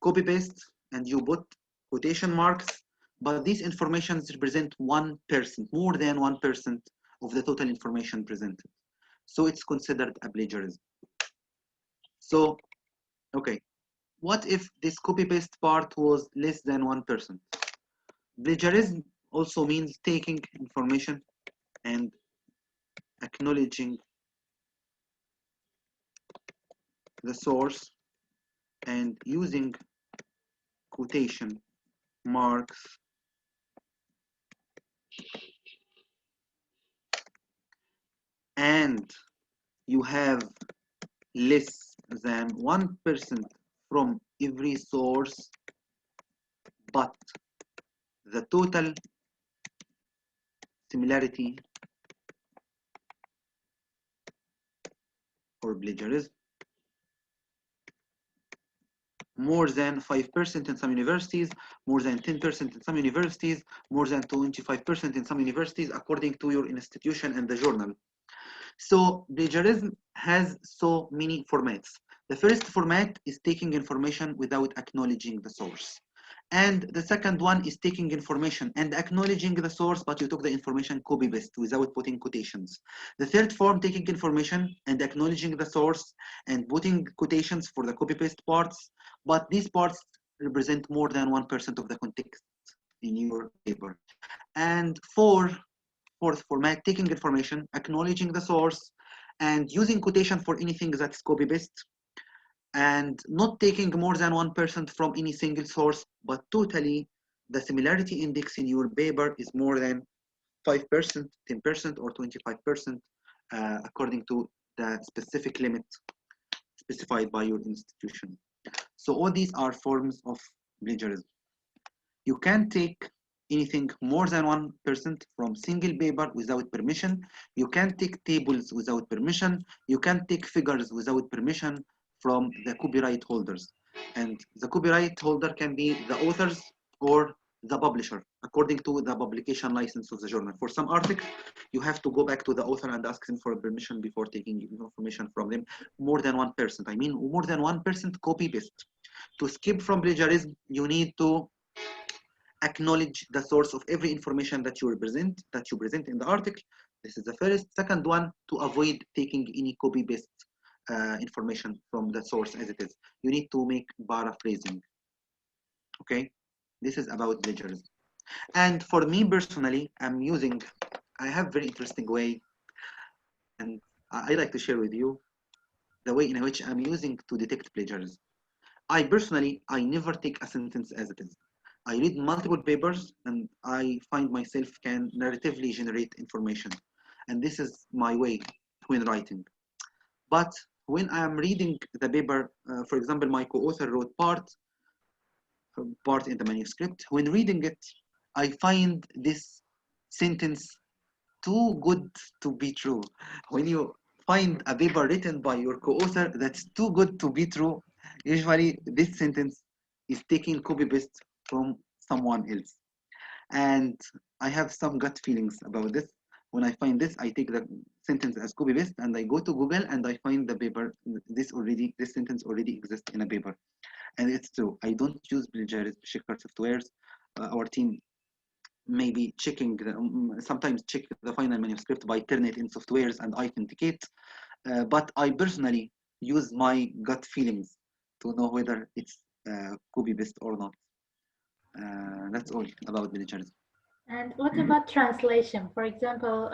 copy-paste, and you put quotation marks, but these informations represent 1%, more than 1% of the total information presented. So it's considered a plagiarism. So, okay, what if this copy-paste part was less than 1%? Plagiarism also means taking information and acknowledging the source and using quotation marks and you have less than 1% from every source, but the total similarity or plagiarism more than 5% in some universities, more than 10% in some universities, more than 25% in some universities, according to your institution and the journal. So plagiarism has so many formats. The first format is taking information without acknowledging the source. And the second one is taking information and acknowledging the source, but you took the information copy-paste without putting quotations. The third form, taking information and acknowledging the source and putting quotations for the copy-paste parts, but these parts represent more than 1% of the context in your paper. And fourth format, taking information, acknowledging the source, and using quotation for anything that's copy-paste, and not taking more than 1% from any single source, but totally the similarity index in your paper is more than 5%, 10%, or 25%, according to the specific limit specified by your institution. So all these are forms of plagiarism. You can take anything more than 1% from single paper without permission. You can take tables without permission. You can take figures without permission from the copyright holders. And the copyright holder can be the authors or the publisher, according to the publication license of the journal. For some articles, you have to go back to the author and ask them for permission before taking information from them. More than 1%, I mean more than 1% copy-paste. To skip from plagiarism, you need to acknowledge the source of every information that you present in the article. This is the first. Second one, to avoid taking any copy-paste information from the source as it is. You need to make paraphrasing. Okay, this is about plagiarism. And for me personally, I have very interesting way, and I like to share with you the way in which I'm using to detect plagiarism. I never take a sentence as it is. I read multiple papers and I find myself can narratively generate information. And this is my way when writing. But when I'm reading the paper, for example, my co-author wrote part in the manuscript. When reading it, I find this sentence too good to be true. When you find a paper written by your co-author that's too good to be true, usually this sentence is taken copy-paste from someone else. And I have some gut feelings about this. When I find this, I take the sentence as copy-paste and I go to Google and I find the paper, this sentence already exists in a paper. And it's true. I don't use plagiarism checker softwares. Our team maybe sometimes check the final manuscript by Turnitin softwares and authenticate. But I personally use my gut feelings to know whether it's copy-paste or not. That's all about plagiarism. And what about translation? For example,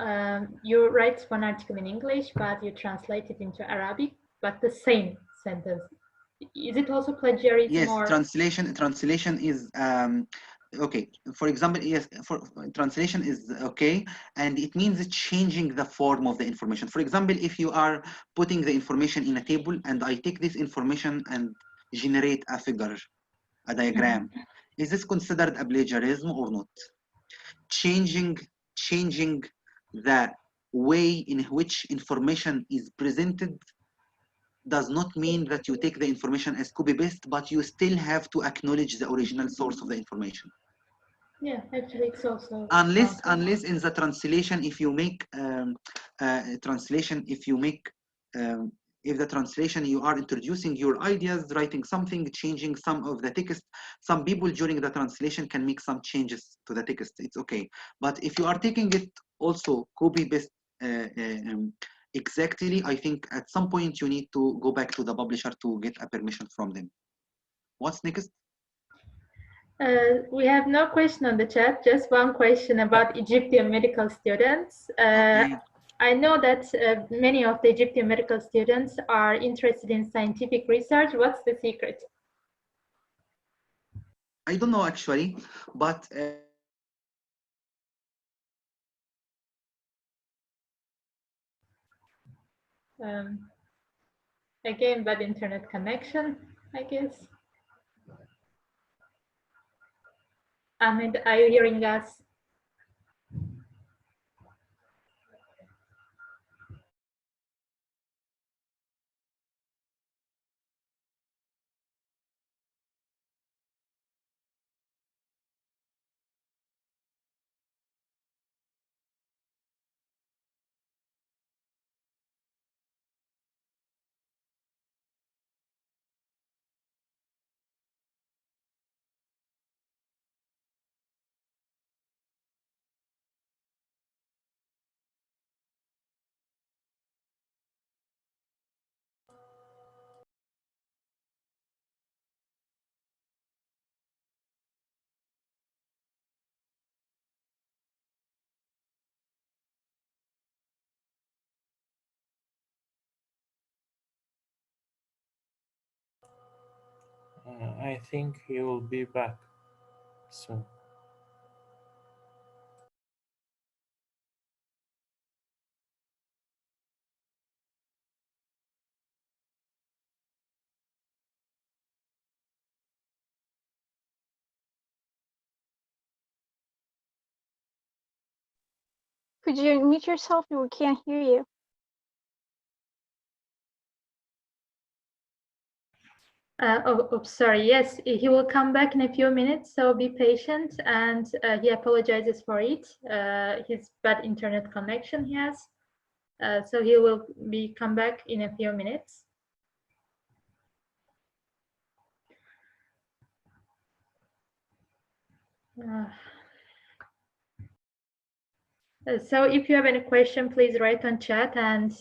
you write one article in English, but you translate it into Arabic, but the same sentence. Is it also plagiarism? Yes, or translation is okay. For example, yes, for translation is okay, and it means changing the form of the information. For example, if you are putting the information in a table, and I take this information and generate a figure, a diagram, is this considered a plagiarism or not? Changing the way in which information is presented does not mean that you take the information as copy-paste, but you still have to acknowledge the original source of the information. Yeah, actually, it's also unless in the translation, if you make translation, if the translation you are introducing your ideas, writing something, changing some of the text, some people during the translation can make some changes to the text. It's okay, but if you are taking it also copy-paste exactly, I think at some point you need to go back to the publisher to get a permission from them. What's next? We have no question on the chat, just one question about Egyptian medical students. Okay. I know that many of the Egyptian medical students are interested in scientific research. What's the secret? I don't know actually, but Again, bad internet connection, I guess. Ahmed, are you hearing us? I think he will be back soon. Could you mute yourself? We can't hear you. Sorry. Yes, he will come back in a few minutes, so be patient. And he apologizes for it. His bad internet connection he has. So he will come back in a few minutes. So if you have any question, please write on chat. And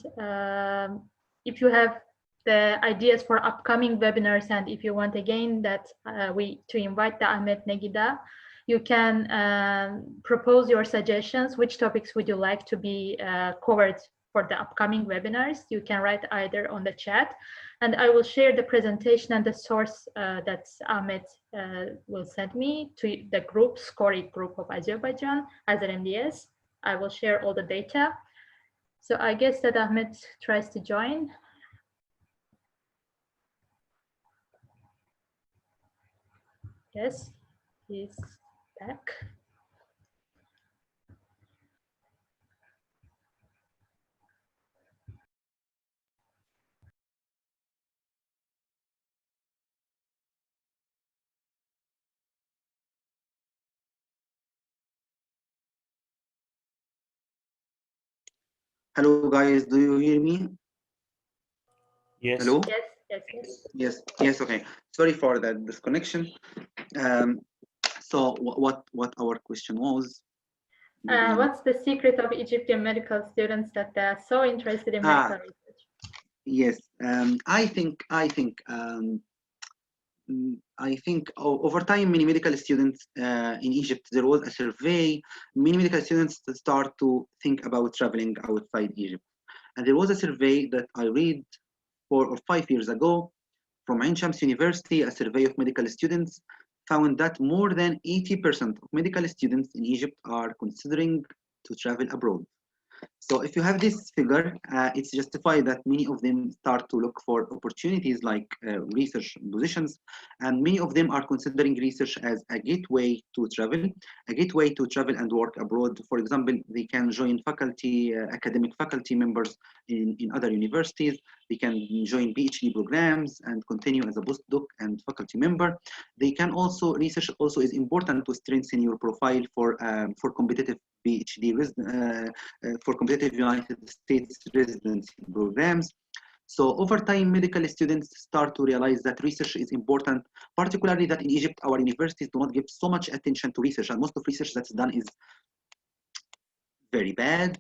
if you have the ideas for upcoming webinars, and if you want again that to invite the Ahmed, Negida, you can propose your suggestions. Which topics would you like to be covered for the upcoming webinars? You can write either on the chat, and I will share the presentation and the source that Ahmed will send me to the group, SCORIC group of Azerbaijan, as an MDS. I will share all the data. So I guess that Ahmed tries to join. Yes, he's back. hello guys, do you hear me? Yes. Hello? Yes, yes, yes. Yes, yes, okay. Sorry for that disconnection. So what our question was? What's the secret of Egyptian medical students that they are so interested in medical research? Yes, I think over time, many medical students in Egypt, there was a survey. Many medical students start to think about traveling outside Egypt. And there was a survey that I read 4 or 5 years ago from Ain Shams University. A survey of medical students found that more than 80% of medical students in Egypt are considering to travel abroad. So if you have this figure, it's justified that many of them start to look for opportunities like research positions, and many of them are considering research as a gateway to travel and work abroad. For example, they can join faculty, academic faculty members in other universities. They can join PhD programs and continue as a postdoc and faculty member. They can also, research also is important to strengthen your profile for competitive PhD for competitive United States residency programs. So over time, medical students start to realize that research is important, particularly that in Egypt, our universities do not give so much attention to research, and most of research that's done is very bad,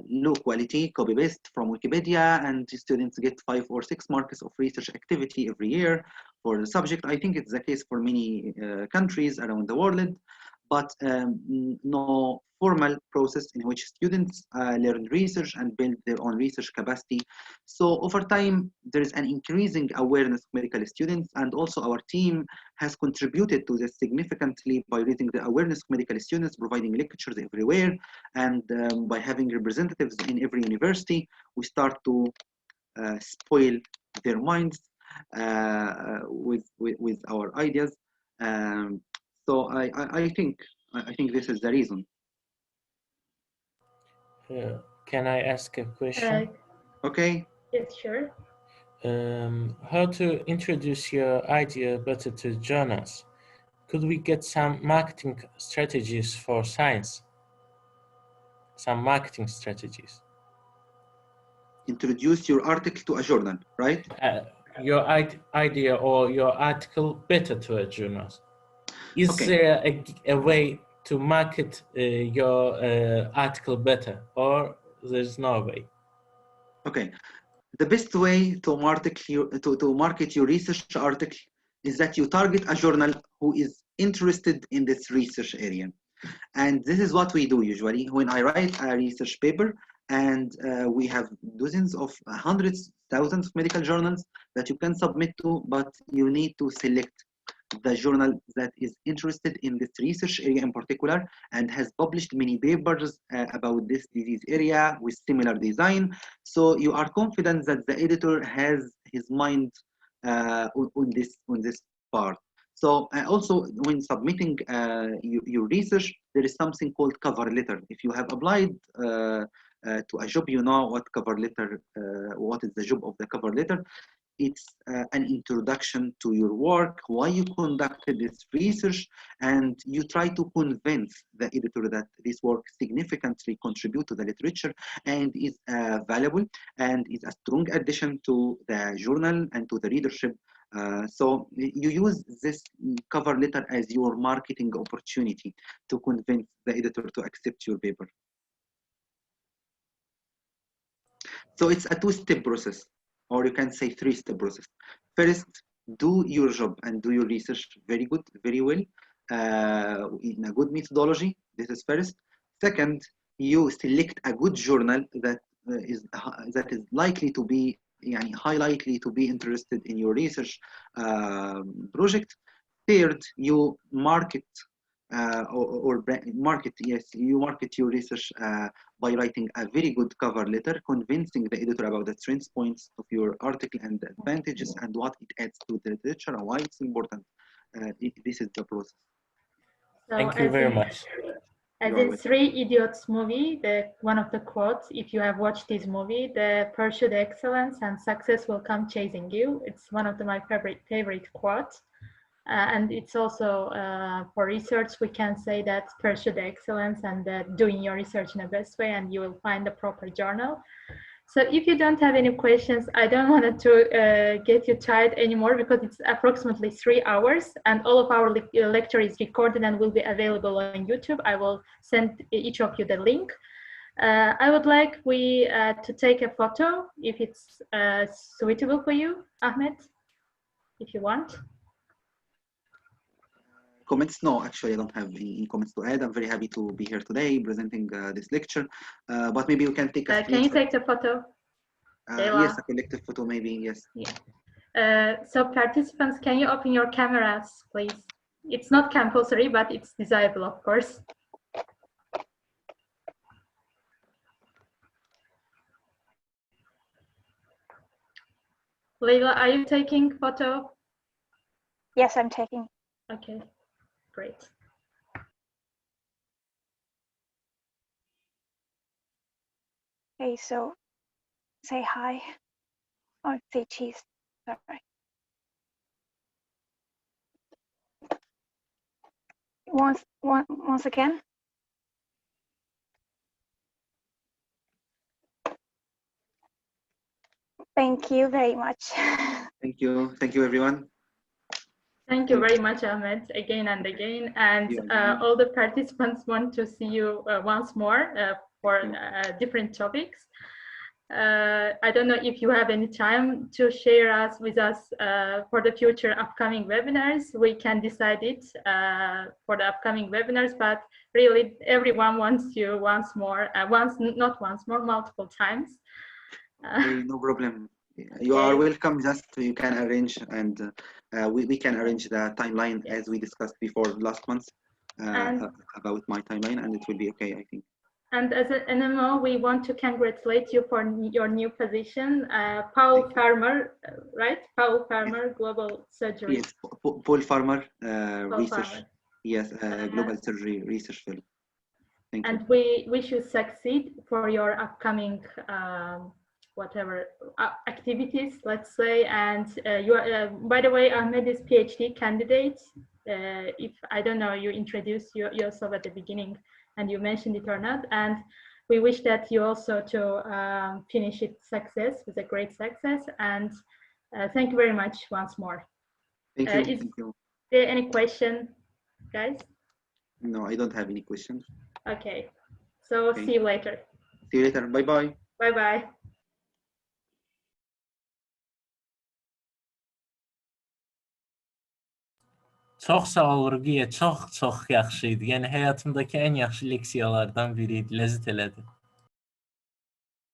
low quality, copy-paste from Wikipedia, and students get 5 or 6 marks of research activity every year for the subject. I think it's the case for many countries around the world, but no formal process in which students learn research and build their own research capacity. So over time, there is an increasing awareness of medical students, and also our team has contributed to this significantly by raising the awareness of medical students, providing lectures everywhere, and by having representatives in every university. We start to spoil their minds with our ideas. So I think this is the reason. Can I ask a question? Okay. Yes, sure. How to introduce your idea better to journals? Could we get some marketing strategies for science? Some marketing strategies. Introduce your article to a journal, right? Your idea or your article better to a journal. Is Okay. there a way to market your article better, or there's no way? Okay. The best way to market your research article is that you target a journal who is interested in this research area. And this is what we do usually. When I write a research paper, and we have dozens of hundreds, thousands of medical journals that you can submit to, but you need to select the journal that is interested in this research area in particular and has published many papers about this disease area with similar design. So you are confident that the editor has his mind on this part. So also when submitting your research, there is something called cover letter. If you have applied to a job, you know what cover letter, what is the job of the cover letter. It's an introduction to your work, why you conducted this research, and you try to convince the editor that this work significantly contributes to the literature and is valuable and is a strong addition to the journal and to the readership. So you use this cover letter as your marketing opportunity to convince the editor to accept your paper. So it's a 2-step process, or you can say 3-step process. First, do your job and do your research very good, very well, in a good methodology. This is first. Second, you select a good journal that is likely to be, high likely to be interested in your research project. Third, you market you market your research by writing a very good cover letter, convincing the editor about the strengths points of your article and the advantages and what it adds to the literature and why it's important. This is the process. So thank you very much. As in Three Idiots movie, one of the quotes, if you have watched this movie, the pursue the excellence and success will come chasing you. It's one of my favorite quotes. And it's also for research, we can say that pursue the excellence and doing your research in the best way, and you will find the proper journal. So if you don't have any questions, I don't want to get you tired anymore, because it's approximately 3 hours and all of our lecture is recorded and will be available on YouTube. I will send each of you the link. I would like to take a photo if it's suitable for you, Ahmed, if you want. Comments? No, actually, I don't have any comments to add. I'm very happy to be here today presenting this lecture. But maybe you can take a Can you take the photo? Yes, a collective photo, maybe, yes. Yeah. So participants, can you open your cameras, please? It's not compulsory, but it's desirable, of course. Leila, are you taking photo? Yes, I'm taking. Okay, great. Okay, so say hi. Oh, say cheese. Sorry. Once again. Thank you very much. Thank you. Thank you, everyone. Thank you very much, Ahmed, again and again. And all the participants want to see you once more for different topics. I don't know if you have any time to share with us for the future upcoming webinars. We can decide it for the upcoming webinars, but really everyone wants you once more, not once more, multiple times. Okay, no problem. You are welcome. Just you can arrange, and we can arrange the timeline as we discussed before last month about my timeline, and it will be okay, I think. And as an NMO, we want to congratulate you for your new position, Paul Farmer, right? Paul Farmer, Global Surgery. Yes, Paul Farmer, Paul Research. Farmer. Yes, Global Surgery Research Fellow. Thank you. And we wish you succeed for your upcoming whatever activities, let's say. And you are, by the way, Ahmed is PhD candidate. If I don't know, you introduced yourself at the beginning and you mentioned it or not. And we wish that you also to finish it with a great success. And thank you very much once more. Thank you. Thank you. Is there any question, guys? No, I don't have any questions. Okay. So see you later. See you later. Bye-bye. Bye-bye. Çox sağ ol Ruqiyə, çox yaxşı idi. Yəni həyatımdakı ən yaxşı leksiyalardan biri idi, ləzzət elədi.